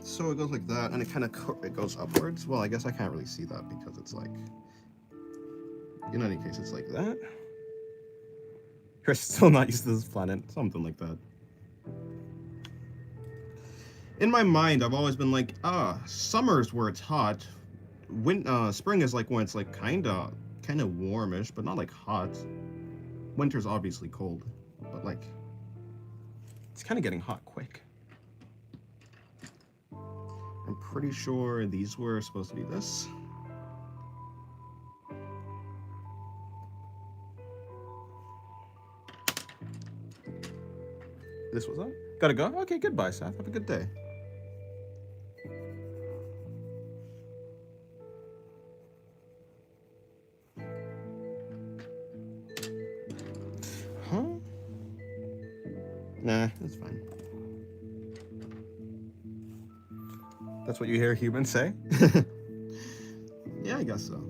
So it goes like that, and it goes upwards. Well, I guess I can't really see that because it's like, in any case, it's like that. You're still not used to this planet. Something like that. In my mind, I've always been like, summer's where it's hot. Spring is like when it's like kind of warmish, but not like hot. Winter's obviously cold, but like, it's kind of getting hot quick. I'm pretty sure these were supposed to be this. This was that? Gotta go? Okay, goodbye, Seth. Have a good day. Huh? Nah, that's fine. That's what you hear humans say? Yeah, I guess so.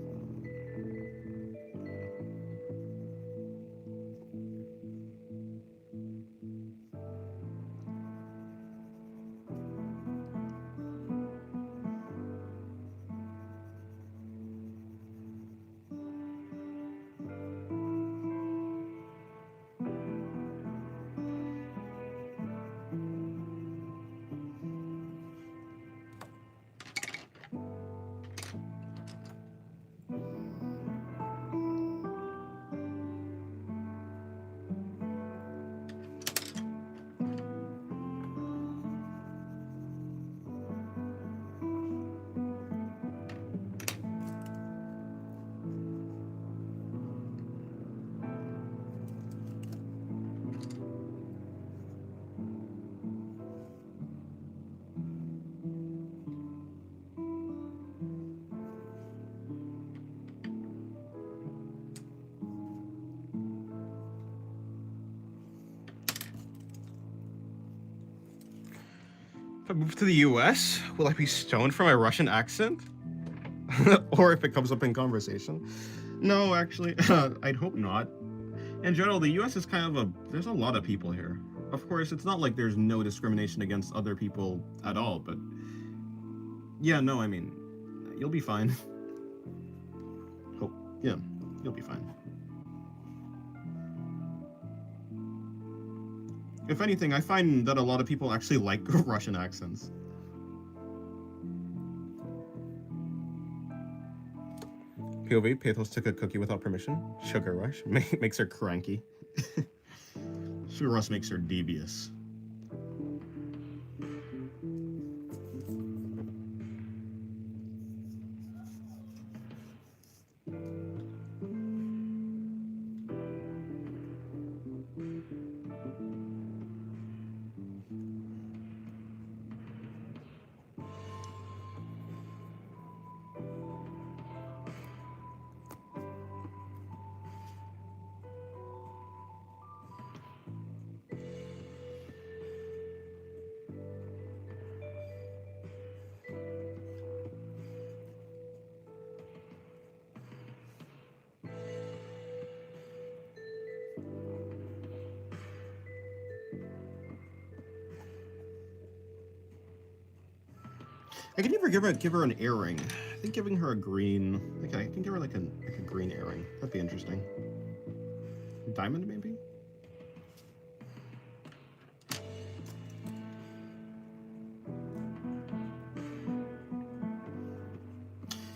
If I move to the US, will I be stoned for my Russian accent? Or if it comes up in conversation? No, actually, I'd hope not. In general, the US is kind of there's a lot of people here. Of course, it's not like there's no discrimination against other people at all, but yeah, no, I mean, you'll be fine. Hope, yeah, you'll be fine. If anything, I find that a lot of people actually like Russian accents. POV, Pathos took a cookie without permission. Sugar rush makes her cranky. Sugar rush makes her devious. I can never give her an earring. I think giving her a green. Okay, I can give her like a green earring. That'd be interesting. Diamond maybe.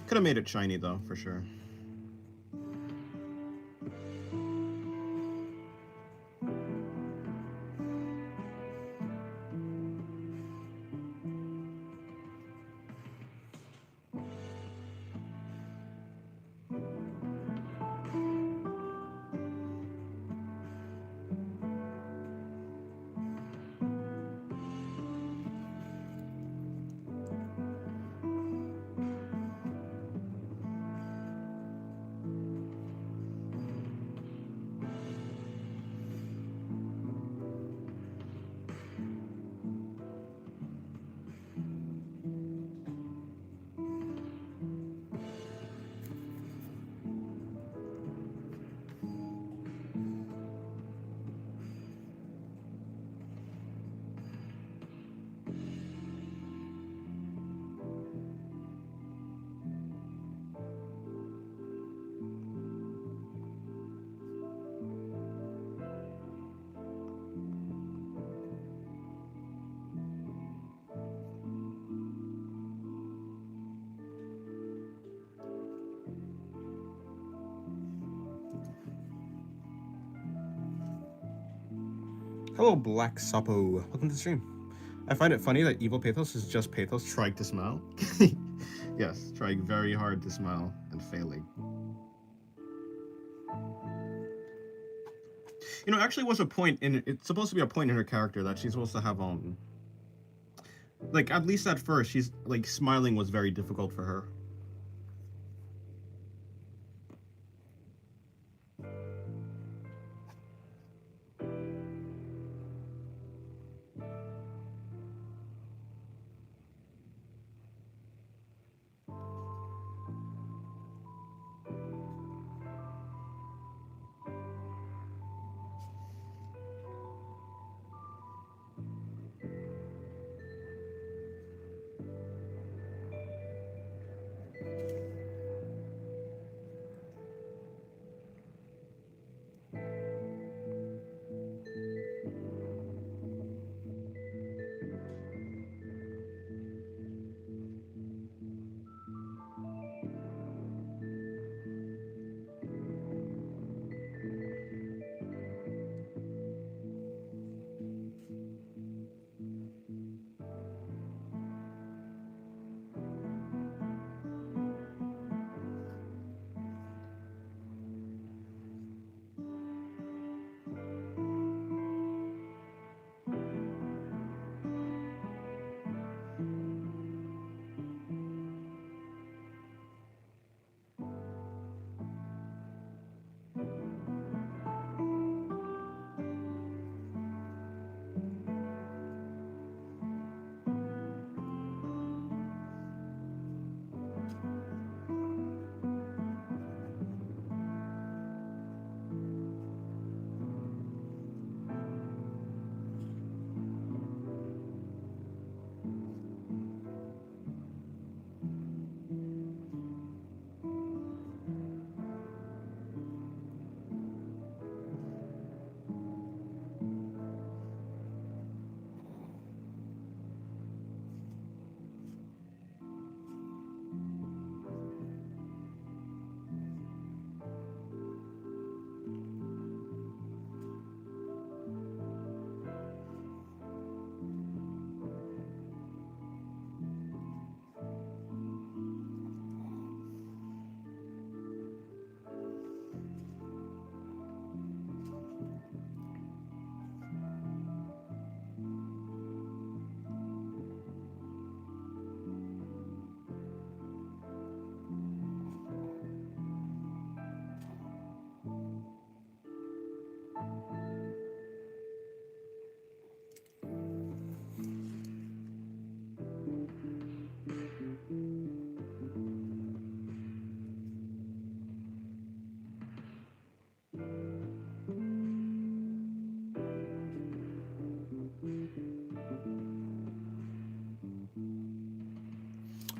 Could have made it shiny though, for sure. Hello, Black Suppo. Welcome to the stream. I find it funny that evil pathos is just pathos trying to smile. Yes, trying very hard to smile and failing. You know, actually was a point in it's supposed to be a point in her character that she's supposed to have like at least at first she's like smiling was very difficult for her.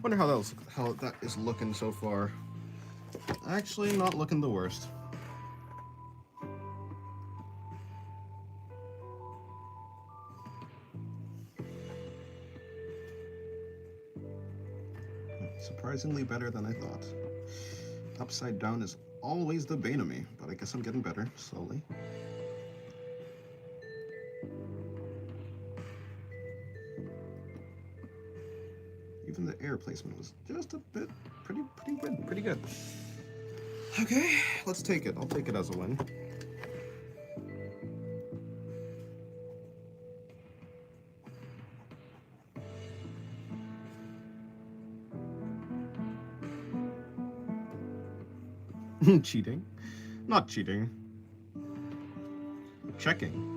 Wonder how that is looking so far. Actually, not looking the worst. Surprisingly better than I thought. Upside down is always the bane of me, but I guess I'm getting better, slowly. Even the air placement was just a bit pretty good. Okay, let's take it. I'll take it as a win. Cheating? Not cheating. Checking.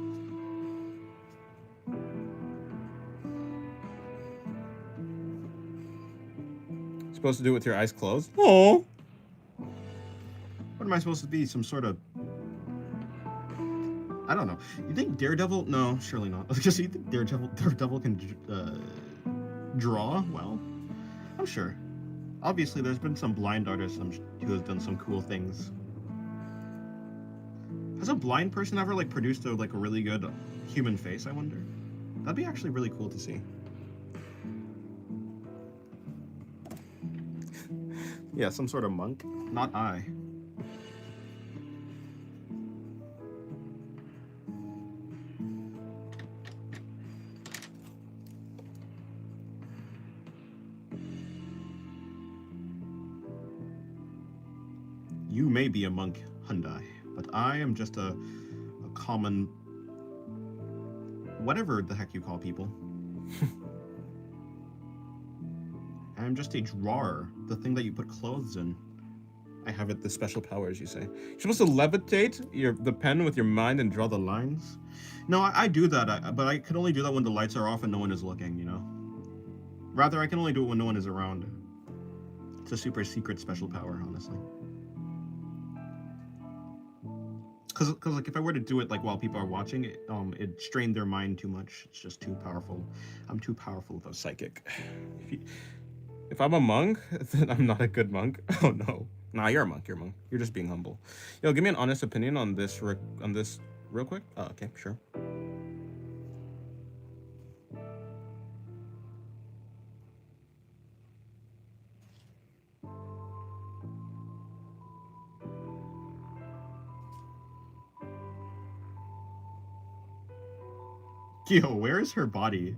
Supposed to do it with your eyes closed? Oh. What am I supposed to be? Some sort of... I don't know. You think Daredevil? No, surely not. Because you think Daredevil can draw well? I'm sure. Obviously, there's been some blind artists who has done some cool things. Has a blind person ever like produced a really good human face? I wonder. That'd be actually really cool to see. Yeah, some sort of monk. Not I. You may be a monk, Hyundai, but I am just a common... whatever the heck you call people. I'm just a drawer, the thing that you put clothes in. I have the special powers, you say. You're supposed to levitate the pen with your mind and draw the lines? No, I do that, but I can only do that when the lights are off and no one is looking, you know? Rather, I can only do it when no one is around. It's a super secret special power, honestly. Because like, if I were to do it, like, while people are watching, it'd strain their mind too much. It's just too powerful. I'm too powerful of a psychic. If I'm a monk, then I'm not a good monk. Oh, no. Nah, you're a monk. You're a monk. You're just being humble. Yo, give me an honest opinion on this real quick. Oh, okay, sure. Yo, where is her body?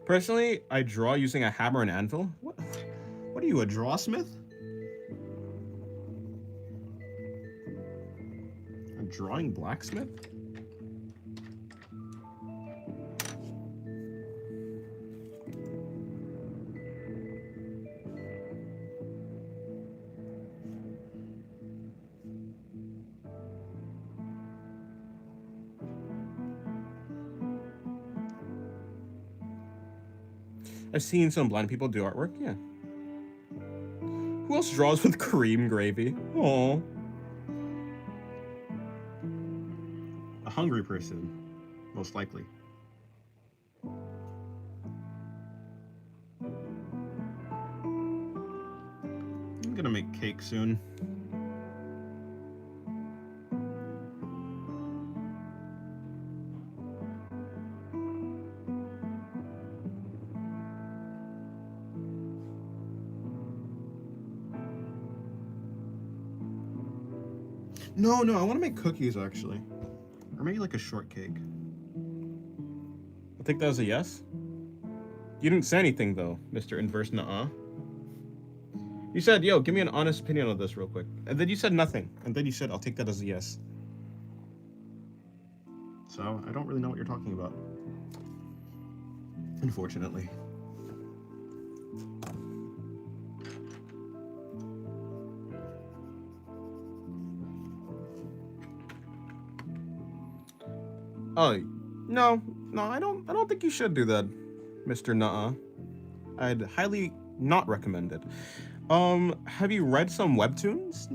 Personally, I draw using a hammer and anvil. What are you, a drawsmith? A drawing blacksmith? I've seen some blind people do artwork, yeah. Who else draws with cream gravy? Oh. A hungry person, most likely. I'm gonna make cake soon. No, I want to make cookies, actually. Or maybe like a shortcake. I think that was a yes. You didn't say anything, though, Mr. Inverse Nuh-uh. You said, yo, give me an honest opinion on this real quick. And then you said nothing. And then you said, I'll take that as a yes. So, I don't really know what you're talking about. Unfortunately. Oh, no, I don't think you should do that, Mr. Nuh-uh. I'd highly not recommend it. Have you read some webtoons?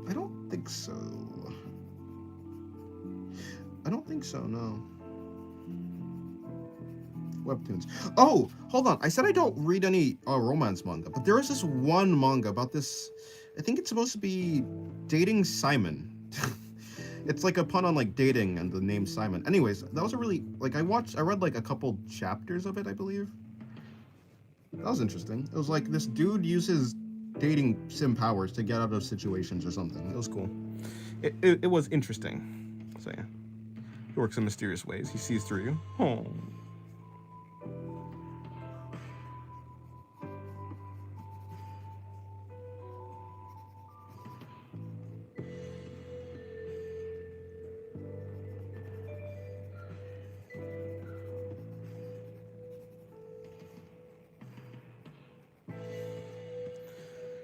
I don't think so. No. Webtoons. Oh, hold on. I said I don't read any romance manga, but there is this one manga about this. I think it's supposed to be dating Simon. It's like a pun on like dating and the name Simon. Anyways, that was a really like I read like a couple chapters of it, I believe. That was interesting. It was like this dude uses dating sim powers to get out of situations or something. It was cool. It was interesting. So yeah, he works in mysterious ways. He sees through you. Oh.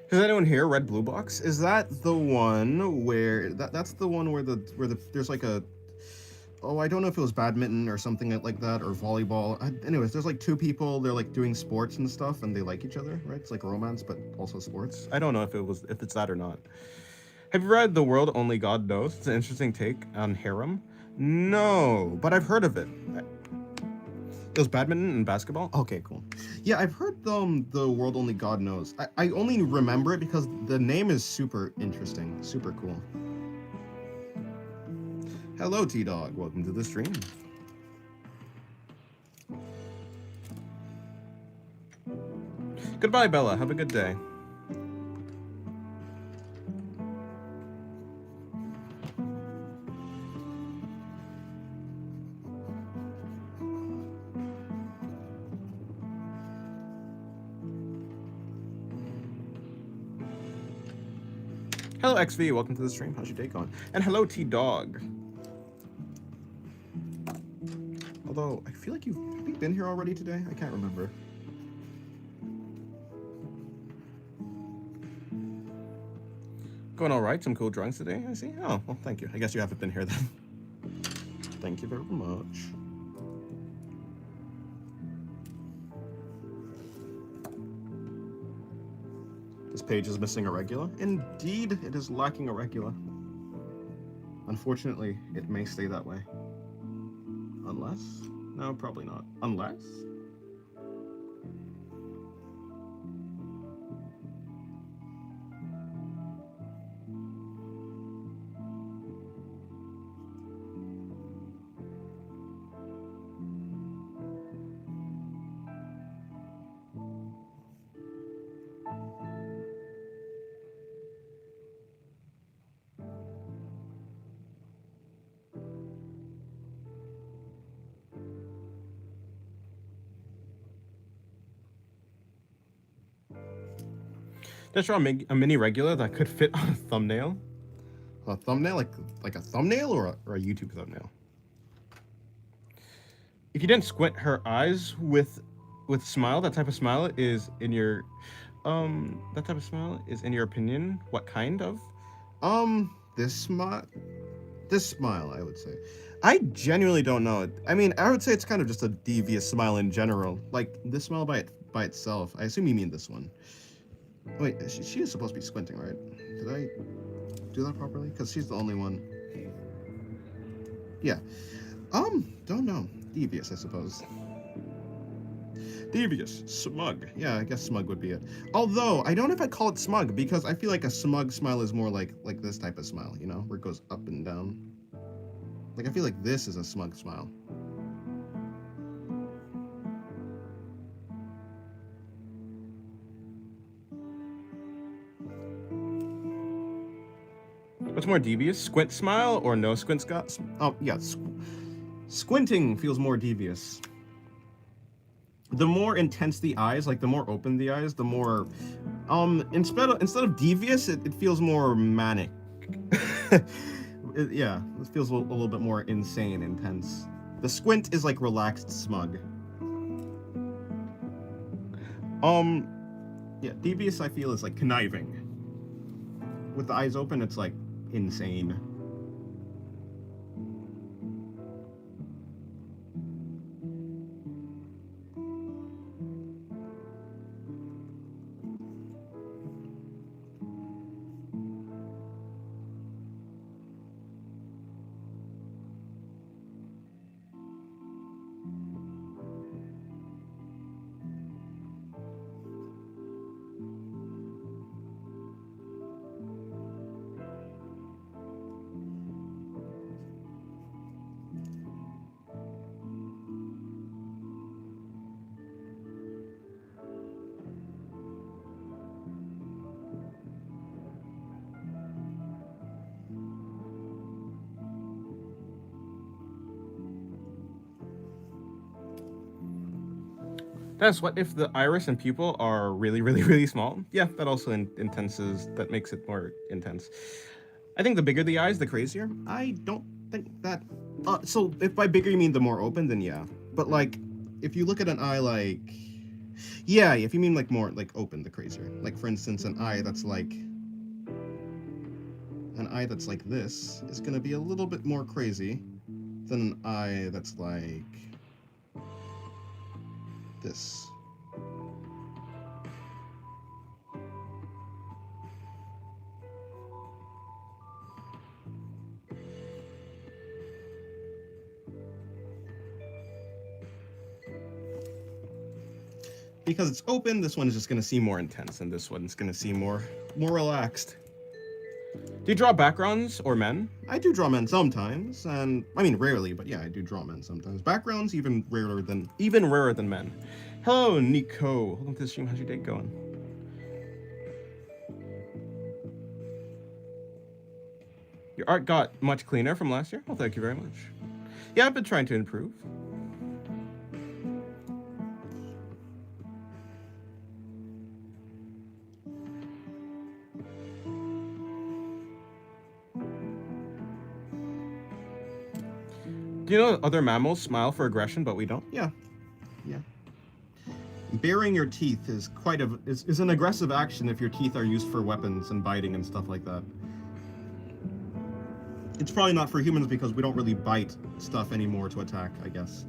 Has anyone here read Blue Box? Is that the one where that's the one where there's like a I don't know if it was badminton or something like that or volleyball. Anyways, there's like two people. They're like doing sports and stuff, and they like each other, right? It's like romance, but also sports. I don't know if it's that or not. Have you read The World Only God Knows? It's an interesting take on harem. No, but I've heard of it. It was badminton and basketball? Okay, cool. Yeah, I've heard The World Only God Knows. I only remember it because the name is super interesting, super cool. Hello, T-Dog. Welcome to the stream. Goodbye, Bella. Have a good day. Hello, XV. Welcome to the stream. How's your day going? And hello, T-Dog. Although, I feel like have you been here already today? I can't remember. Going all right. Some cool drawings today, I see. Oh, well, thank you. I guess you haven't been here then. Thank you very much. This page is missing a regula. Indeed, it is lacking a regula. Unfortunately, it may stay that way. Unless? No, probably not. Unless? Just draw a mini regular that could fit on a thumbnail. A thumbnail, like a thumbnail or a YouTube thumbnail. If you didn't squint her eyes with smile, that type of smile is in your that type of smile is in your opinion what kind of? This smile, I would say. I genuinely don't know. I mean, I would say it's kind of just a devious smile in general. Like this smile by itself. I assume you mean this one. Wait, she is supposed to be squinting, right? Did I do that properly? Because she's the only one. Yeah. Don't know. Devious, I suppose. Devious. Smug. Yeah, I guess smug would be it. Although, I don't know if I'd call it smug, because I feel like a smug smile is more like this type of smile, you know? Where it goes up and down. Like, I feel like this is a smug smile. What's more devious? Squint smile or no squint Scott? Oh, yeah. Squinting feels more devious. The more intense the eyes, like the more open the eyes, the more instead of devious, it feels more manic. Yeah, it feels a little bit more insane, intense. The squint is like relaxed smug. Yeah, devious I feel is like conniving. With the eyes open, it's like insane. That's what if the iris and pupil are really, really, really small? Yeah, that also intenses. That makes it more intense. I think the bigger the eyes, the crazier. I don't think that. So if by bigger you mean the more open, then yeah. But like, if you look at an eye like, yeah, if you mean like more like open, the crazier. Like for instance, an eye that's like this is gonna be a little bit more crazy than an eye that's like this. Because it's open, this one is just gonna seem more intense, and this one's gonna seem more relaxed. Do you draw backgrounds or men? I do draw men sometimes, and I mean rarely, but yeah, I do draw men sometimes. Backgrounds even rarer than men. Hello, Nico. Welcome to the stream. How's your day going? Your art got much cleaner from last year. Well, thank you very much. Yeah, I've been trying to improve. Do you know other mammals smile for aggression, but we don't? Yeah. Yeah. Baring your teeth is is an aggressive action if your teeth are used for weapons and biting and stuff like that. It's probably not for humans because we don't really bite stuff anymore to attack, I guess.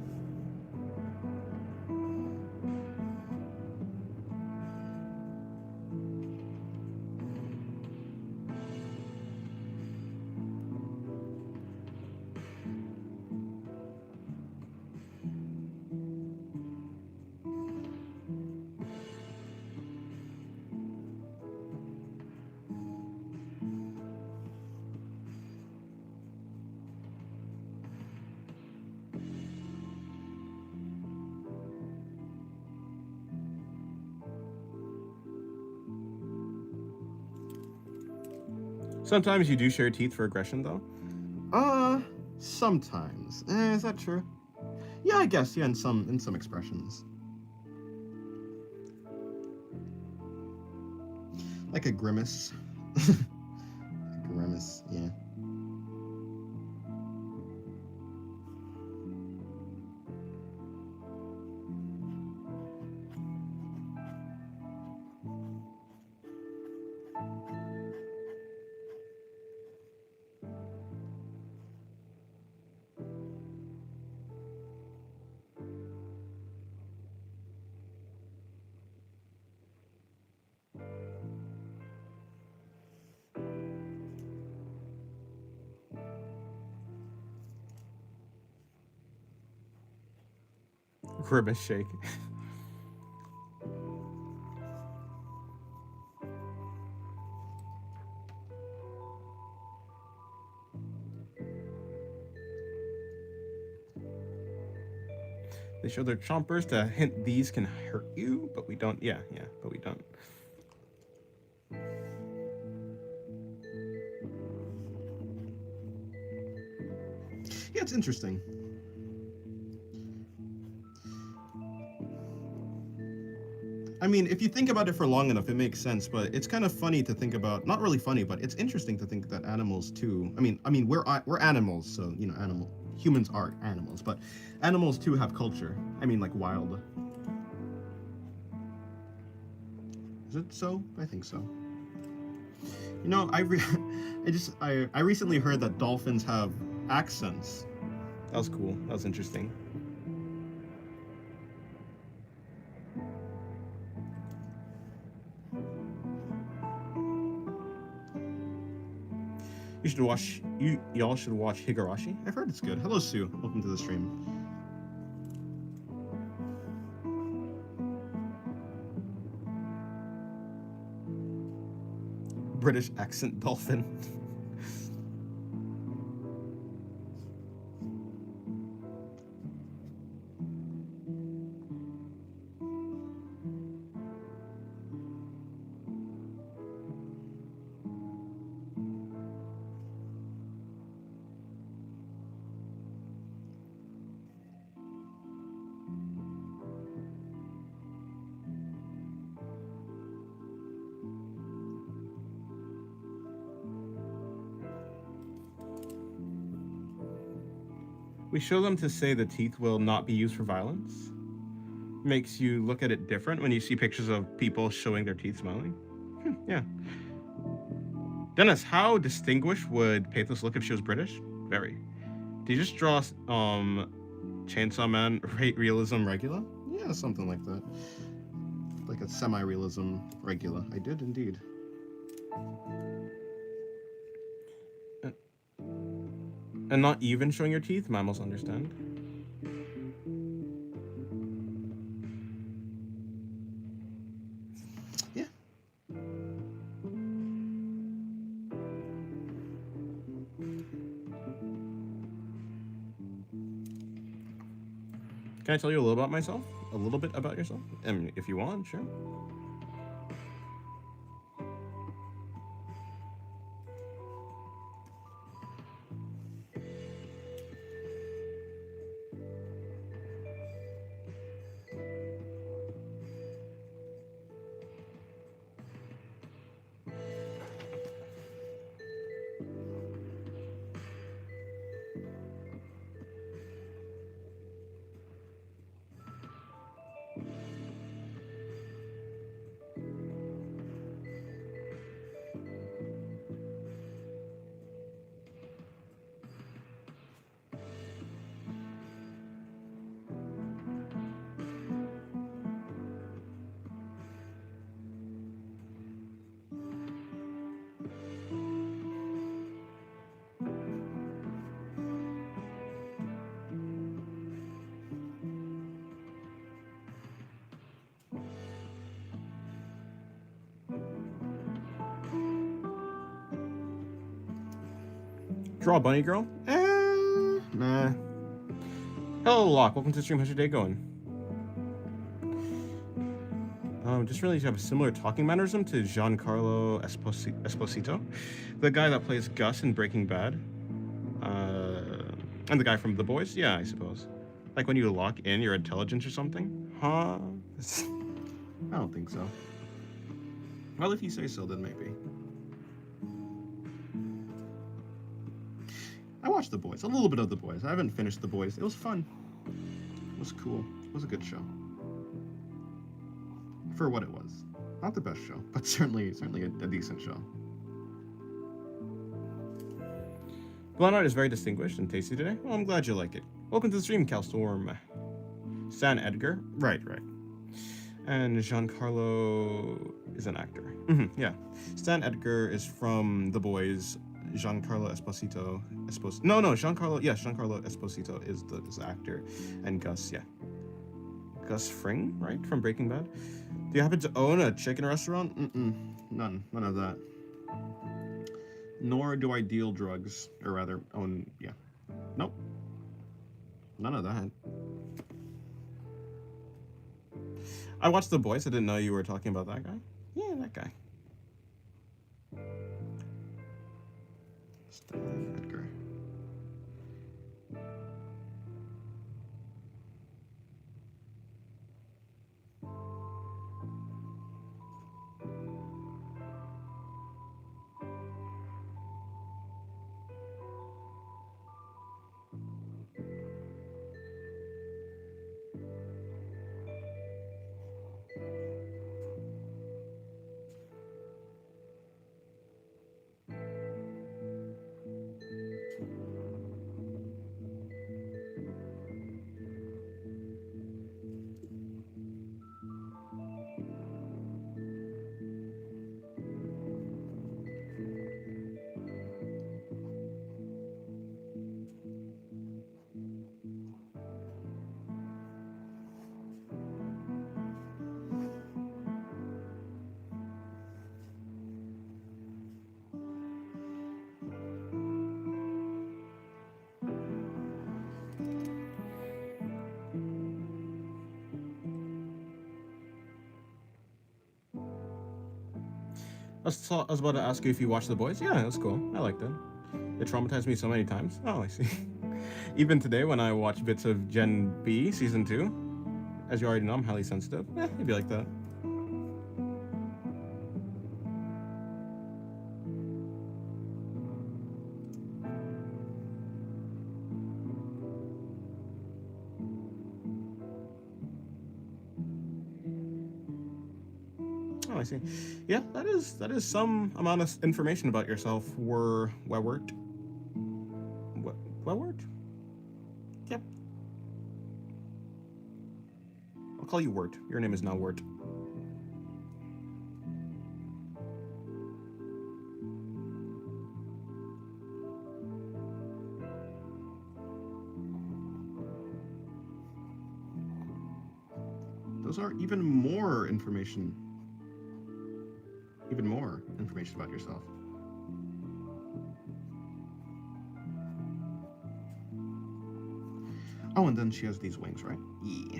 Sometimes you do share teeth for aggression, though. Sometimes. Is that true? Yeah, I guess. Yeah, in some expressions. Like a grimace. Grimace. Yeah. Grimace shake. They show their chompers to hint these can hurt you, but we don't. Yeah, but we don't. Yeah, it's interesting. I mean, if you think about it for long enough, it makes sense. But it's kind of funny to think about. Not really funny, but it's interesting to think that animals too. We're animals, so humans are animals, but animals too have culture. I mean, like wild. Is it so? I think so. You know, I recently heard that dolphins have accents. That was cool. That was interesting. Y'all should watch Higurashi. I've heard it's good. Hello, Sue. Welcome to the stream. British accent dolphin. We show them to say the teeth will not be used for violence. Makes you look at it different when you see pictures of people showing their teeth smiling. Yeah. Dennis, how distinguished would Pathos look if she was British? Very. Did you just draw Chainsaw Man realism regular? Yeah, something like that. Like a semi-realism regular. I did indeed. And not even showing your teeth? Mammals understand. Yeah. Can I tell you a little about myself? A little bit about yourself? I mean, if you want, sure. Draw a bunny girl? Nah. Hello, Locke. Welcome to the stream. How's your day going? Just really have a similar talking mannerism to Giancarlo Esposito, the guy that plays Gus in Breaking Bad, and the guy from The Boys. Yeah, I suppose. Like when you lock in your intelligence or something. Huh? I don't think so. Well, if you say so, then maybe. I watched The Boys, a little bit of The Boys. I haven't finished The Boys. It was fun. It was cool. It was a good show. For what it was. Not the best show, but certainly a decent show. Blonde art is very distinguished and tasty today. Well, I'm glad you like it. Welcome to the stream, Calstorm. Stan Edgar. Right. And Giancarlo is an actor. Yeah. Stan Edgar is from The Boys. Giancarlo Esposito. Giancarlo Esposito is the actor. And Gus, yeah. Gus Fring, right? From Breaking Bad. Do you happen to own a chicken restaurant? None of that. Nor do I deal drugs, or rather, own, yeah. Nope. None of that. I watched The Boys. I didn't know you were talking about that guy. Yeah, that guy. Stan Edgar. I was about to ask you if you watched The Boys. Yeah, it was cool. I liked it. It traumatized me so many times. Oh, I see. Even today, when I watch bits of Gen B Season 2, as you already know, I'm highly sensitive. It'd be like that. I see. Yeah, that is some amount of information about yourself. Wewert. Wewert? Yep. I'll call you Wert. Your name is now Wert. Those are even more information about yourself. Oh, and then she has these wings, right? Yeah.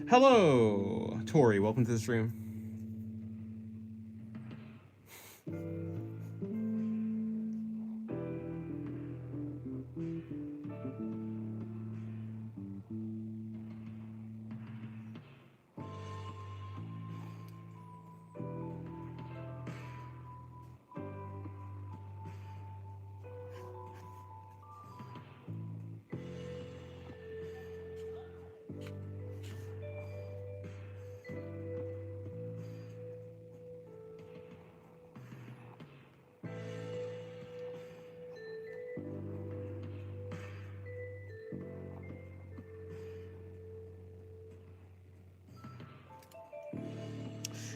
Hello, Tori. Welcome to the stream.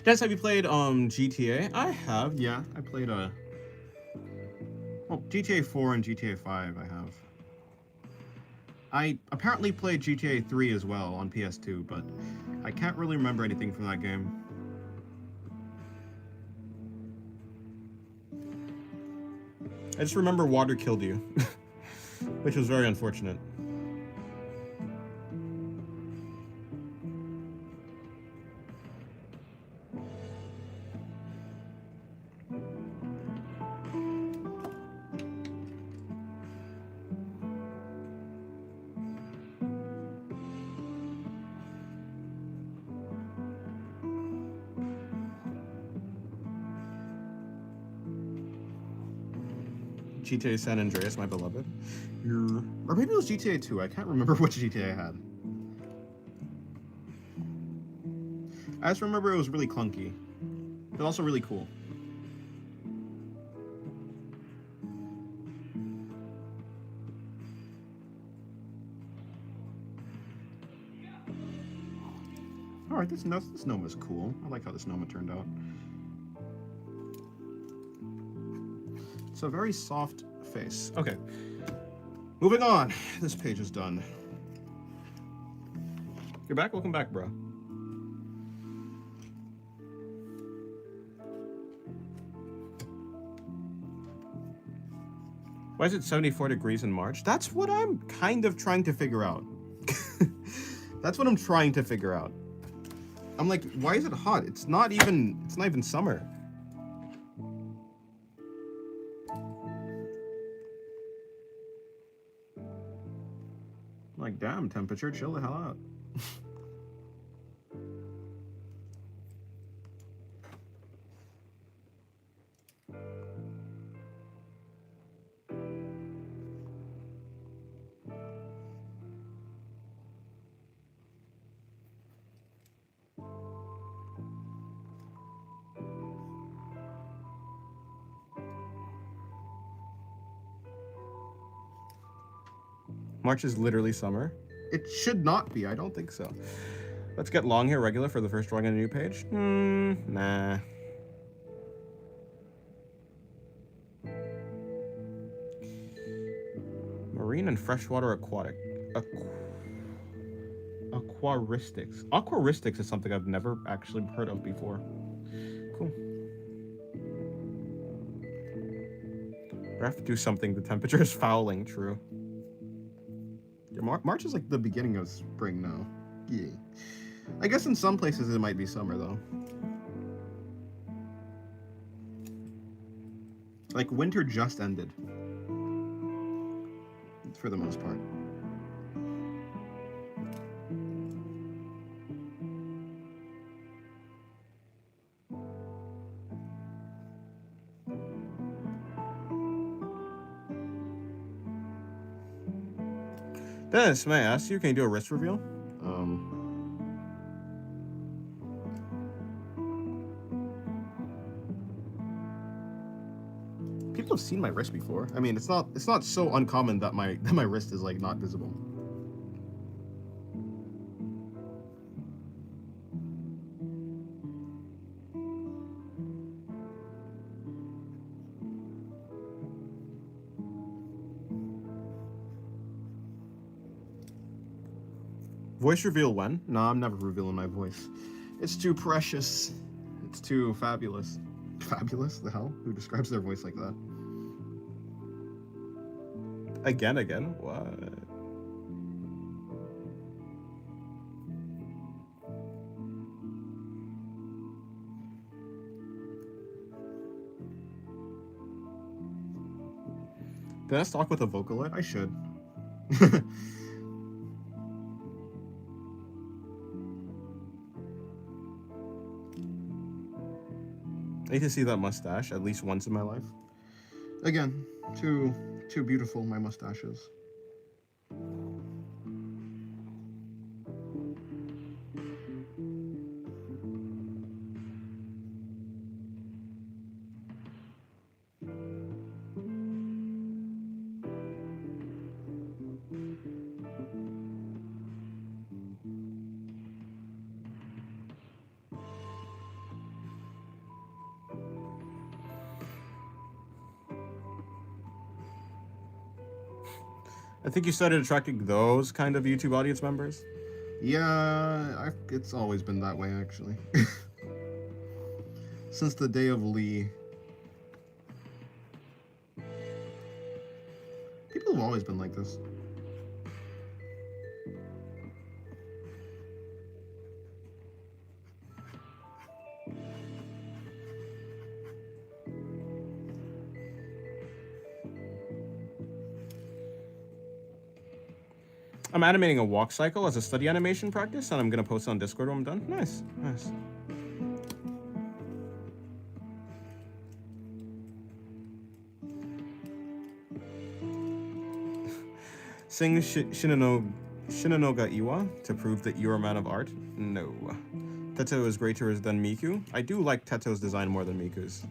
Dennis, have you played GTA? I have, yeah. I played GTA 4 and GTA 5 I have. I apparently played GTA 3 as well on PS2, but I can't really remember anything from that game. I just remember water killed you, which was very unfortunate. GTA San Andreas, my beloved. Or maybe it was GTA 2. I can't remember which GTA I had. I just remember it was really clunky, but also really cool. Alright, this gnome is cool. I like how this gnome turned out. It's a very soft face. Okay. Moving on. This page is done. You're back? Welcome back, bro. Why is it 74 degrees in March? That's what I'm kind of trying to figure out. That's what I'm trying to figure out. I'm like, why is it hot? It's not even summer. Like, damn, temperature, chill the hell out. March is literally summer. It should not be. I don't think so. Let's get long hair regular for the first drawing on a new page. Nah. Marine and freshwater aquatic. Aquaristics. Aquaristics is something I've never actually heard of before. Cool. I have to do something. The temperature is fouling. True. Yeah, March is like the beginning of spring now. Yeah. I guess in some places it might be summer though. Like winter just ended. For the most part. Dennis, may I ask you, can you do a wrist reveal? People have seen my wrist before. I mean, it's not so uncommon that my wrist is like not visible. Voice reveal when? No, I'm never revealing my voice. It's too precious. It's too fabulous. Fabulous? The hell? Who describes their voice like that? Again? What? Did I talk with a Vocaloid? I should. I need to see that mustache at least once in my life. Again, too beautiful, my mustaches. I think you started attracting those kind of YouTube audience members. Yeah, it's always been that way, actually. Since the day of Lee. People have always been like this. I'm animating a walk cycle as a study animation practice, and I'm gonna post it on Discord when I'm done. Nice. Sing Shinanoga Iwa to prove that you're a man of art? No. Teto is greater than Miku. I do like Teto's design more than Miku's.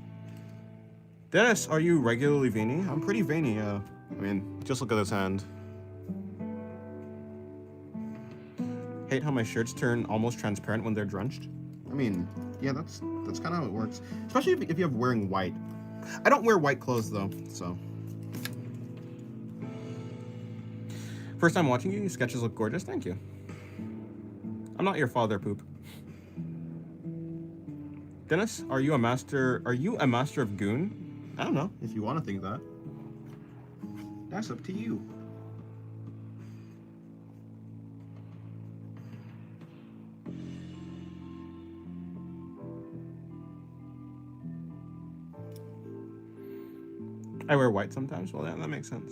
Dennis, are you regularly veiny? I'm pretty veiny, yeah. I mean, just look at this hand. Hate how my shirts turn almost transparent when they're drenched. I mean, yeah, that's kind of how it works. Especially if you're wearing white. I don't wear white clothes though, so. First time watching you, your sketches look gorgeous. Thank you. I'm not your father, poop. Dennis, are you a master of goon? I don't know. If you want to think that. That's up to you. I wear white sometimes. Well, yeah, that makes sense.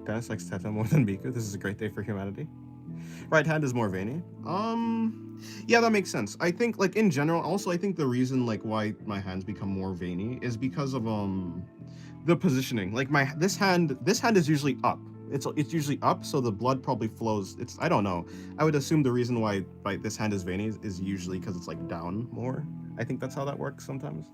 Dennis likes Teta more than Miku. This is a great day for humanity. Right hand is more veiny. Yeah, that makes sense. I think, like, in general, also, I think the reason, like, why my hands become more veiny is because of, the positioning. Like, this hand is usually up. It's usually up, so the blood probably flows. I don't know. I would assume the reason why this hand is veiny is usually because it's, like, down more. I think that's how that works sometimes.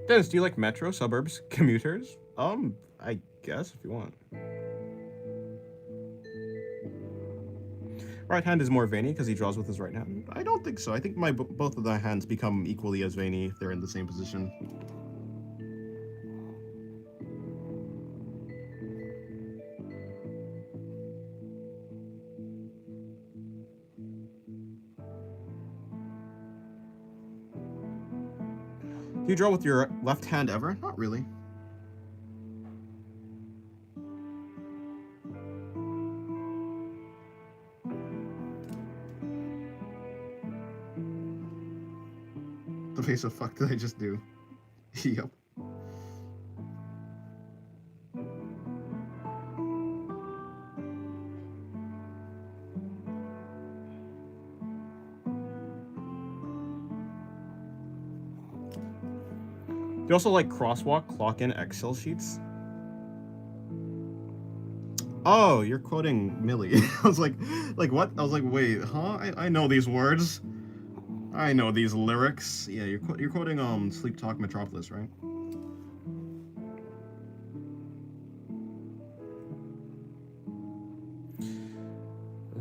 Dennis, do you like metro, suburbs, commuters? I guess if you want. Right hand is more veiny because he draws with his right hand. I don't think so. I think both of the hands become equally as veiny if they're in the same position. Do you draw with your left hand ever? Not really. The face of fuck did I just do? Yep. Do you also like crosswalk, clock in Excel sheets? Oh, you're quoting Millie. I was like what? I was like, wait, huh? I know these words. I know these lyrics. Yeah, you're quoting Sleep Talk Metropolis, right?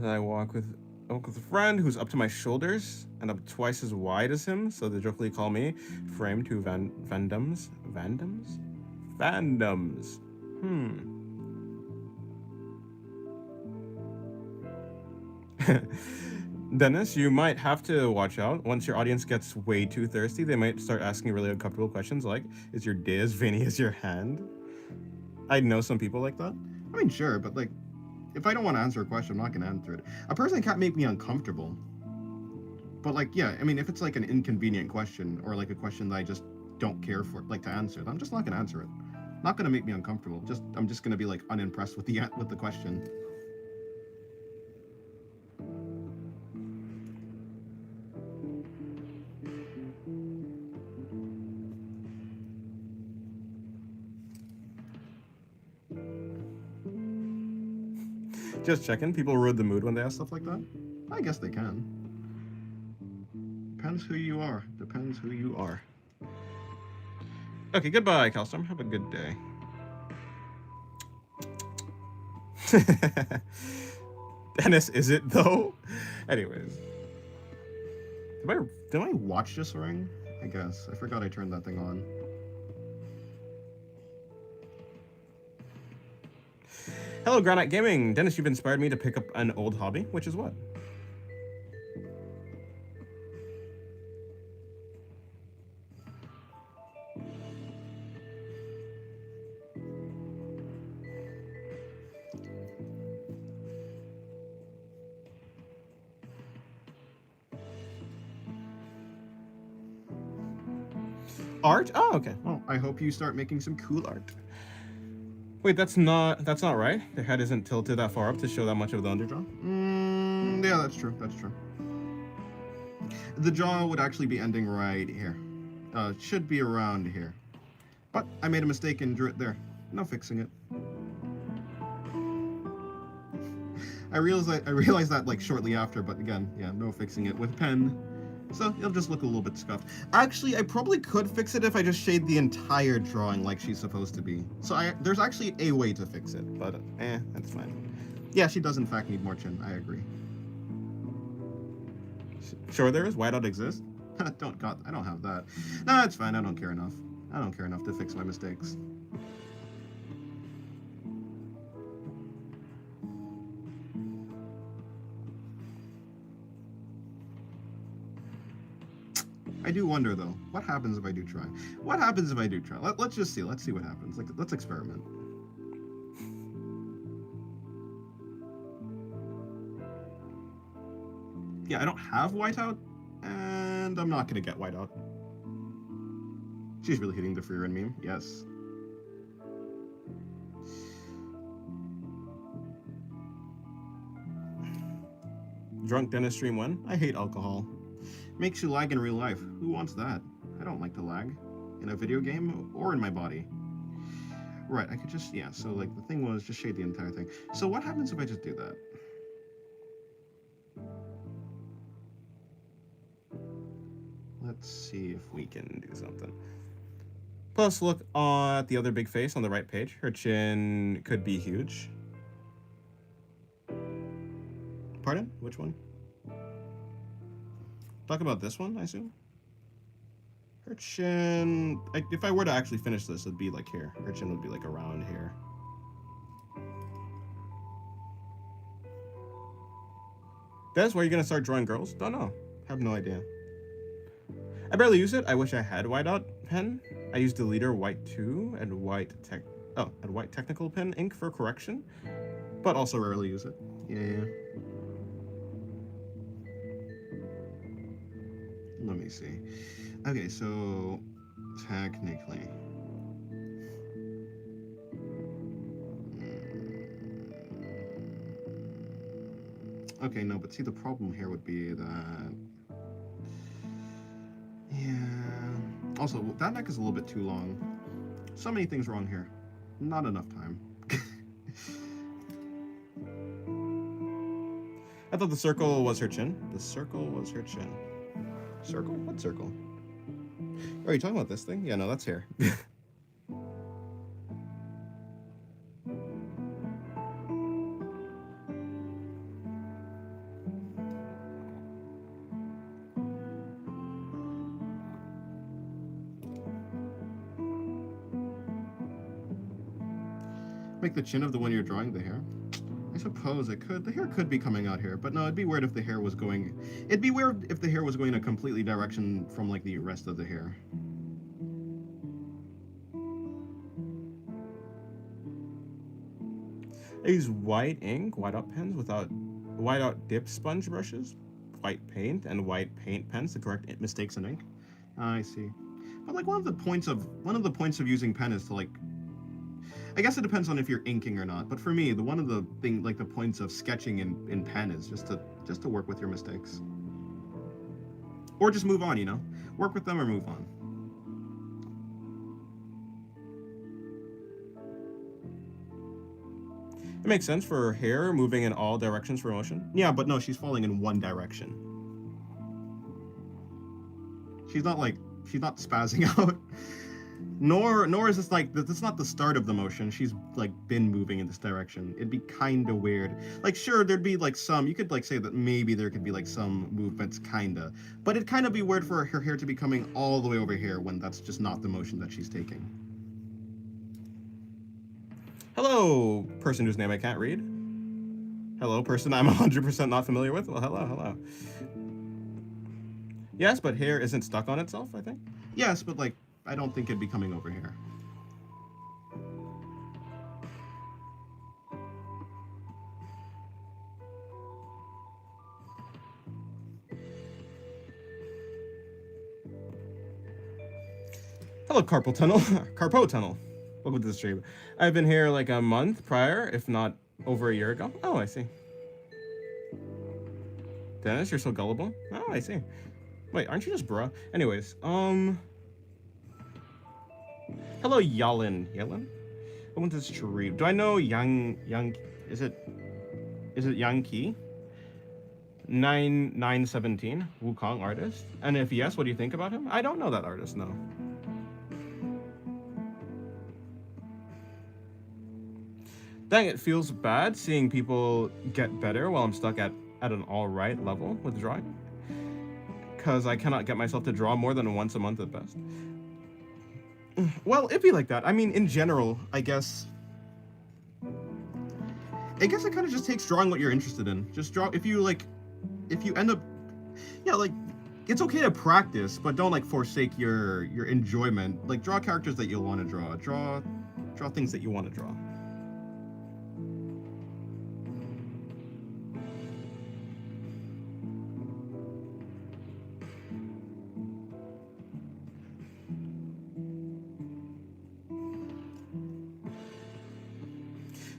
I walk with a friend who's up to my shoulders and up twice as wide as him, so they jokingly call me frame to Vandoms. Vandoms? Fandoms. Dennis, you might have to watch out. Once your audience gets way too thirsty, they might start asking really uncomfortable questions like, is your day as veiny as your hand? I know some people like that. I mean, sure, but like, if I don't want to answer a question, I'm not going to answer it. A person can't make me uncomfortable. But like, yeah, I mean, if it's like an inconvenient question or like a question that I just don't care for, like to answer, I'm just not going to answer it. Not going to make me uncomfortable. I'm just going to be like unimpressed with the question. Just checking. People ruin the mood when they ask stuff like that. I guess they can. Depends who you are. Depends who you are. Okay, goodbye, Calstorm. Have a good day. Dennis, is it though? Anyways. Did I watch this ring? I guess. I forgot I turned that thing on. Hello, Granite Gaming. Dennis, you've inspired me to pick up an old hobby, which is what? Art? Oh, okay. Well, I hope you start making some cool art. Wait, that's not right. The head isn't tilted that far up to show that much of the underjaw. Yeah, that's true. That's true. The jaw would actually be ending right here. It should be around here. But I made a mistake and drew it there. No fixing it. I realized that like shortly after, but again, yeah, no fixing it with pen. So it'll just look a little bit scuffed. Actually, I probably could fix it if I just shade the entire drawing like she's supposed to be. So there's actually a way to fix it, but that's fine. Yeah, she does in fact need more chin. I agree. Sure, there is. Why don't exist? I don't have that. No, it's fine. I don't care enough. I don't care enough to fix my mistakes. I do wonder though, what happens if I do try? What happens if I do try? Let's just see. Let's see what happens. Like, let's experiment. Yeah, I don't have whiteout, and I'm not gonna get whiteout. She's really hitting the free run meme. Yes. Drunk Dennis stream when? I hate alcohol. Makes you lag in real life. Who wants that? I don't like to lag. In a video game or in my body. Right, I could just, yeah, so like the thing was just shade the entire thing. So what happens if I just do that? Let's see if we can do something. Plus, look at the other big face on the right page. Her chin could be huge. Pardon? Which one? Talk about this one, I assume? Her chin... if I were to actually finish this, it'd be like here. Her chin would be like around here. Des, where are you gonna start drawing girls? Don't know. Have no idea. I barely use it. I wish I had whiteout pen. I use deleter white 2 and white technical pen ink for correction, but also rarely use it. Yeah. Let me see. Okay, so technically. Okay, no, but see, the problem here would be that. Yeah. Also, that neck is a little bit too long. So many things wrong here. Not enough time. I thought the circle was her chin. The circle was her chin. Circle? What circle? Oh, are you talking about this thing? Yeah, no, that's hair. Make the chin of the one you're drawing the hair. I suppose it could. The hair could be coming out here, but no, it'd be weird if the hair was going. It'd be weird if the hair was going in a completely direction from like the rest of the hair. I use white ink, whiteout pens without whiteout dip sponge brushes, white paint, and white paint pens to correct mistakes in ink. I see. But like one of the points of using pen is to like. I guess it depends on if you're inking or not, but for me, the points of sketching in pen is just to work with your mistakes. Or just move on, you know? Work with them or move on. It makes sense for her hair moving in all directions for motion. Yeah, but no, she's falling in one direction. She's not spazzing out. Nor is this not the start of the motion. She's like been moving in this direction. It'd be kind of weird. Like sure, there'd be like some, you could like say that maybe there could be like some movements kinda, but it'd kind of be weird for her hair to be coming all the way over here when that's just not the motion that she's taking. Hello, person whose name I can't read. Hello, person I'm 100% not familiar with. Well, hello. Yes, but hair isn't stuck on itself, I think. Yes, but like, I don't think it'd be coming over here. Hello, carpal tunnel. Carpo tunnel. Welcome to the stream. I've been here like a month prior, if not over a year ago. Oh, I see. Dennis, you're so gullible. Oh, I see. Wait, aren't you just bruh? Anyways, hello, Yalin. Yalin? Welcome to the stream. Do I know Yang? Is it Yang Ki? 917 Wukong artist. And if yes, what do you think about him? I don't know that artist. No. Dang, it feels bad seeing people get better while I'm stuck at an alright level with drawing. Because I cannot get myself to draw more than once a month at best. Well, it'd be like that. I mean, in general, I guess it kind of just takes drawing what you're interested in. Just draw, if you end up, yeah, like, it's okay to practice, but don't, like, forsake your enjoyment. Like, draw characters that you'll want to draw. Draw things that you want to draw.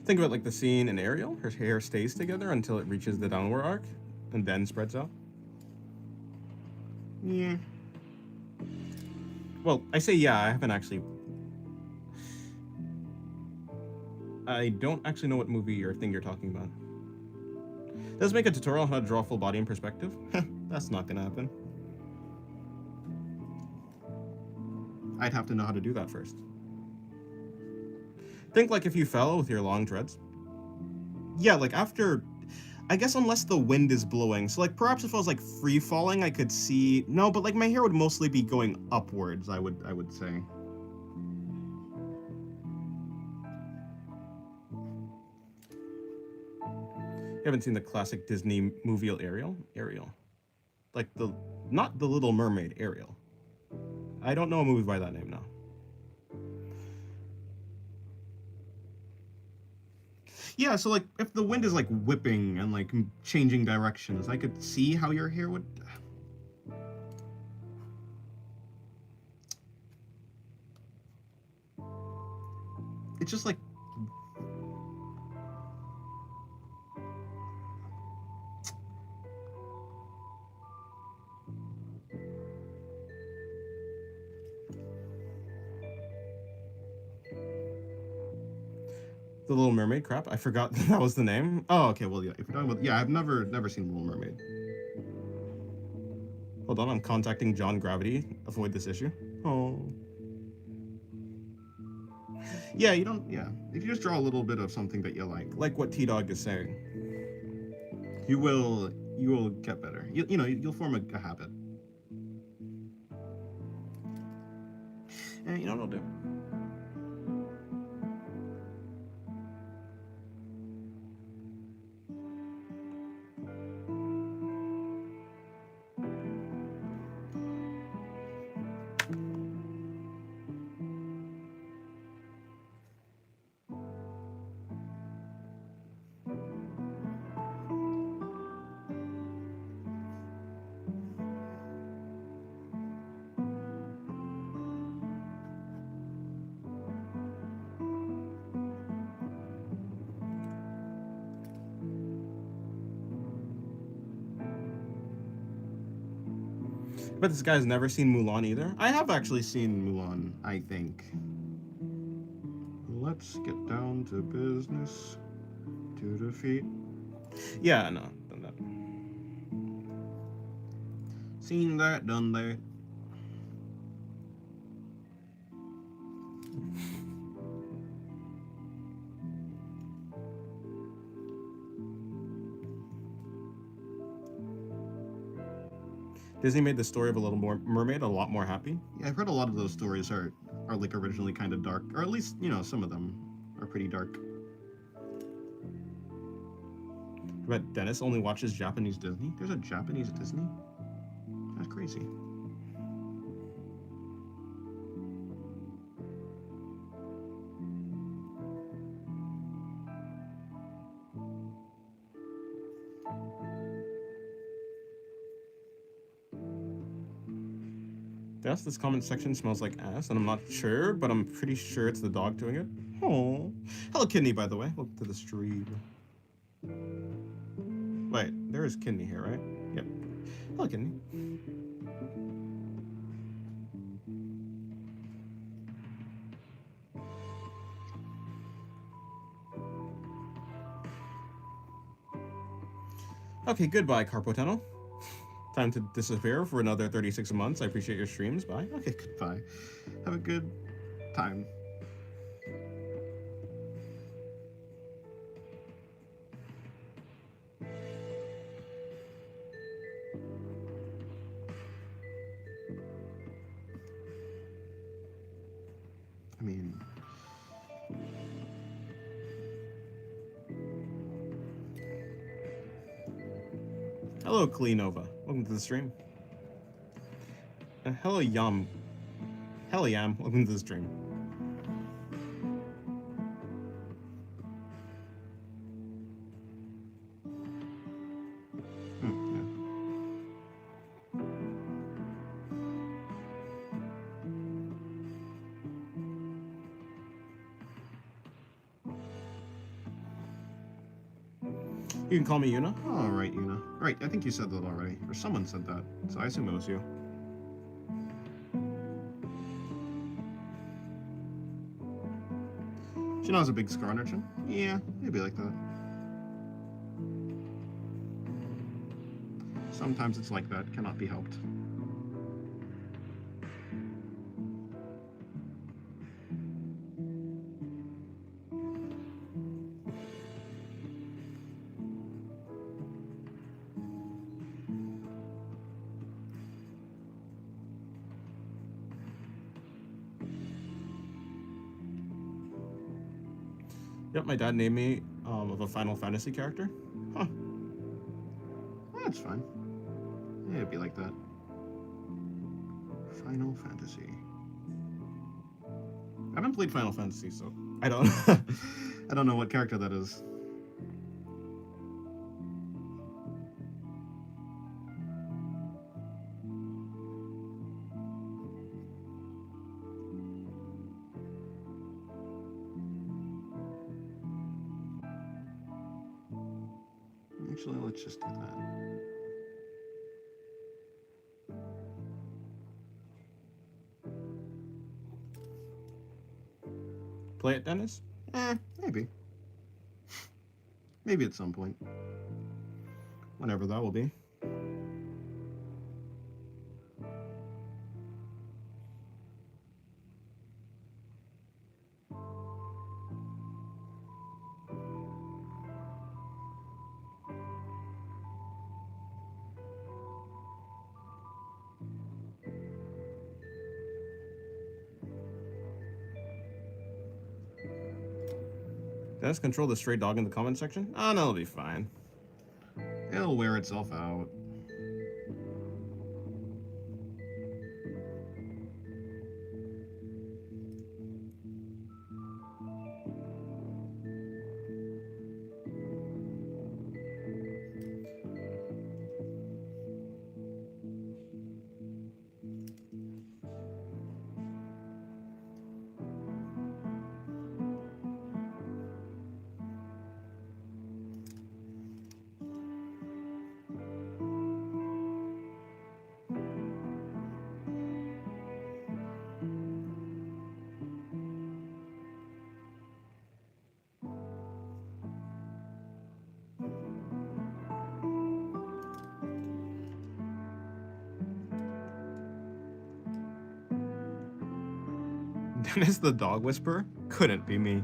Think about like the scene in Ariel. Her hair stays together until it reaches the downward arc and then spreads out. Yeah. Well, I say yeah, I haven't actually. I don't actually know what movie or thing you're talking about. Let's make a tutorial on how to draw full body in perspective. That's not gonna happen. I'd have to know how to do that first. Think like if you fell with your long dreads. Yeah, like after, I guess unless the wind is blowing. So like perhaps if I was like free falling, I could see, no, but like my hair would mostly be going upwards, I would say. You haven't seen the classic Disney movie Ariel? Ariel. Like not the Little Mermaid, Ariel. I don't know a movie by that name now. Yeah, so like if the wind is like whipping and like changing directions, I could see how your hair would. It's just like The Little Mermaid. Crap, I forgot that was the name. Oh, okay. Well, yeah. If you're talking about, yeah, I've never seen Little Mermaid. Hold on, I'm contacting John Gravity. Avoid this issue. Oh. Yeah, you don't. Yeah, if you just draw a little bit of something that you like what T Dog is saying, you will get better. You know you'll form a habit. And you know what I'll do. But this guy's never seen Mulan either. I have actually seen Mulan, I think. Let's get down to business. To defeat. Yeah, no, done that. Seen that, done that. Disney made the story of a Little Mermaid a lot more happy. Yeah, I've heard a lot of those stories are like originally kind of dark, or at least some of them are pretty dark. But Dennis only watches Japanese Disney. There's a Japanese Disney. That's crazy. Yes, this comment section smells like ass, and I'm not sure, but I'm pretty sure it's the dog doing it. Oh, hello, Kidney. By the way, welcome to the stream. Wait, there is Kidney here, right? Yep. Hello, Kidney. Okay, goodbye, Carpotano. Time to disappear for another 36 months. I appreciate your streams. Bye. Okay, goodbye. Have a good time. I mean... Hello, Klee-Nova. Welcome to the stream. Hello, Yam. Hello, Yam. Welcome to the stream. You can call me Yuna. All right, Yuna. Right, I think you said that already, or someone said that, so I assume it was you. She knows a big scar on her chin. Yeah, maybe like that. Sometimes it's like that, cannot be helped. Yep, my dad named me of a Final Fantasy character. Huh. That's fine. Yeah, it'd be like that. Final Fantasy. I haven't played Final Fantasy, so I don't I don't know what character that is. Actually, let's just do that. Play it, Dennis? Maybe. Maybe at some point. Whenever that will be. Dennis, control the stray dog in the comment section? Oh, no, it'll be fine. It'll wear itself out. Dennis the dog whisperer? Couldn't be me.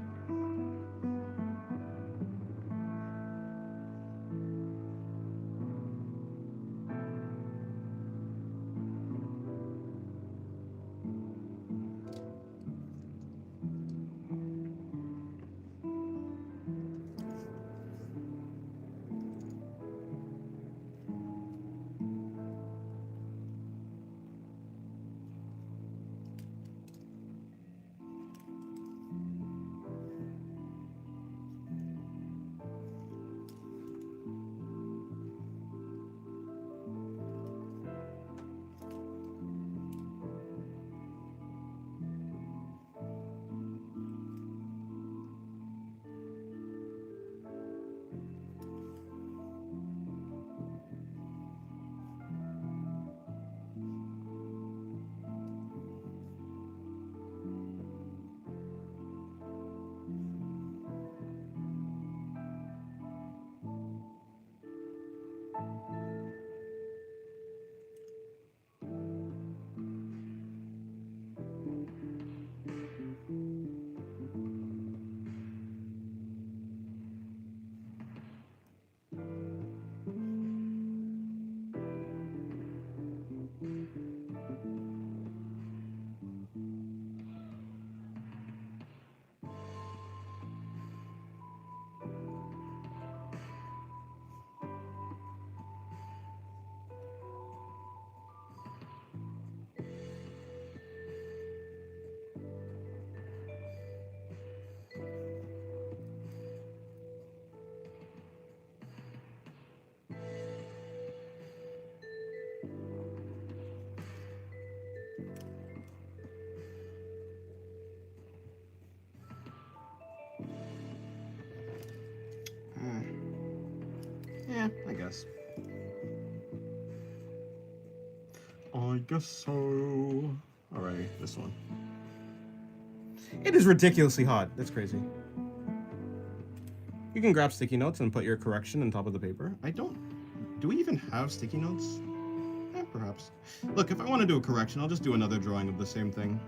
Yeah, I guess. I guess so. Alrighty, this one. It is ridiculously hot. That's crazy. You can grab sticky notes and put your correction on top of the paper. I don't... Do we even have sticky notes? Perhaps. Look, if I want to do a correction, I'll just do another drawing of the same thing.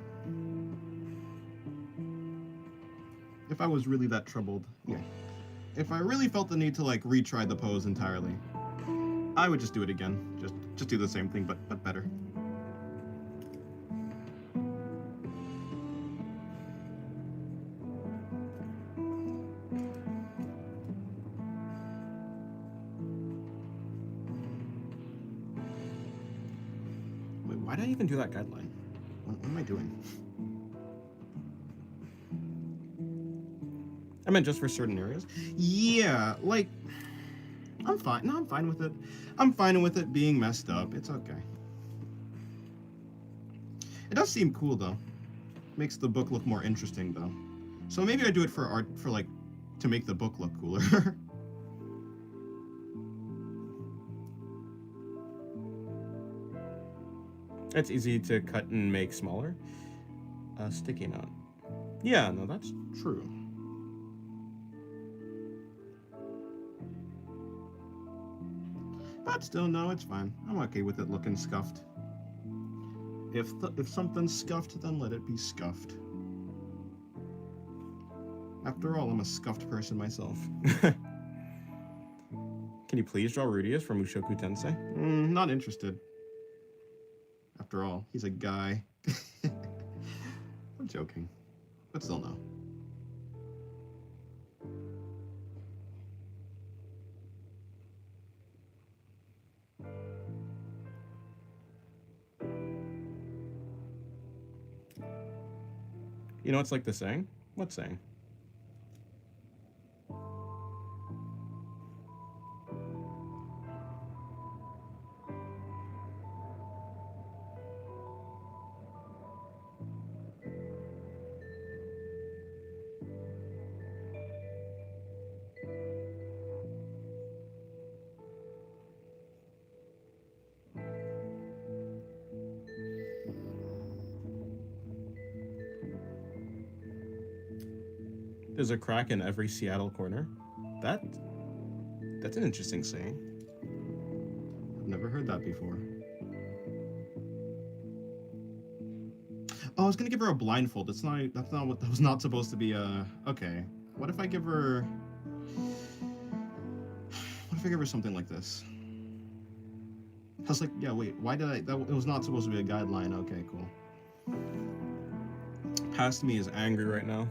If I was really that troubled, yeah. If I really felt the need to, like, retry the pose entirely, I would just do it again. Just do the same thing, but better. Why did I even do that guideline? What am I doing? I meant just for certain areas. Yeah, like, I'm fine. No, I'm fine with it. I'm fine with it being messed up. It's okay. It does seem cool, though. Makes the book look more interesting, though. So maybe I do it for art, for like, to make the book look cooler. It's easy to cut and make smaller. Sticky note. Yeah, no, that's true. But still, no, it's fine. I'm okay with it looking scuffed. If something's scuffed, then let it be scuffed. After all, I'm a scuffed person myself. Can you please draw Rudius from Mushoku Tensei? Not interested. After all, he's a guy. I'm joking. But still no. You know what's like the saying? What saying? There's a crack in every Seattle corner. That's an interesting saying. I've never heard that before. Oh, I was gonna give her a blindfold. That's not what that was not supposed to be. Okay. What if I give her? What if I give her something like this? I was like, yeah, wait. Why did I? It was not supposed to be a guideline. Okay, cool. Past me is angry right now.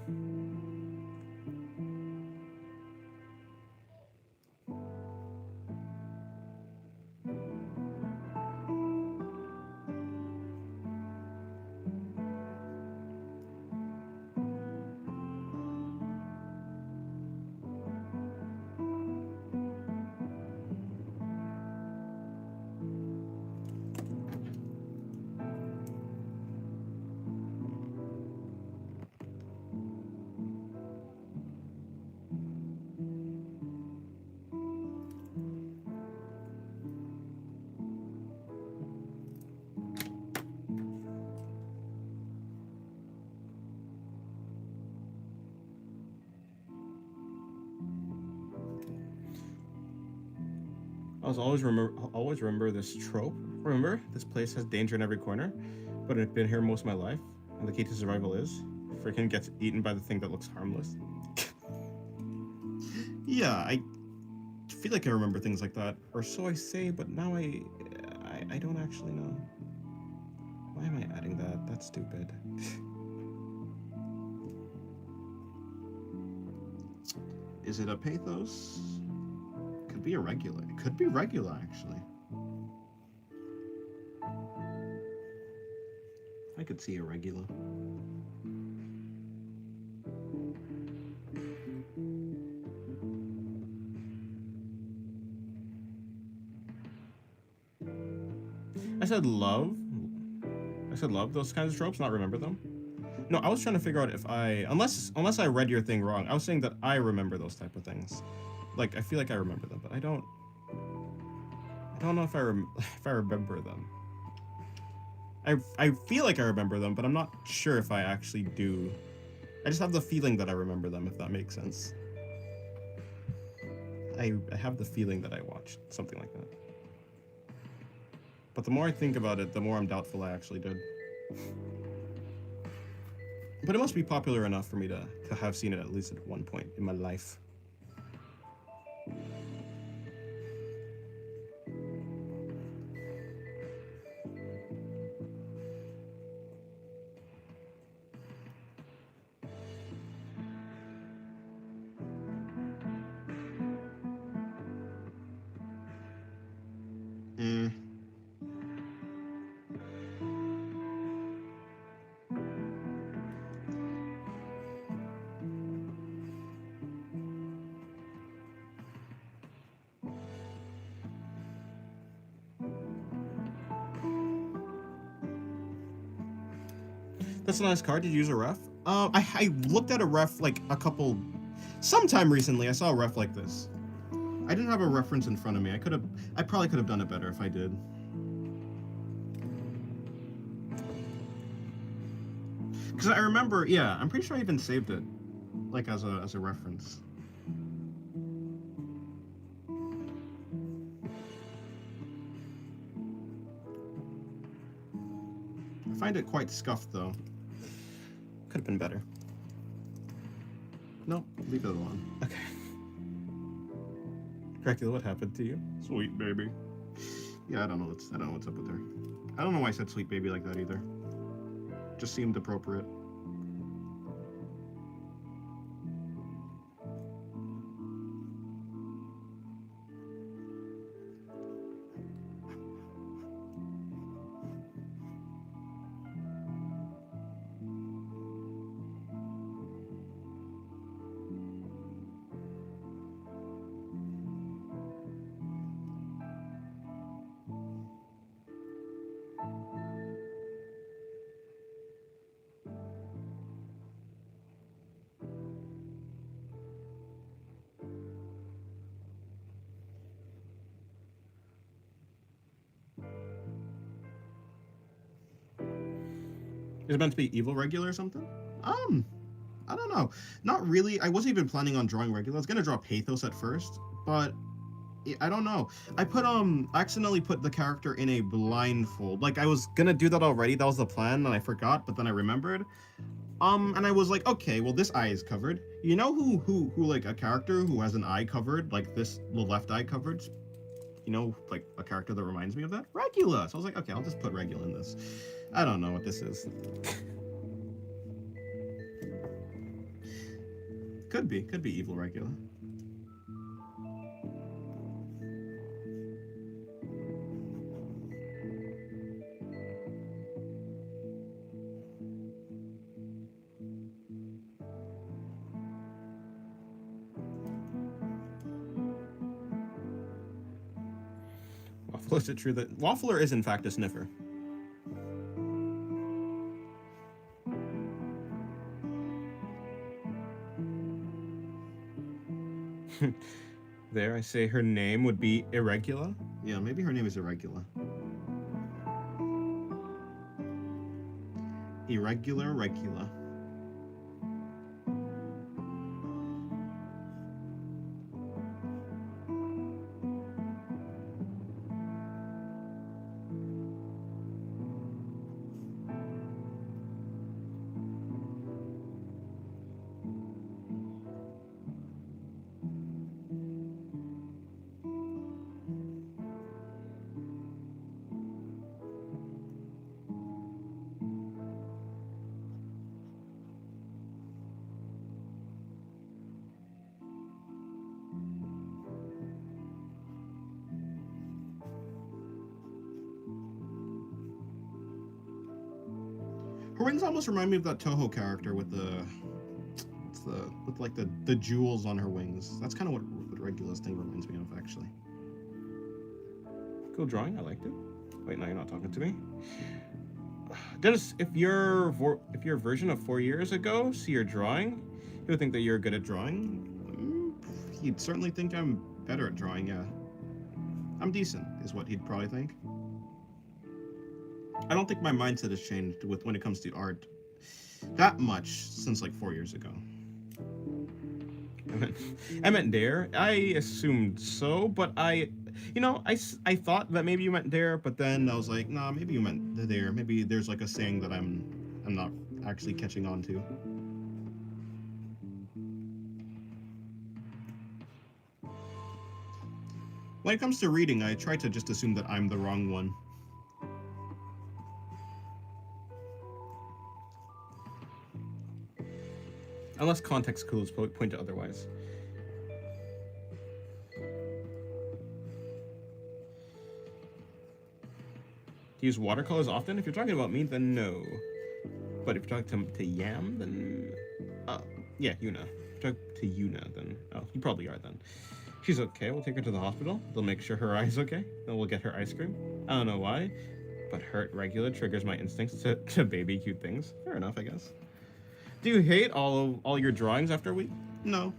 Always remember this trope. Remember, this place has danger in every corner, but I've been here most of my life, and the key to survival is freaking gets eaten by the thing that looks harmless. Yeah, I feel like I remember things like that, or so I say, but now I don't actually know. Why am I adding that? That's stupid. Is it a pathos? Could be irregular. It could be regular, actually. I could see irregular. I said love. Those kinds of tropes, not remember them. No, I was trying to figure out if unless I read your thing wrong. I was saying that I remember those type of things. Like, I feel like I remember them, but I don't know if I remember them. I feel like I remember them, but I'm not sure if I actually do. I just have the feeling that I remember them, if that makes sense. I have the feeling that I watched something like that. But the more I think about it, the more I'm doubtful I actually did. But it must be popular enough for me to have seen it at least at one point in my life. Personalized card, did you use a ref? I looked at a ref like sometime recently. I saw a ref like this. I didn't have a reference in front of me. I probably could have done it better if I did. Because I remember, yeah, I'm pretty sure I even saved it, like as a reference. I find it quite scuffed though. Could have been better. Nope, leave it alone. Okay. Dracula, what happened to you? Sweet baby. Yeah, I don't know what's up with her. I don't know why I said sweet baby like that either. Just seemed appropriate. Is it meant to be evil regular or something? I don't know. Not really. I wasn't even planning on drawing regular. I was gonna draw Pathos at first, but I don't know. I accidentally put the character in a blindfold. Like I was gonna do that already. That was the plan, and I forgot. But then I remembered. And I was like, okay, well this eye is covered. You know who like a character who has an eye covered, like the left eye covered. You know, like a character that reminds me of that? Regula. So I was like, okay, I'll just put Regula in this. I don't know what this is. Could be evil Regula. Waffle, is it true that Waffler is in fact a sniffer? There, I say her name would be Irregula. Yeah, maybe her name is Irregula. Irregular Regula. Her wings almost remind me of that Toho character with like the jewels on her wings. That's kind of what Regula's thing reminds me of, actually. Cool drawing, I liked it. Wait, now you're not talking to me. Dennis, if your version of 4 years ago see your drawing, he would think that you're good at drawing. He'd certainly think I'm better at drawing, yeah. I'm decent, is what he'd probably think. I don't think my mindset has changed when it comes to art that much since like 4 years ago. I meant dare. I assumed so, but I thought that maybe you meant dare, but then I was like, nah, maybe you meant the dare. Maybe there's like a saying that I'm not actually catching on to. When it comes to reading, I try to just assume that I'm the wrong one. Unless context clues point to otherwise. Do you use watercolors often? If you're talking about me, then no. But if you're talking to Yam, then... yeah, Yuna. If you're talking to Yuna, then... Oh, you probably are then. She's okay. We'll take her to the hospital. They'll make sure her eye's okay. Then we'll get her ice cream. I don't know why. but hurt regular triggers my instincts to baby cute things. Fair enough, I guess. Do you hate all your drawings after a week? No.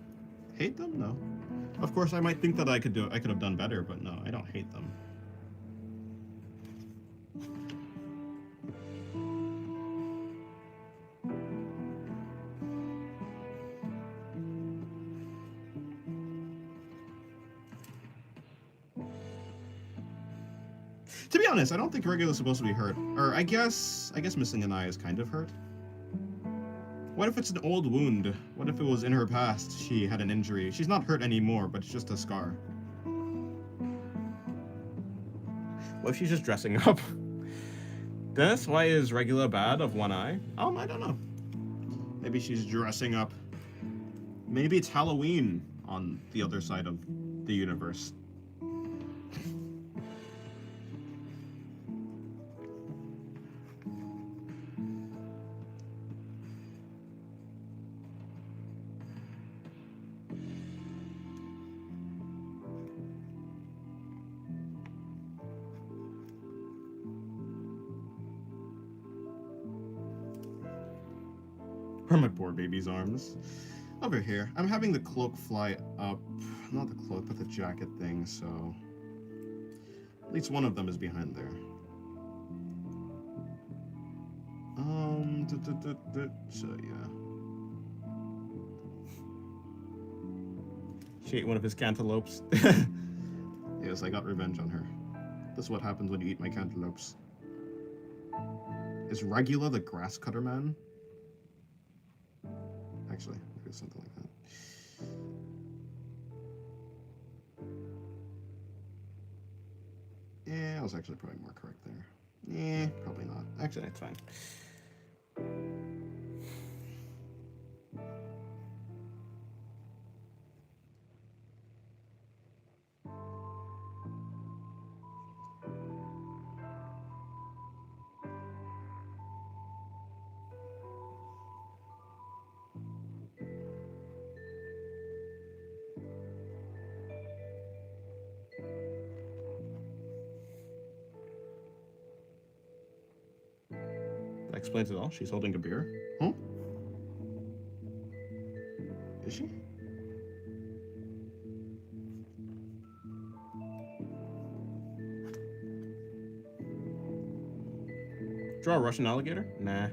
Hate them? No. Of course, I might think that I could have done better, but no, I don't hate them. To be honest, I don't think Regula's supposed to be hurt. Or I guess missing an eye is kind of hurt. What if it's an old wound? What if it was in her past she had an injury? She's not hurt anymore, but it's just a scar. What if she's just dressing up? Dennis, why is Regula bad of one eye? I don't know. Maybe she's dressing up. Maybe it's Halloween on the other side of the universe. Where are my poor baby's arms? Over here. I'm having the cloak fly up. Not the cloak, but the jacket thing, so... At least one of them is behind there. So, yeah. She ate one of his cantaloupes. Yes, I got revenge on her. That's what happens when you eat my cantaloupes. Is Regula the grass cutter man? Actually, maybe something like that. Yeah, I was actually probably more correct there. Yeah, probably not. Actually, it's fine. That explains it all. She's holding a beer. Huh? Is she? Draw a Russian alligator? Nah.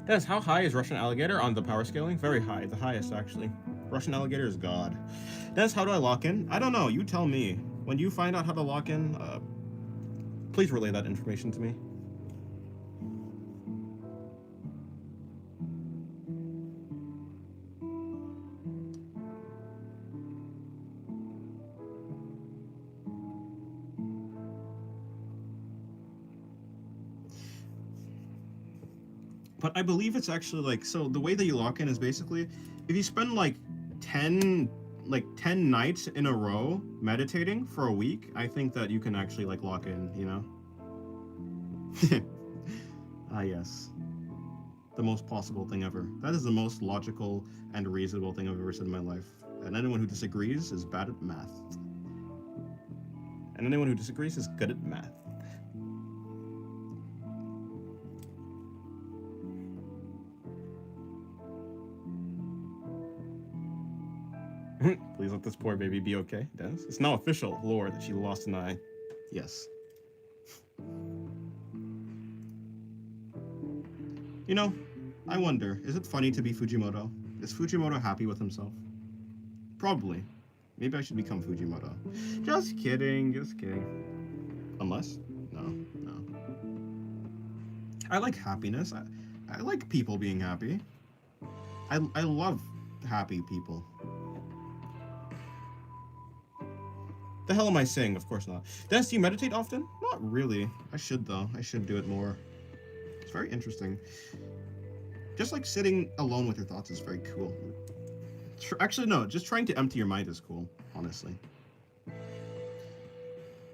Dennis, how high is Russian alligator on the power scaling? Very high, the highest actually. Russian alligator is God. Dennis, how do I lock in? I don't know, you tell me. When you find out how to lock in, please relay that information to me. But I believe it's actually like, so the way that you lock in is basically, if you spend like 10 nights in a row meditating for a week, I think that you can actually like lock in, you know? Ah, yes. The most possible thing ever. That is the most logical and reasonable thing I've ever said in my life. And anyone who disagrees is bad at math. And anyone who disagrees is good at math. Please let this poor baby be okay, Dennis. It's now official lore that she lost an eye. Yes. You know, I wonder, is it funny to be Fujimoto? Is Fujimoto happy with himself? Probably. Maybe I should become Fujimoto. Just kidding, just kidding. Unless? No. I like happiness. I like people being happy. I love happy people. The hell am I saying? Of course not. Dennis, do you meditate often? Not really. I should though. I should do it more. It's very interesting. Just like sitting alone with your thoughts is very cool. Actually, no. Just trying to empty your mind is cool. Honestly,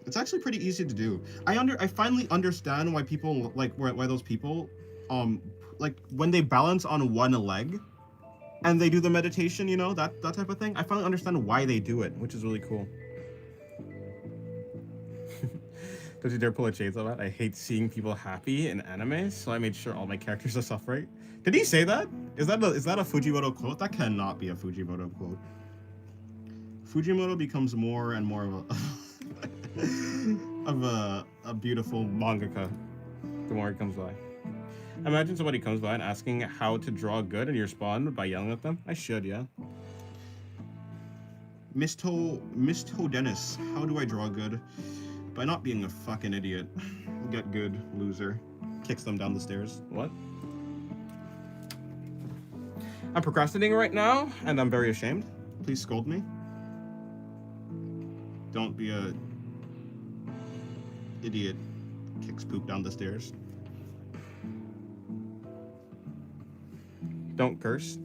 it's actually pretty easy to do. I finally understand why people like why those people, like when they balance on one leg, and they do the meditation. You know that type of thing. I finally understand why they do it, which is really cool. Don't you dare pull a chainsaw out. I hate seeing people happy in anime, so I made sure all my characters are suffering. Did he say that? Is that a Fujimoto quote? That cannot be a Fujimoto quote. Fujimoto becomes more and more of a beautiful mangaka the more he comes by. Imagine somebody comes by and asking how to draw good, and you respond by yelling at them. I should, yeah. Misto Dennis, how do I draw good? By not being a fucking idiot. Get good, loser. Kicks them down the stairs. What? I'm procrastinating right now, and I'm very ashamed. Please scold me. Don't be a idiot. Kicks poop down the stairs. Don't curse.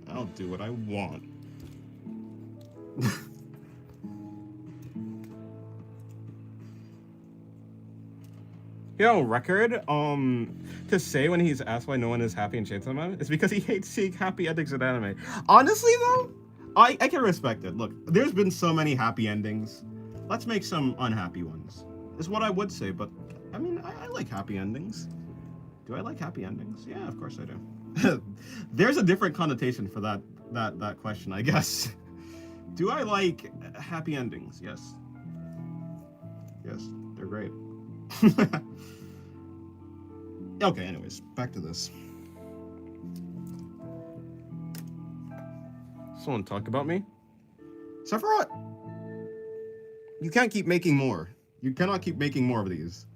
I'll do what I want. You know, record, to say when he's asked why no one is happy in Chainsaw Man, it's because he hates seeing happy endings in anime. Honestly, though, I can respect it. Look, there's been so many happy endings. Let's make some unhappy ones. Is what I would say, but, I mean, I like happy endings. Do I like happy endings? Yeah, of course I do. There's a different connotation for that question, I guess. Do I like happy endings? Yes. Yes, they're great. Okay, anyways, back to this. Someone talk about me? Sephiroth! You can't keep making more. You cannot keep making more of these.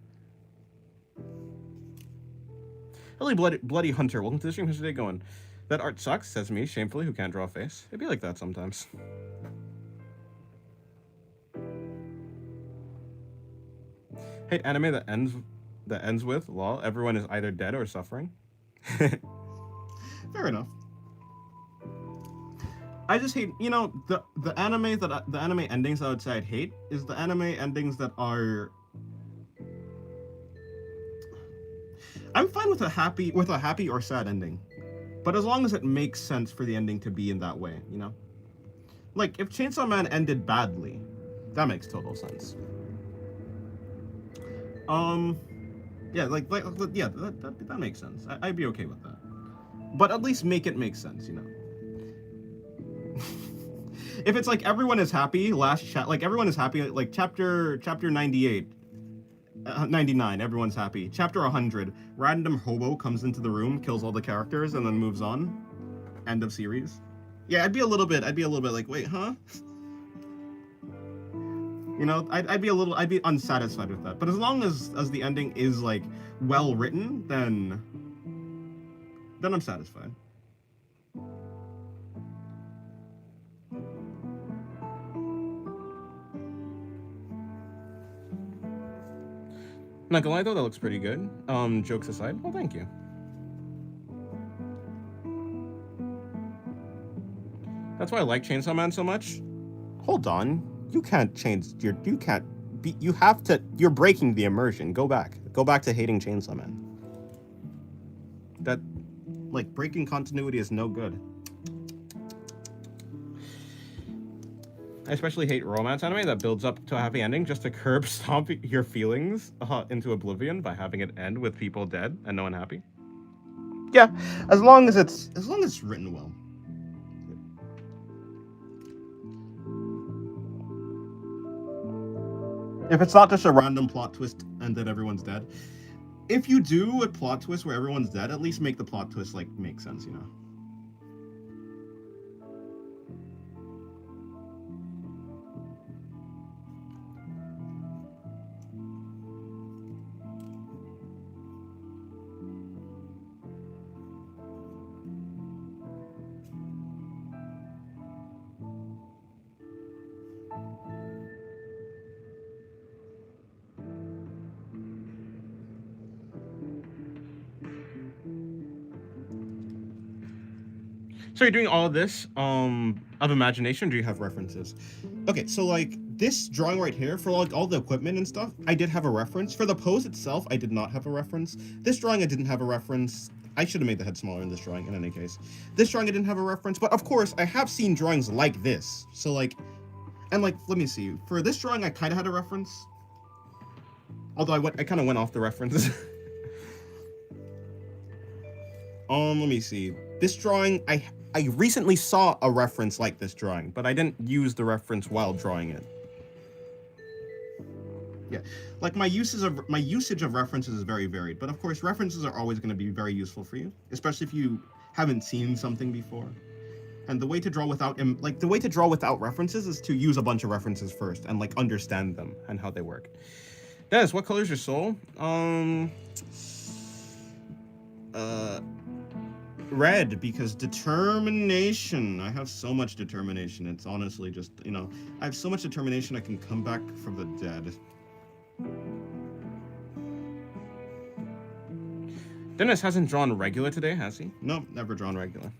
Hello, bloody hunter. Welcome to the stream. How's your day going? That art sucks, says me, shamefully, who can't draw a face. It'd be like that sometimes. Hate anime that ends with lol. Everyone is either dead or suffering. Fair enough. I just hate, you know, the anime endings I would say I'd hate is the anime endings that are. I'm fine with a happy or sad ending, but as long as it makes sense for the ending to be in that way, you know. Like if Chainsaw Man ended badly, that makes total sense. Yeah, yeah, that makes sense. I'd be okay with that. But at least make it make sense, you know. If it's like everyone is happy, everyone is happy, like chapter 98, 99, everyone's happy. Chapter 100, random hobo comes into the room, kills all the characters, and then moves on. End of series. Yeah, I'd be a little bit like, wait, huh? You know, I'd be unsatisfied with that. But as long as the ending is like well written, then I'm satisfied. Not gonna lie though, that looks pretty good. Jokes aside, well, thank you. That's why I like Chainsaw Man so much. Hold on, you can't change you're breaking the immersion. Go back to hating Chainsaw Man. That, like, breaking continuity is no good. I especially hate romance anime that builds up to a happy ending just to curb stomp your feelings into oblivion by having it end with people dead and no one happy. Yeah, as long as it's written well. If it's not just a random plot twist and then everyone's dead. If you do a plot twist where everyone's dead, at least make the plot twist like make sense, you know. So you're doing all this of imagination, or do you have references? Okay, so like this drawing right here, for like all the equipment and stuff, I did have a reference. For the pose itself, I did not have a reference. This drawing I didn't have a reference. I should have made the head smaller in this drawing in any case. This drawing I didn't have a reference, but of course I have seen drawings like this. So like, and like, let me see. For this drawing I kind of had a reference. Although I kind of went off the references. Let me see. This drawing, I recently saw a reference like this drawing, but I didn't use the reference while drawing it. Yeah, like my usage of references is very varied, but of course references are always going to be very useful for you, especially if you haven't seen something before. And the way to draw without references is to use a bunch of references first and like understand them and how they work. Dennis, what color is your soul? Red, because determination. I have so much determination. It's honestly just, you know, I have so much determination I can come back from the dead. Dennis hasn't drawn regular today, has he? Nope, never drawn regular.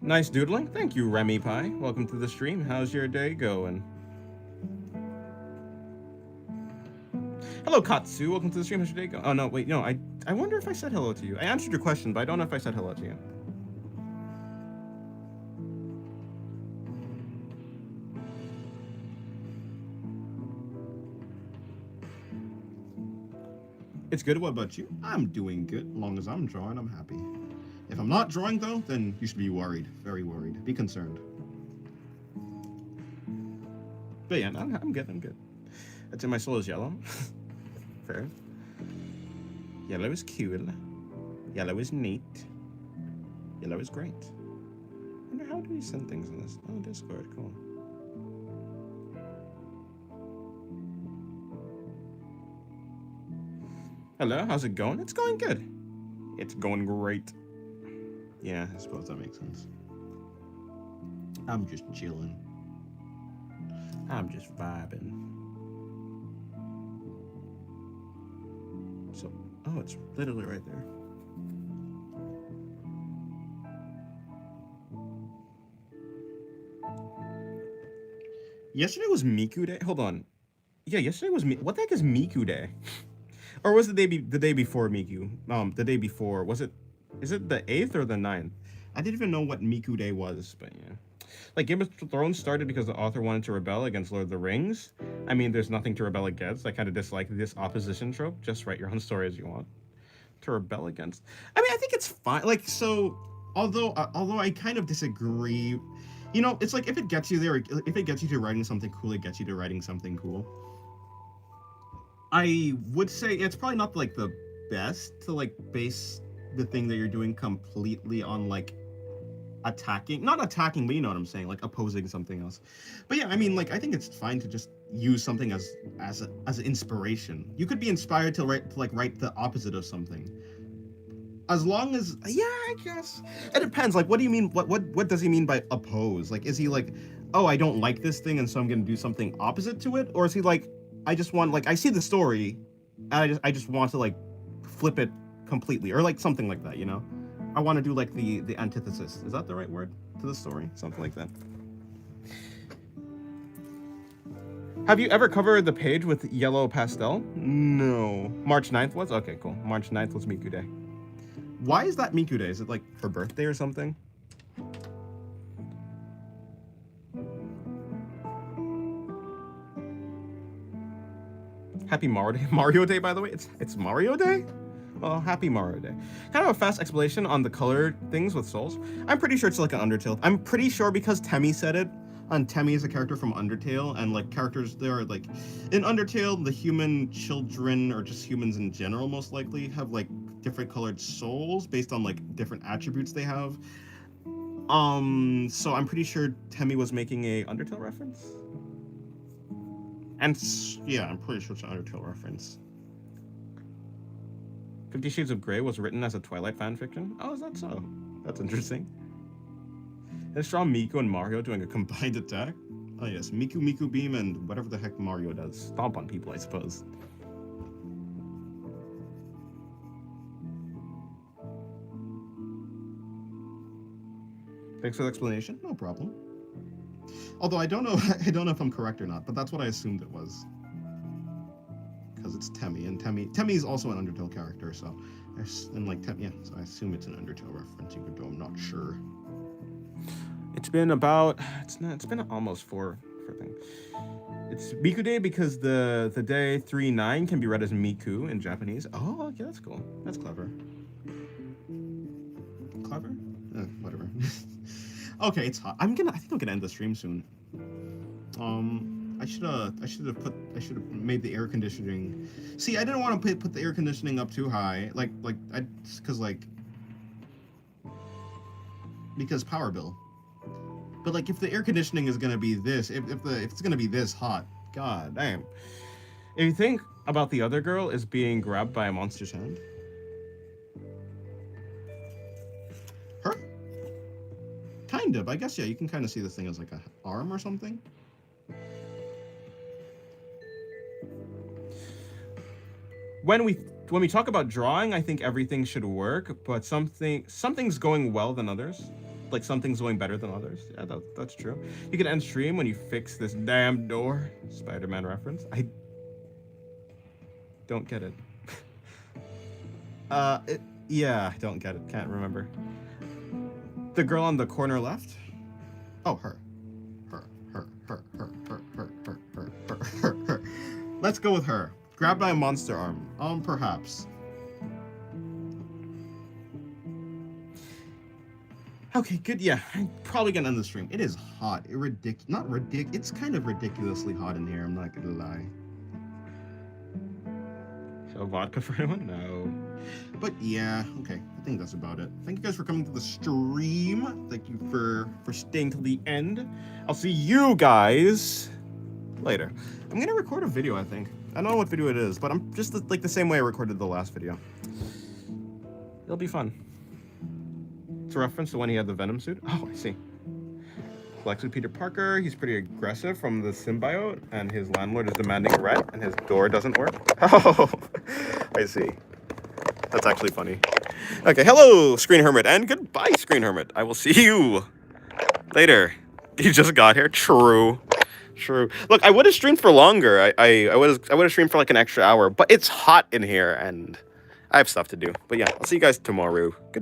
Nice doodling. Thank you, Remy Pie. Welcome to the stream. How's your day going? Hello, Katsu. Welcome to the stream. How's your day going? Oh, no, wait, no, I wonder if I said hello to you. I answered your question, but I don't know if I said hello to you. It's good. What about you? I'm doing good. As long as I'm drawing, I'm happy. If I'm not drawing, though, then you should be worried. Very worried. Be concerned. But yeah, I'm good. I'm good. I'd say my soul is yellow. Fair. Yellow is cool. Yellow is neat. Yellow is great. I wonder how do we send things in this? Oh, Discord. Cool. Hello, how's it going? It's going good. It's going great. Yeah, I suppose that makes sense. I'm just chilling. I'm just vibing. So, oh, it's literally right there. Yesterday was Miku Day? Hold on. Yeah, yesterday was what the heck is Miku Day? Or was the day before Miku? The day before, is it the 8th or the 9th? I didn't even know what Miku Day was, but yeah. Like, Game of Thrones started because the author wanted to rebel against Lord of the Rings. I mean, there's nothing to rebel against. I kind of dislike this opposition trope. Just write your own story as you want. To rebel against. I mean, I think it's fine. Like, so, although I kind of disagree, you know, it's like if it gets you there, if it gets you to writing something cool, it gets you to writing something cool. I would say it's probably not like the best to like base the thing that you're doing completely on like not attacking, but you know what I'm saying, like opposing something else. But yeah, I mean, like I think it's fine to just use something as an inspiration. You could be inspired to write the opposite of something. As long as, yeah, I guess it depends. Like, what do you mean? What does he mean by oppose? Like, is he like, oh, I don't like this thing, and so I'm gonna do something opposite to it, or is he like, I just want, like, I see the story, and I just want to like flip it completely, or like something like that, you know? I want to do like the antithesis. Is that the right word to the story? Something like that. Have you ever covered the page with yellow pastel? No. March 9th was? Okay, cool. March 9th was Miku Day. Why is that Miku Day? Is it like her birthday or something? Happy Mario Day, by the way. It's Mario Day? Well, happy Mario Day. Kind of a fast explanation on the color things with souls. I'm pretty sure it's like an Undertale. I'm pretty sure because Temmie said it. And Temmie is a character from Undertale, and like characters there, like in Undertale, the human children, or just humans in general, most likely have like different colored souls based on like different attributes they have. So I'm pretty sure Temmie was making a Undertale reference. And yeah, I'm pretty sure it's an Undertale reference. 50 Shades of Grey was written as a Twilight fanfiction? Oh, is that so? That's interesting. Let's draw Miku and Mario doing a combined attack. Oh yes, Miku Beam and whatever the heck Mario does. Stomp on people, I suppose. Thanks for the explanation. No problem. Although I don't know, I don't know if I'm correct or not, but that's what I assumed it was. Because it's Temmie, and Temmie is also an Undertale character, so and like yeah, so I assume it's an Undertale reference, even though I'm not sure. It's been almost four thing. It's Miku Day because the day 3-9 can be read as Miku in Japanese. Oh, okay, that's cool. That's clever. Clever? Whatever. Okay, it's hot. I think I'm gonna end the stream soon. I should have made the air conditioning. See, I didn't want to put the air conditioning up too high, because power bill. But like, if the air conditioning is gonna be this, if it's gonna be this hot, god damn. If you think about the other girl is being grabbed by a monster's hand. Her? Kind of. I guess yeah. You can kind of see this thing as like a arm or something. When we talk about drawing, I think everything should work, but something's going well than others. Like something's going better than others. Yeah, that's true. You can end stream when you fix this damn door. Spider-Man reference. I don't get it. Yeah, I don't get it. Can't remember. The girl on the corner left? Oh, her. Her. Let's go with her. Grabbed by a monster arm. Perhaps. Okay, good. Yeah, I'm probably gonna end the stream. It is hot. It's kind of ridiculously hot in here. I'm not gonna lie. So vodka for anyone? No. But yeah, okay. I think that's about it. Thank you guys for coming to the stream. Thank you for staying till the end. I'll see you guys later. I'm gonna record a video, I think. I don't know what video it is, but I'm just like the same way I recorded the last video. It'll be fun. It's a reference to when he had the Venom suit. Oh, I see. Flex with Peter Parker. He's pretty aggressive from the symbiote, and his landlord is demanding rent, and his door doesn't work. Oh, I see. That's actually funny. Okay, hello, Screen Hermit, and goodbye, Screen Hermit. I will see you later. You just got here. True. Look, I would have streamed for longer. I would have streamed for like an extra hour, but it's hot in here, and I have stuff to do. But yeah, I'll see you guys tomorrow. Good.